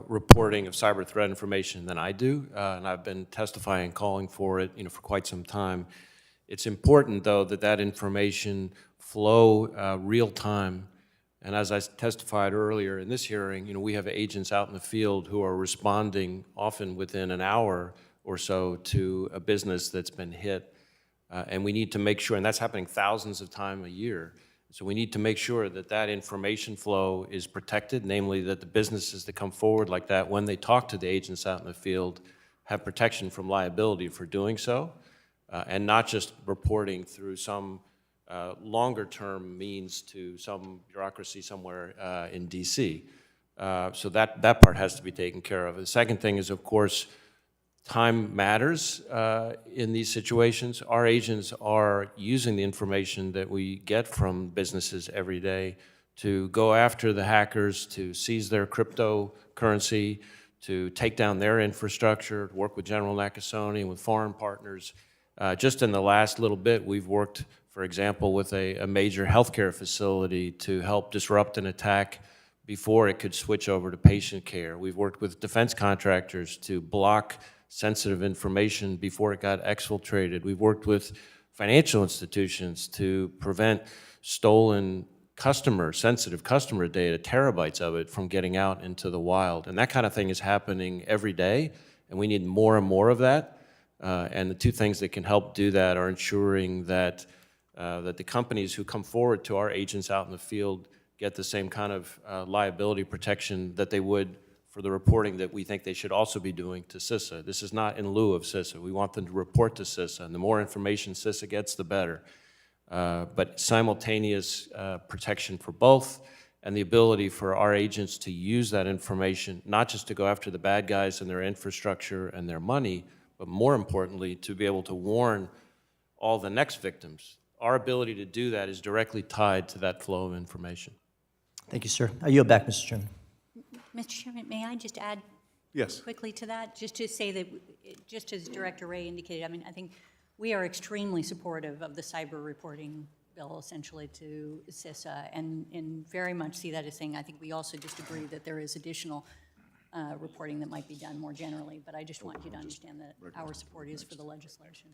Speaker 7: reporting of cyber threat information than I do, and I've been testifying and calling for it, for quite some time. It's important, though, that that information flow real time. And as I testified earlier in this hearing, we have agents out in the field who are responding often within an hour or so to a business that's been hit. And we need to make sure, and that's happening thousands of times a year, so we need to make sure that that information flow is protected, namely that the businesses that come forward like that, when they talk to the agents out in the field, have protection from liability for doing so, and not just reporting through some longer-term means to some bureaucracy somewhere in D.C. So that part has to be taken care of. The second thing is, of course, time matters in these situations. Our agents are using the information that we get from businesses every day to go after the hackers, to seize their cryptocurrency, to take down their infrastructure, to work with General Nakasone and with foreign partners. Just in the last little bit, we've worked, for example, with a major healthcare facility to help disrupt an attack before it could switch over to patient care. We've worked with defense contractors to block sensitive information before it got exfiltrated. We've worked with financial institutions to prevent stolen sensitive customer data, terabytes of it, from getting out into the wild. And that kind of thing is happening every day, and we need more and more of that. And the two things that can help do that are ensuring that that the companies who come forward to our agents out in the field get the same kind of liability protection that they would for the reporting that we think they should also be doing to CISA. This is not in lieu of CISA. We want them to report to CISA, and the more information CISA gets, the better. But simultaneous protection for both, and the ability for our agents to use that information, not just to go after the bad guys and their infrastructure and their money, but more importantly, to be able to warn all the next victims. Our ability to do that is directly tied to that flow of information.
Speaker 21: Thank you, sir. I yield back, Mr. Chairman.
Speaker 3: Mr. Chairman, may I just add
Speaker 1: Yes.
Speaker 3: quickly to that? Just to say that, just as Director Ray indicated, I mean, I think we are extremely supportive of the cyber reporting bill essentially to CISA, and very much see that as saying, I think we also just agree that there is additional reporting that might be done more generally, but I just want you to understand that our support is for the legislation.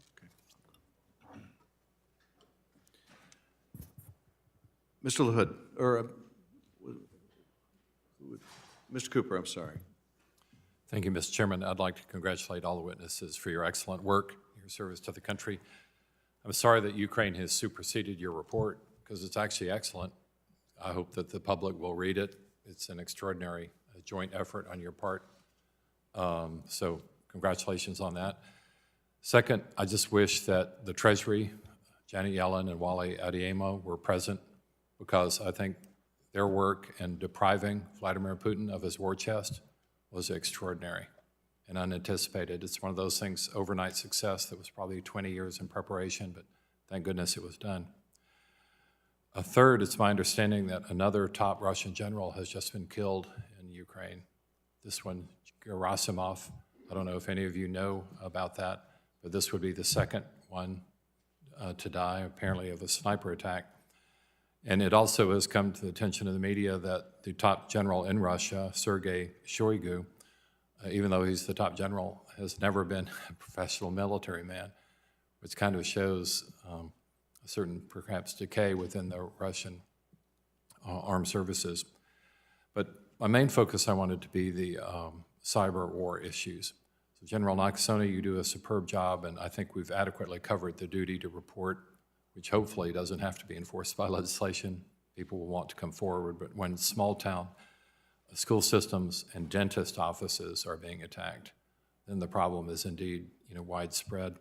Speaker 1: Mr. LaHood, or Mr. Cooper, I'm sorry.
Speaker 2: Thank you, Mr. Chairman. I'd like to congratulate all the witnesses for your excellent work, your service to the country. I'm sorry that Ukraine has superseded your report, because it's actually excellent. I hope that the public will read it. It's an extraordinary joint effort on your part. So congratulations on that. Second, I just wish that the Treasury, Janet Yellen and Wally Adeyemo, were present, because I think their work in depriving Vladimir Putin of his war chest was extraordinary and unanticipated. It's one of those things, overnight success, that was probably 20 years in preparation, but thank goodness it was done. A third, it's my understanding that another top Russian general has just been killed in Ukraine. This one, Gerasimov. I don't know if any of you know about that, but this would be the second one to die, apparently of a sniper attack. And it also has come to the attention of the media that the top general in Russia, Sergei Shoigu, even though he's the top general, has never been a professional military man, which kind of shows a certain, perhaps, decay within the Russian armed services. But my main focus, I wanted to be the cyber war issues. So General Nakasone, you do a superb job, and I think we've adequately covered the duty to report, which hopefully doesn't have to be enforced by legislation. People will want to come forward, but when small town school systems and dentist offices are being attacked, then the problem is indeed, widespread.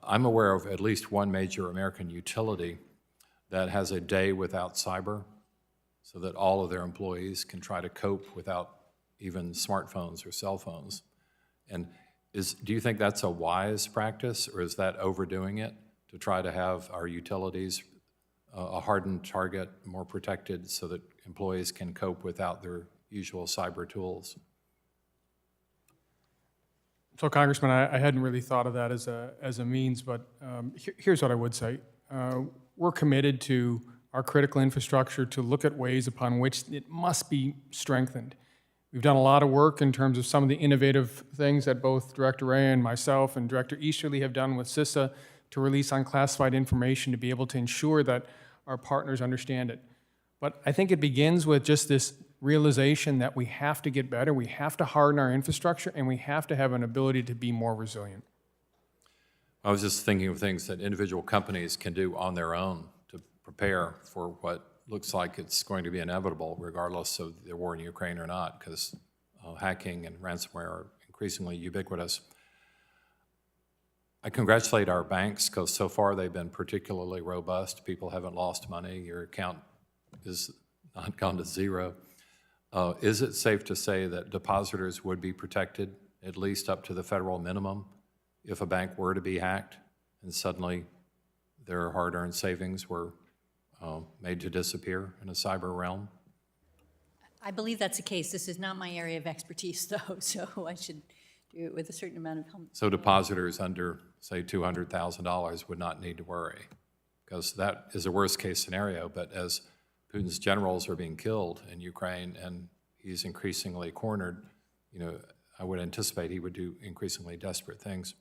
Speaker 2: I'm aware of at least one major American utility that has a day without cyber, so that all of their employees can try to cope without even smartphones or cell phones. And do you think that's a wise practice, or is that overdoing it, to try to have our utilities a hardened target, more protected, so that employees can cope without their usual cyber tools?
Speaker 6: So, Congressman, I hadn't really thought of that as a means, but here's what I would say. We're committed to our critical infrastructure to look at ways upon which it must be strengthened. We've done a lot of work in terms of some of the innovative things that both Director Ray and myself and Director Easterly have done with CISA to release unclassified information to be able to ensure that our partners understand it. But I think it begins with just this realization that we have to get better, we have to harden our infrastructure, and we have to have an ability to be more resilient.
Speaker 2: I was just thinking of things that individual companies can do on their own to prepare for what looks like it's going to be inevitable, regardless of the war in Ukraine or not, because hacking and ransomware are increasingly ubiquitous. I congratulate our banks, because so far they've been particularly robust. People haven't lost money. Your account is not gone to zero. Is it safe to say that depositors would be protected, at least up to the federal minimum, if a bank were to be hacked and suddenly their hard-earned savings were made to disappear in a cyber realm?
Speaker 3: I believe that's the case. This is not my area of expertise, though, so I should do it with a certain amount of
Speaker 2: So depositors under, say, $200,000 would not need to worry, because that is a worst-case scenario. But as Putin's generals are being killed in Ukraine and he's increasingly cornered, I would anticipate he would do increasingly desperate things.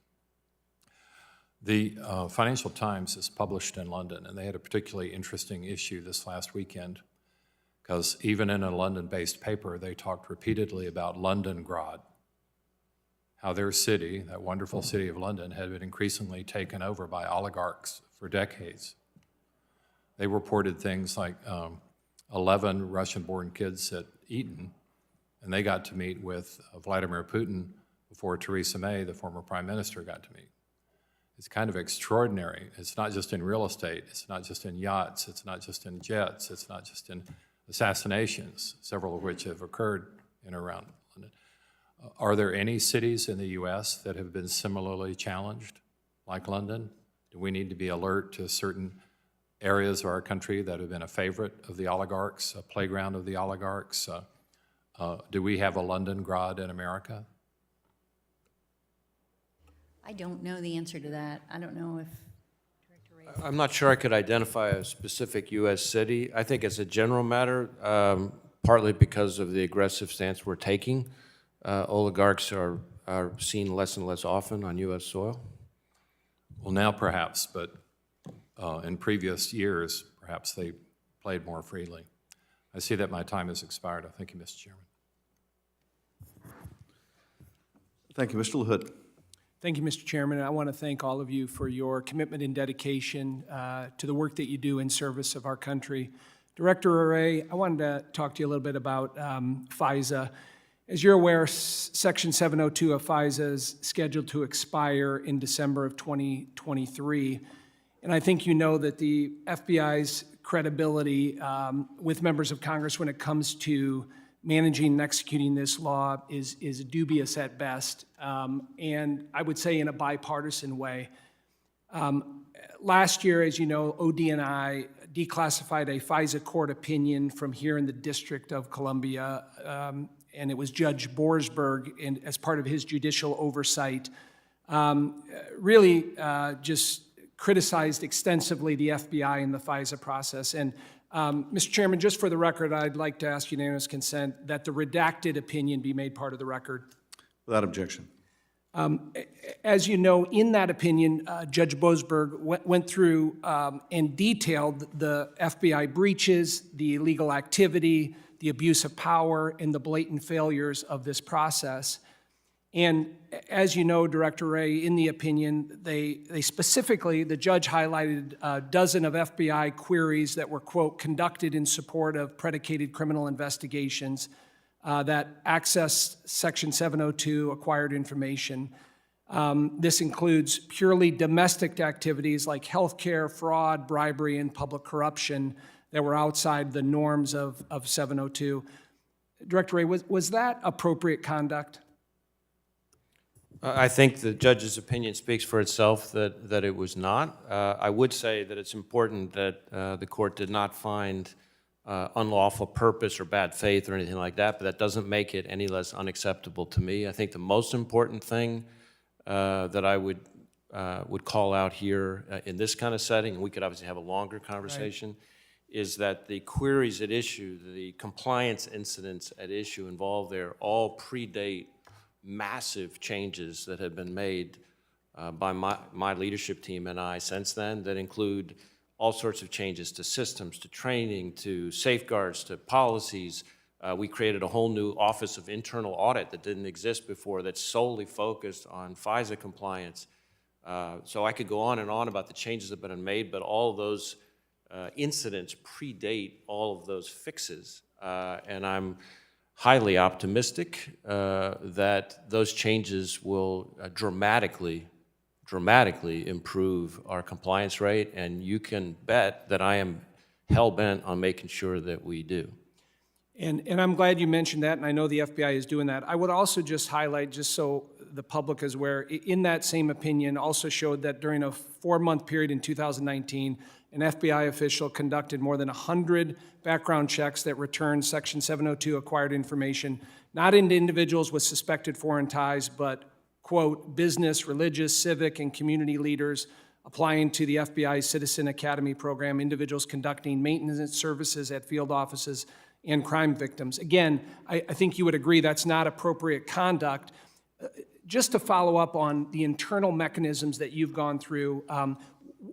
Speaker 2: The Financial Times is published in London, and they had a particularly interesting issue this last weekend, because even in a London-based paper, they talked repeatedly about Londongrad, how their city, that wonderful city of London, had been increasingly taken over by oligarchs for decades. They reported things like 11 Russian-born kids at Eton, and they got to meet with Vladimir Putin before Theresa May, the former prime minister, got to meet. It's kind of extraordinary. It's not just in real estate. It's not just in yachts. It's not just in jets. It's not just in assassinations, several of which have occurred in and around London. Are there any cities in the U.S. that have been similarly challenged, like London? Do we need to be alert to certain areas of our country that have been a favorite of the oligarchs, a playground of the oligarchs? Do we have a Londongrad in America?
Speaker 3: I don't know the answer to that. I don't know if
Speaker 7: I'm not sure I could identify a specific U.S. city. I think as a general matter, partly because of the aggressive stance we're taking, oligarchs are seen less and less often on U.S. soil.
Speaker 2: Well, now perhaps, but in previous years, perhaps they played more freely. I see that my time has expired. I thank you, Mr. Chairman.
Speaker 1: Thank you, Mr. LaHood.
Speaker 8: Thank you, Mr. Chairman. I want to thank all of you for your commitment and dedication to the work that you do in service of our country. Director Array, I wanted to talk to you a little bit about FISA. As you're aware, Section 702 of FISA is scheduled to expire in December of 2023. And I think you know that the FBI's credibility with members of Congress when it comes to managing and executing this law is dubious at best, and I would say in a bipartisan way. Last year, as you know, OD&I declassified a FISA court opinion from here in the District of Columbia, and it was Judge Borsberg, and as part of his judicial oversight, really just criticized extensively the FBI and the FISA process. And Mr. Chairman, just for the record, I'd like to ask unanimous consent that the redacted opinion be made part of the record.
Speaker 1: Without objection.
Speaker 8: As you know, in that opinion, Judge Boasberg went through and detailed the FBI breaches, the illegal activity, the abuse of power, and the blatant failures of this process. And as you know, Director Wray, in the opinion, they specifically, the judge highlighted a dozen of FBI queries that were, quote, conducted in support of predicated criminal investigations that accessed Section 702 acquired information. This includes purely domestic activities like healthcare, fraud, bribery, and public corruption that were outside the norms of 702. Director Wray, was that appropriate conduct?
Speaker 7: I think the judge's opinion speaks for itself that it was not. I would say that it's important that the court did not find unlawful purpose or bad faith or anything like that, but that doesn't make it any less unacceptable to me. I think the most important thing that I would call out here in this kind of setting, and we could obviously have a longer conversation, is that the queries at issue, the compliance incidents at issue involved there all predate massive changes that have been made by my leadership team and I since then that include all sorts of changes to systems, to training, to safeguards, to policies. We created a whole new Office of Internal Audit that didn't exist before that's solely focused on FISA compliance. So I could go on and on about the changes that have been made, but all of those incidents predate all of those fixes. And I'm highly optimistic that those changes will dramatically improve our compliance rate, and you can bet that I am hell-bent on making sure that we do.
Speaker 8: And I'm glad you mentioned that, and I know the FBI is doing that. I would also just highlight, just so the public is aware, in that same opinion also showed that during a 4-month period in 2019, an FBI official conducted more than 100 background checks that returned Section 702 acquired information, not into individuals with suspected foreign ties, but, quote, business, religious, civic, and community leaders applying to the FBI's Citizen Academy program, individuals conducting maintenance services at field offices, and crime victims. Again, I think you would agree that's not appropriate conduct. just to follow up on the internal mechanisms that you've gone through,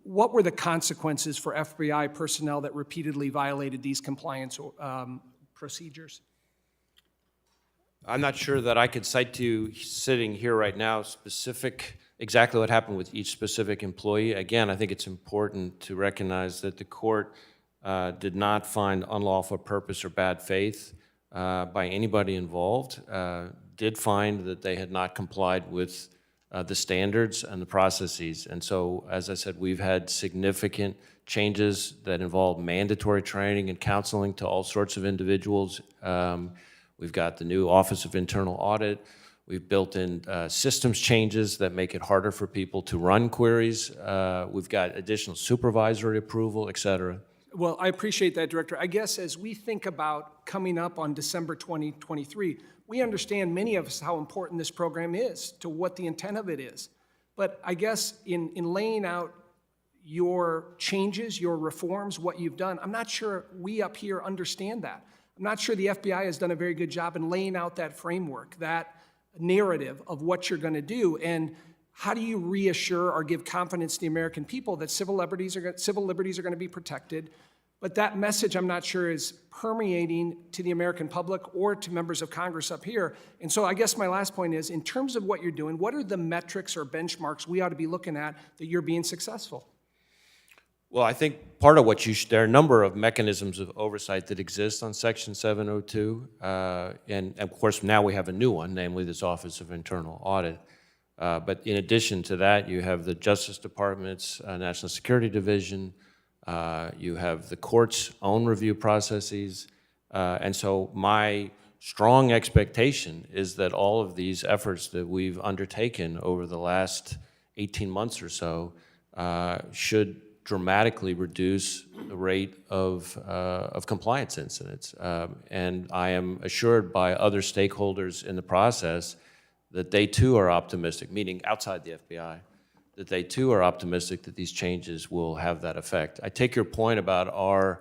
Speaker 8: what were the consequences for FBI personnel that repeatedly violated these compliance procedures?
Speaker 7: I'm not sure that I could cite to you, sitting here right now, exactly what happened with each specific employee. Again, I think it's important to recognize that the court did not find unlawful purpose or bad faith by anybody involved, did find that they had not complied with the standards and the processes. And so, as I said, we've had significant changes that involve mandatory training and counseling to all sorts of individuals. We've got the new Office of Internal Audit. We've built in systems changes that make it harder for people to run queries. We've got additional supervisory approval, et cetera.
Speaker 8: Well, I appreciate that, Director. I guess as we think about coming up on December 2023, we understand, many of us, how important this program is, to what the intent of it is. But I guess in laying out your changes, your reforms, what you've done, I'm not sure we up here understand that. I'm not sure the FBI has done a very good job in laying out that framework, that narrative of what you're going to do. And how do you reassure or give confidence to the American people that civil liberties are going to be protected? But that message, I'm not sure, is permeating to the American public or to members of Congress up here. And so I guess my last point is, in terms of what you're doing, what are the metrics or benchmarks we ought to be looking at that you're being successful?
Speaker 7: Well, I think part of what there are a number of mechanisms of oversight that exist on Section 702. And of course, now we have a new one, namely this Office of Internal Audit. But in addition to that, you have the Justice Department's National Security Division. You have the court's own review processes. And so my strong expectation is that all of these efforts that we've undertaken over the last 18 months or so should dramatically reduce the rate of compliance incidents. And I am assured by other stakeholders in the process that they too are optimistic, meaning outside the FBI, that they too are optimistic that these changes will have that effect. I take your point about our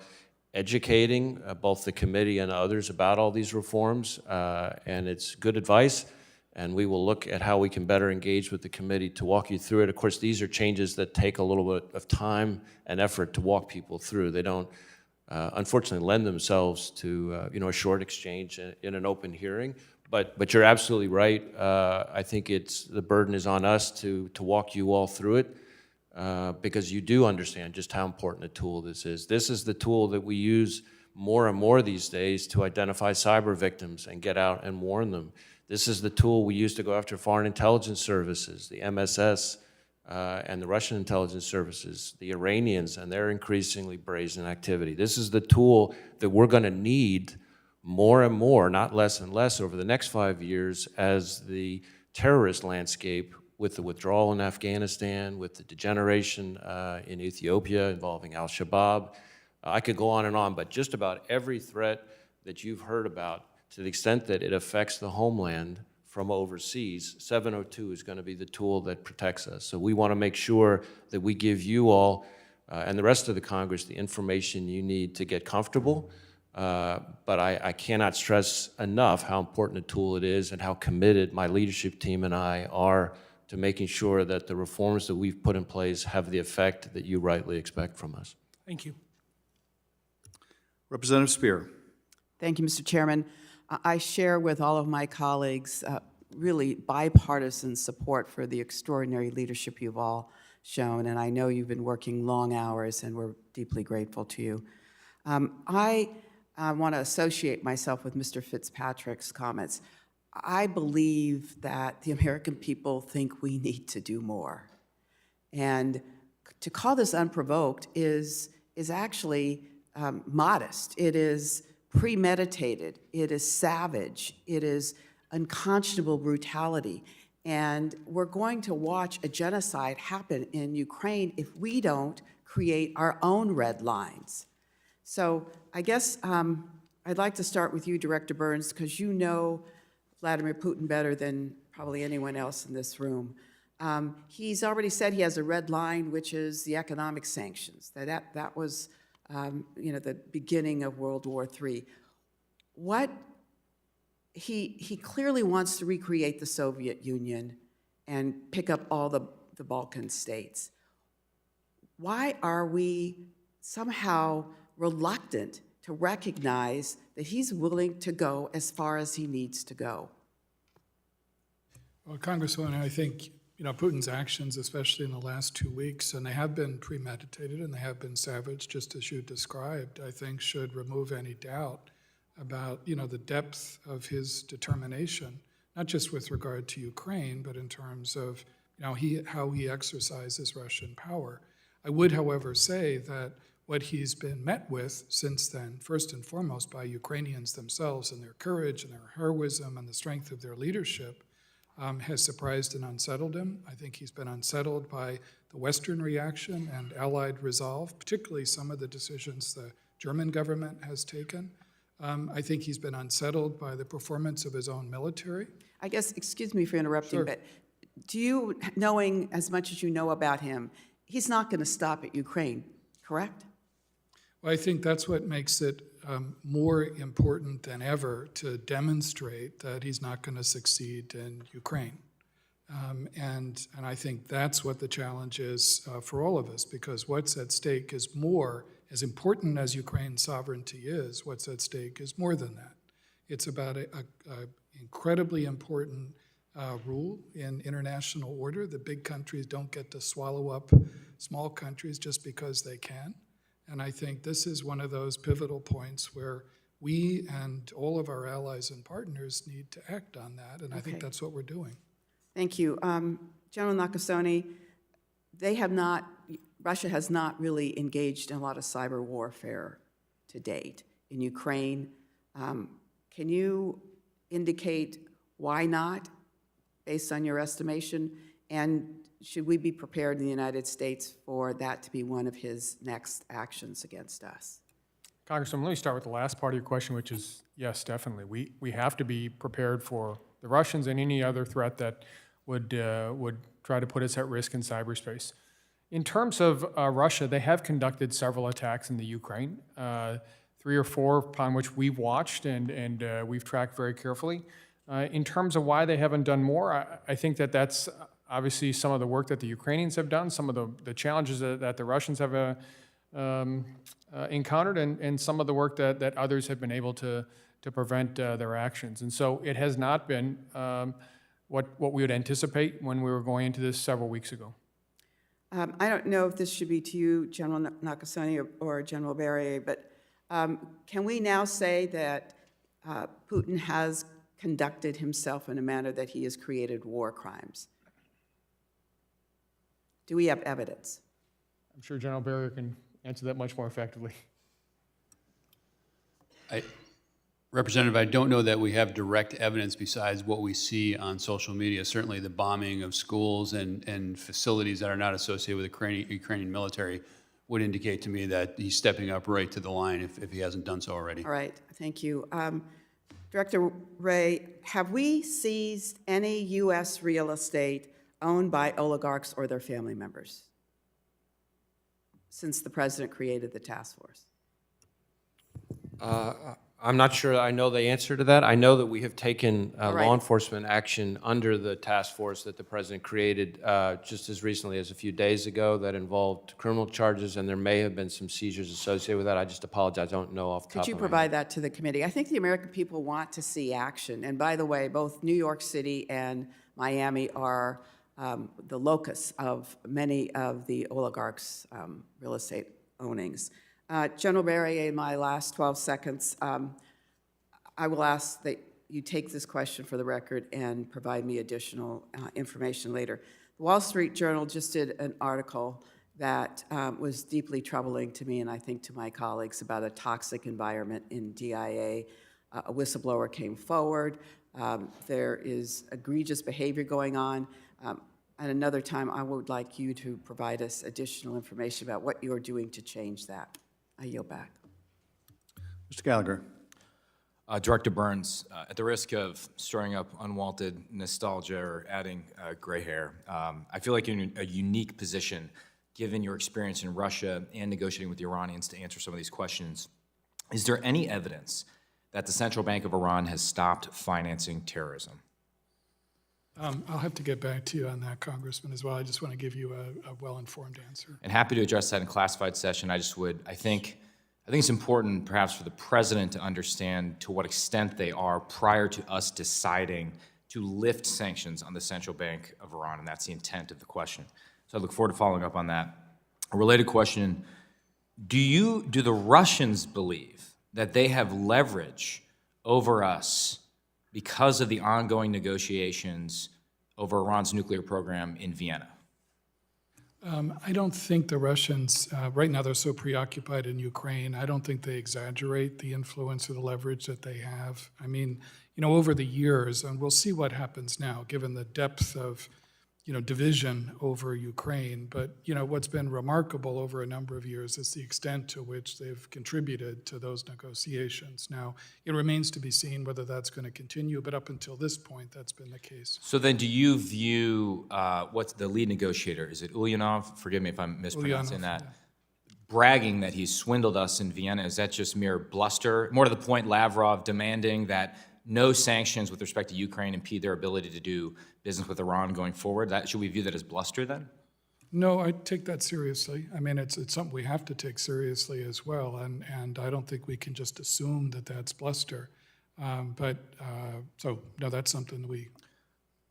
Speaker 7: educating both the committee and others about all these reforms, and it's good advice, and we will look at how we can better engage with the committee to walk you through it. Of course, these are changes that take a little bit of time and effort to walk people through. They don't, unfortunately, lend themselves to a short exchange in an open hearing. But you're absolutely right. I think the burden is on us to walk you all through it because you do understand just how important a tool this is. This is the tool that we use more and more these days to identify cyber victims and get out and warn them. This is the tool we use to go after foreign intelligence services, the MSS and the Russian intelligence services, the Iranians and their increasingly brazen activity. This is the tool that we're going to need more and more, not less and less, over the next 5 years as the terrorist landscape, with the withdrawal in Afghanistan, with the degeneration in Ethiopia involving al-Shabaab. I could go on and on, but just about every threat that you've heard about, to the extent that it affects the homeland from overseas, 702 is going to be the tool that protects us. So we want to make sure that we give you all and the rest of the Congress the information you need to get comfortable. But I cannot stress enough how important a tool it is and how committed my leadership team and I are to making sure that the reforms that we've put in place have the effect that you rightly expect from us.
Speaker 8: Thank you.
Speaker 1: Representative Speer.
Speaker 9: Thank you, Mr. Chairman. I share with all of my colleagues really bipartisan support for the extraordinary leadership you've all shown, and I know you've been working long hours, and we're deeply grateful to you. I want to associate myself with Mr. Fitzpatrick's comments. I believe that the American people think we need to do more. And to call this unprovoked is actually modest. It is premeditated. It is savage. It is unconscionable brutality. And we're going to watch a genocide happen in Ukraine if we don't create our own red lines. So I guess I'd like to start with you, Director Burns, because you know Vladimir Putin better than probably anyone else in this room. He's already said he has a red line, which is the economic sanctions. That was the beginning of World War III. He clearly wants to recreate the Soviet Union and pick up all the Balkan states. Why are we somehow reluctant to recognize that he's willing to go as far as he needs to go?
Speaker 4: Well, Congresswoman, I think, Putin's actions, especially in the last 2 weeks, and they have been premeditated and they have been savage, just as you described, I think should remove any doubt about, the depth of his determination, not just with regard to Ukraine, but in terms of, how he exercises Russian power. I would, however, say that what he's been met with since then, first and foremost by Ukrainians themselves and their courage and their heroism and the strength of their leadership, has surprised and unsettled him. I think he's been unsettled by the Western reaction and allied resolve, particularly some of the decisions the German government has taken. I think he's been unsettled by the performance of his own military.
Speaker 9: I guess, excuse me for interrupting,
Speaker 4: Sure.
Speaker 9: but do you, knowing as much as you know about him, he's not going to stop at Ukraine, correct?
Speaker 4: Well, I think that's what makes it more important than ever to demonstrate that he's not going to succeed in Ukraine. And I think that's what the challenge is for all of us, because what's at stake is more, as important as Ukraine's sovereignty is, what's at stake is more than that. It's about an incredibly important rule in international order. The big countries don't get to swallow up small countries just because they can. And I think this is one of those pivotal points where we and all of our allies and partners need to act on that, and I think that's what we're doing.
Speaker 9: Thank you. General Nakasone, Russia has not really engaged in a lot of cyber warfare to date in Ukraine. Can you indicate why not, based on your estimation? And should we be prepared in the United States for that to be one of his next actions against us?
Speaker 6: Congressman, let me start with the last part of your question, which is yes, definitely. We have to be prepared for the Russians and any other threat that would try to put us at risk in cyberspace. In terms of Russia, they have conducted several attacks in the Ukraine, 3 or 4 upon which we've watched and we've tracked very carefully. In terms of why they haven't done more, I think that's obviously some of the work that the Ukrainians have done, some of the challenges that the Russians have encountered, and some of the work that others have been able to prevent their actions. And so it has not been what we would anticipate when we were going into this several weeks ago.
Speaker 9: I don't know if this should be to you, General Nakasone or General Barrier, but can we now say that Putin has conducted himself in a manner that he has created war crimes? Do we have evidence?
Speaker 6: I'm sure General Barrier can answer that much more effectively.
Speaker 5: Representative, I don't know that we have direct evidence besides what we see on social media. Certainly the bombing of schools and facilities that are not associated with the Ukrainian military would indicate to me that he's stepping up right to the line if he hasn't done so already.
Speaker 9: All right, thank you. Director Wray, have we seized any U.S. real estate owned by oligarchs or their family members since the president created the task force?
Speaker 7: I'm not sure I know the answer to that. I know that we have taken
Speaker 9: right.
Speaker 7: law enforcement action under the task force that the president created just as recently as a few days ago that involved criminal charges, and there may have been some seizures associated with that. I just apologize. I don't know off the top of my head.
Speaker 9: Could you provide that to the committee? I think the American people want to see action. And by the way, both New York City and Miami are the locus of many of the oligarchs' real estate ownings. General Barrier, in my last 12 seconds, I will ask that you take this question for the record and provide me additional information later. The Wall Street Journal just did an article that was deeply troubling to me and I think to my colleagues about a toxic environment in DIA. A whistleblower came forward. There is egregious behavior going on. At another time, I would like you to provide us additional information about what you are doing to change that. I yield back.
Speaker 1: Mr. Gallagher.
Speaker 10: Director Burns, at the risk of stirring up unwanted nostalgia or adding gray hair, I feel like you're in a unique position, given your experience in Russia and negotiating with the Iranians, to answer some of these questions. Is there any evidence that the Central Bank of Iran has stopped financing terrorism?
Speaker 4: I'll have to get back to you on that, Congressman, as well. I just want to give you a well-informed answer.
Speaker 10: And happy to address that in classified session. I think it's important perhaps for the president to understand to what extent they are prior to us deciding to lift sanctions on the central bank of Iran, and that's the intent of the question. So I look forward to following up on that. A related question, do the Russians believe that they have leverage over us because of the ongoing negotiations over Iran's nuclear program in Vienna?
Speaker 4: I don't think the Russians, right now they're so preoccupied in Ukraine, I don't think they exaggerate the influence or the leverage that they have. I mean, over the years, and we'll see what happens now, given the depth of, division over Ukraine. But, what's been remarkable over a number of years is the extent to which they've contributed to those negotiations. Now, it remains to be seen whether that's going to continue, but up until this point, that's been the case.
Speaker 10: So then do you view, what's the lead negotiator? Is it Ulyanov? Forgive me if I'm mispronouncing
Speaker 4: Ulyanov,
Speaker 10: that. Bragging that he's swindled us in Vienna, is that just mere bluster? More to the point, Lavrov demanding that no sanctions with respect to Ukraine impede their ability to do business with Iran going forward. Should we view that as bluster then?
Speaker 4: No, I take that seriously. I mean, it's something we have to take seriously as well, and I don't think we can just assume that that's bluster. So, no, that's something we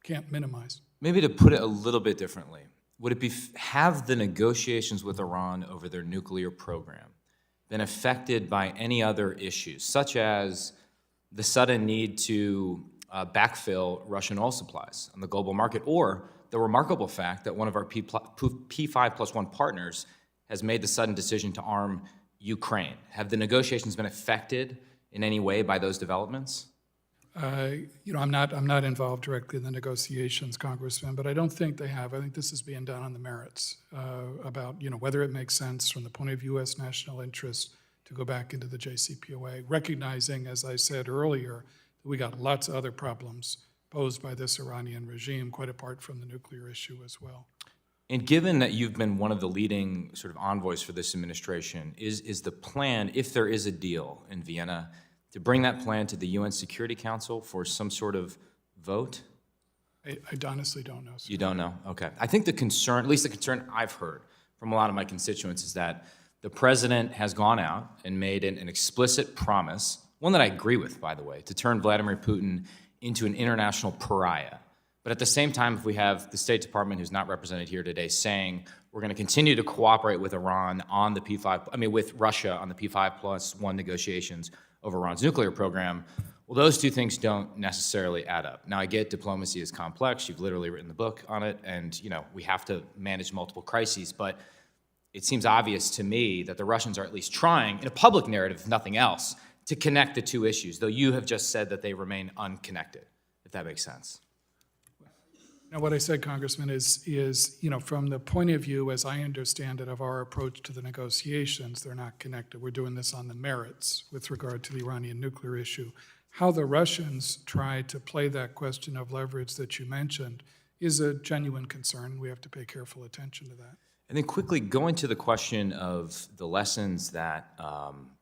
Speaker 4: can't minimize.
Speaker 10: Maybe to put it a little bit differently, would it be have the negotiations with Iran over their nuclear program been affected by any other issues, such as the sudden need to backfill Russian oil supplies on the global market, or the remarkable fact that one of our P5+1 partners has made the sudden decision to arm Ukraine? Have the negotiations been affected in any way by those developments?
Speaker 4: I'm not involved directly in the negotiations, Congressman, but I don't think they have. I think this is being done on the merits about whether it makes sense from the point of U.S. national interest to go back into the JCPOA, recognizing, as I said earlier, that we got lots of other problems posed by this Iranian regime, quite apart from the nuclear issue as well.
Speaker 10: And given that you've been one of the leading sort of envoys for this administration, is the plan, if there is a deal in Vienna, to bring that plan to the UN Security Council for some sort of vote?
Speaker 4: I honestly don't know, sir.
Speaker 10: You don't know? Okay. I think the concern, at least the concern I've heard from a lot of my constituents, is that the president has gone out and made an explicit promise, one that I agree with, by the way, to turn Vladimir Putin into an international pariah. But at the same time, if we have the State Department, who's not represented here today, saying we're going to continue to cooperate with Iran on the with Russia on the P5+1 negotiations over Iran's nuclear program, well, those two things don't necessarily add up. Now, I get diplomacy is complex. You've literally written the book on it, and we have to manage multiple crises. But it seems obvious to me that the Russians are at least trying, in a public narrative, if nothing else, to connect the two issues, though you have just said that they remain unconnected, if that makes sense.
Speaker 4: Now, what I said, Congressman, is from the point of view, as I understand it, of our approach to the negotiations, they're not connected. We're doing this on the merits with regard to the Iranian nuclear issue. How the Russians try to play that question of leverage that you mentioned is a genuine concern. We have to pay careful attention to that.
Speaker 10: And then quickly, going to the question of the lessons that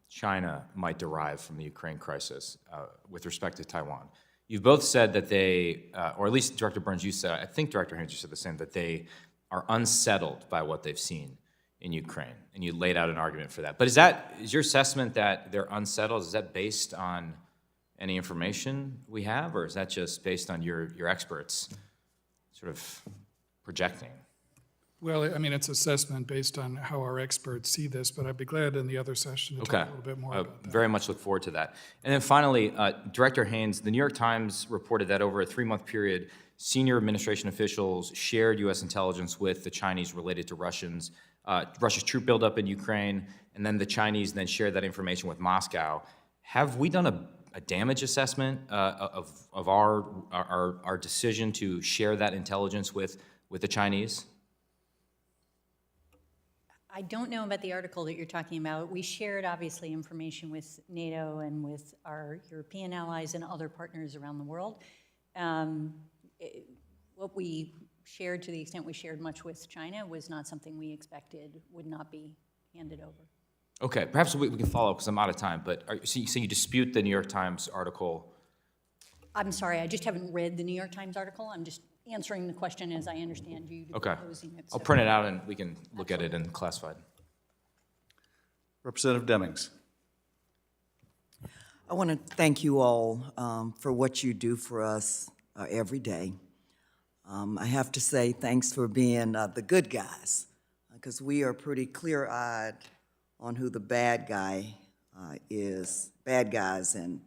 Speaker 10: China might derive from the Ukraine crisis with respect to Taiwan. You've both said that they, or at least Director Burns, you said, I think Director Haynes, you said the same, that they are unsettled by what they've seen in Ukraine, and you laid out an argument for that. But is your assessment that they're unsettled, is that based on any information we have, or is that just based on your experts sort of projecting?
Speaker 4: Well, I mean, it's assessment based on how our experts see this, but I'd be glad in the other session to talk a little bit more about that.
Speaker 10: Very much look forward to that. And then finally, Director Haynes, the New York Times reported that over a 3-month period, senior administration officials shared U.S. intelligence with the Chinese related to Russia's troop buildup in Ukraine, and then the Chinese then shared that information with Moscow. Have we done a damage assessment of our decision to share that intelligence with the Chinese?
Speaker 3: I don't know about the article that you're talking about. We shared, obviously, information with NATO and with our European allies and other partners around the world. What we shared, to the extent we shared much with China, was not something we expected would not be handed over.
Speaker 10: Okay, perhaps we can follow up because I'm out of time, but so you dispute the New York Times article?
Speaker 3: I'm sorry, I just haven't read the New York Times article. I'm just answering the question as I understand you
Speaker 10: Okay.
Speaker 3: posing it.
Speaker 10: I'll
Speaker 3: so-
Speaker 10: print it out and we can look at it in classified.
Speaker 1: Representative Demings.
Speaker 12: I want to thank you all for what you do for us every day. I have to say thanks for being the good guys, because we are pretty clear-eyed on who the bad guy is, bad guys in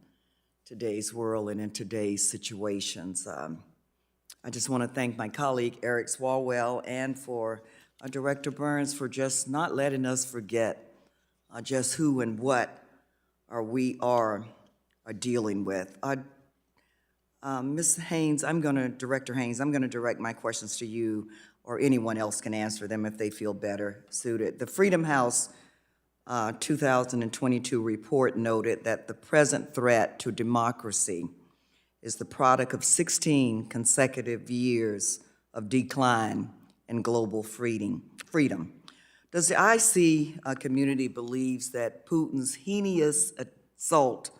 Speaker 12: today's world and in today's situations. I just want to thank my colleague Eric Swalwell and for Director Burns for just not letting us forget just who and what we are dealing with. Ms. Haynes, Director Haynes, I'm going to direct my questions to you, or anyone else can answer them if they feel better suited. The Freedom House 2022 report noted that the present threat to democracy is the product of 16 consecutive years of decline in global freedom. Does the IC community believes that Putin's heinous assault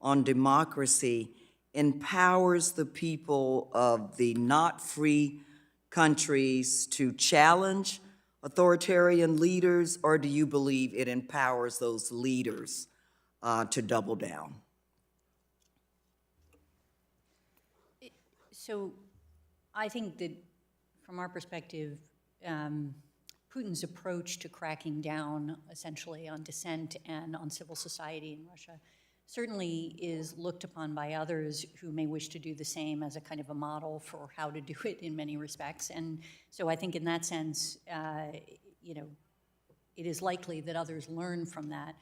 Speaker 12: on democracy empowers the people of the not free countries to challenge authoritarian leaders, or do you believe it empowers those leaders to double down?
Speaker 3: So I think that from our perspective, Putin's approach to cracking down essentially on dissent and on civil society in Russia certainly is looked upon by others who may wish to do the same as a kind of a model for how to do it in many respects. And so I think in that sense, you know, it is likely that others learn from that.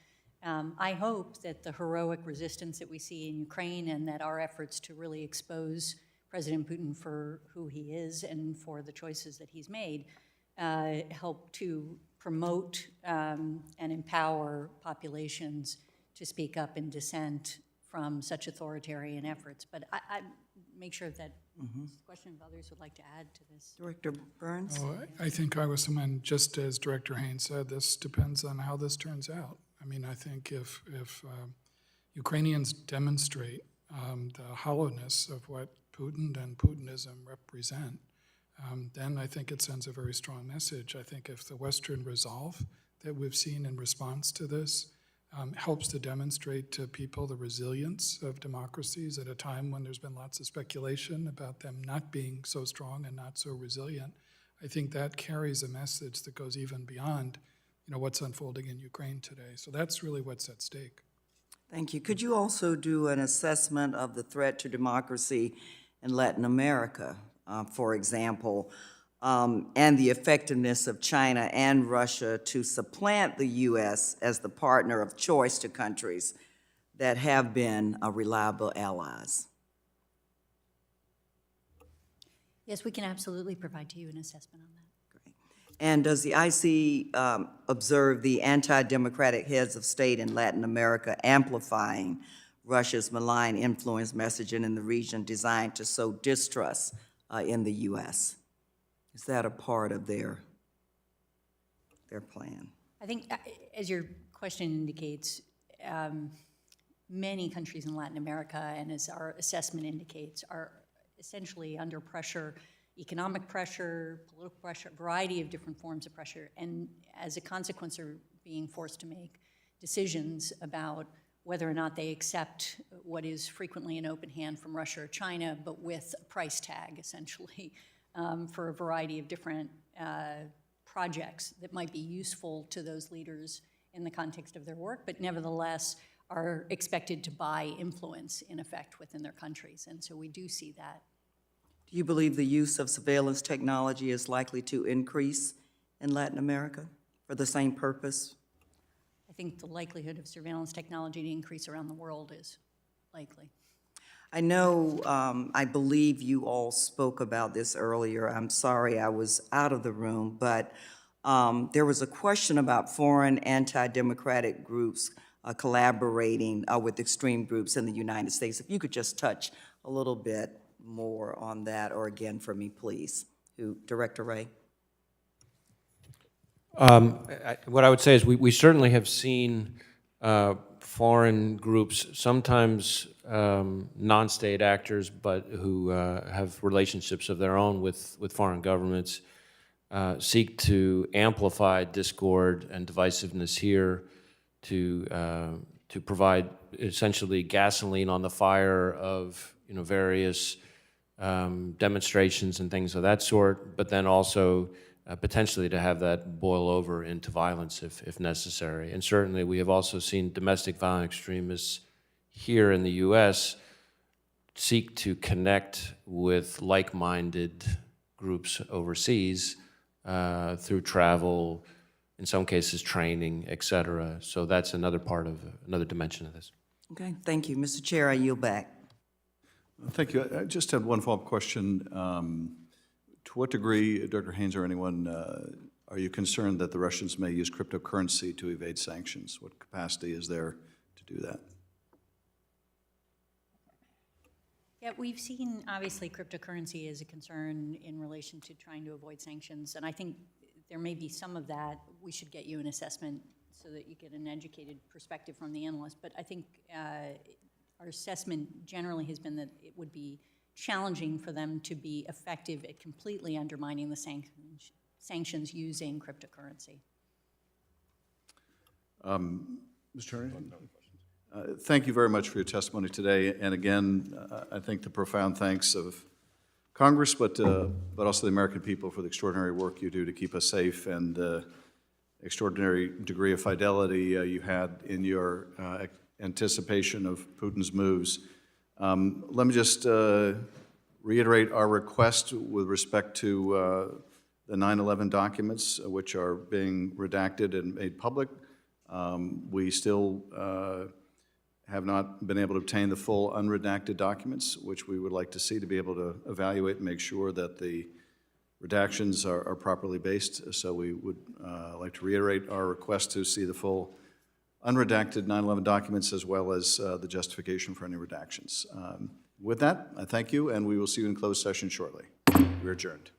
Speaker 3: I hope that the heroic resistance that we see in Ukraine and that our efforts to really expose President Putin for who he is and for the choices that he's made help to promote and empower populations to speak up in dissent from such authoritarian efforts. But I make sure that this question of others would like to add to this.
Speaker 12: Director Burns?
Speaker 4: Oh, I think I was someone, just as Director Haynes said, this depends on how this turns out. I mean, I think if Ukrainians demonstrate the hollowness of what Putin and Putinism represent, then I think it sends a very strong message. I think if the Western resolve that we've seen in response to this helps to demonstrate to people the resilience of democracies at a time when there's been lots of speculation about them not being so strong and not so resilient, I think that carries a message that goes even beyond, you know, what's unfolding in Ukraine today. So that's really what's at stake.
Speaker 12: Thank you. Could you also do an assessment of the threat to democracy in Latin America, for example, and the effectiveness of China and Russia to supplant the U.S. as the partner of choice to countries that have been reliable allies?
Speaker 3: Yes, we can absolutely provide to you an assessment on that.
Speaker 12: And does the IC observe the anti-democratic heads of state in Latin America amplifying Russia's malign influence messaging in the region designed to sow distrust in the U.S.? Is that a part of their plan?
Speaker 3: I think, as your question indicates, many countries in Latin America, and as our assessment indicates, are essentially under pressure, economic pressure, political pressure, a variety of different forms of pressure, and as a consequence are being forced to make decisions about whether or not they accept what is frequently an open hand from Russia or China, but with a price tag, essentially, for a variety of different projects that might be useful to those leaders in the context of their work, but nevertheless are expected to buy influence, in effect, within their countries. And so we do see that.
Speaker 12: Do you believe the use of surveillance technology is likely to increase in Latin America for the same purpose?
Speaker 3: I think the likelihood of surveillance technology to increase around the world is likely.
Speaker 12: I know, I believe you all spoke about this earlier. I'm sorry I was out of the room, but there was a question about foreign anti-democratic groups collaborating with extreme groups in the United States. If you could just touch a little bit more on that, or again for me, please. Director Ray?
Speaker 7: What I would say is we certainly have seen foreign groups, sometimes non-state actors, but who have relationships of their own with foreign governments, seek to amplify discord and divisiveness here to provide essentially gasoline on the fire of various demonstrations and things of that sort, but then also potentially to have that boil over into violence if necessary. And certainly we have also seen domestic violent extremists here in the U.S. seek to connect with like-minded groups overseas through travel, in some cases training, et cetera. So that's another part of, another dimension of this.
Speaker 12: Okay, thank you. Mr. Chair, I yield back.
Speaker 1: Thank you. I just had one follow-up question. To what degree, Dr. Haynes or anyone, are you concerned that the Russians may use cryptocurrency to evade sanctions? What capacity is there to do that?
Speaker 3: Yeah, we've seen, obviously, cryptocurrency as a concern in relation to trying to avoid sanctions, and I think there may be some of that. We should get you an assessment so that you get an educated perspective from the analyst, but I think our assessment generally has been that it would be challenging for them to be effective at completely undermining the sanctions using cryptocurrency.
Speaker 1: Mr. Turner? Thank you very much for your testimony today. And again, I think the profound thanks of Congress, but also the American people for the extraordinary work you do to keep us safe and the extraordinary degree of fidelity you had in your anticipation of Putin's moves. Let me just reiterate our request with respect to the 9/11 documents, which are being redacted and made public. We still have not been able to obtain the full unredacted documents, which we would like to see to be able to evaluate and make sure that the redactions are properly based. So we would like to reiterate our request to see the full unredacted 9/11 documents as well as the justification for any redactions. With that, I thank you, and we will see you in closed session shortly. We're adjourned.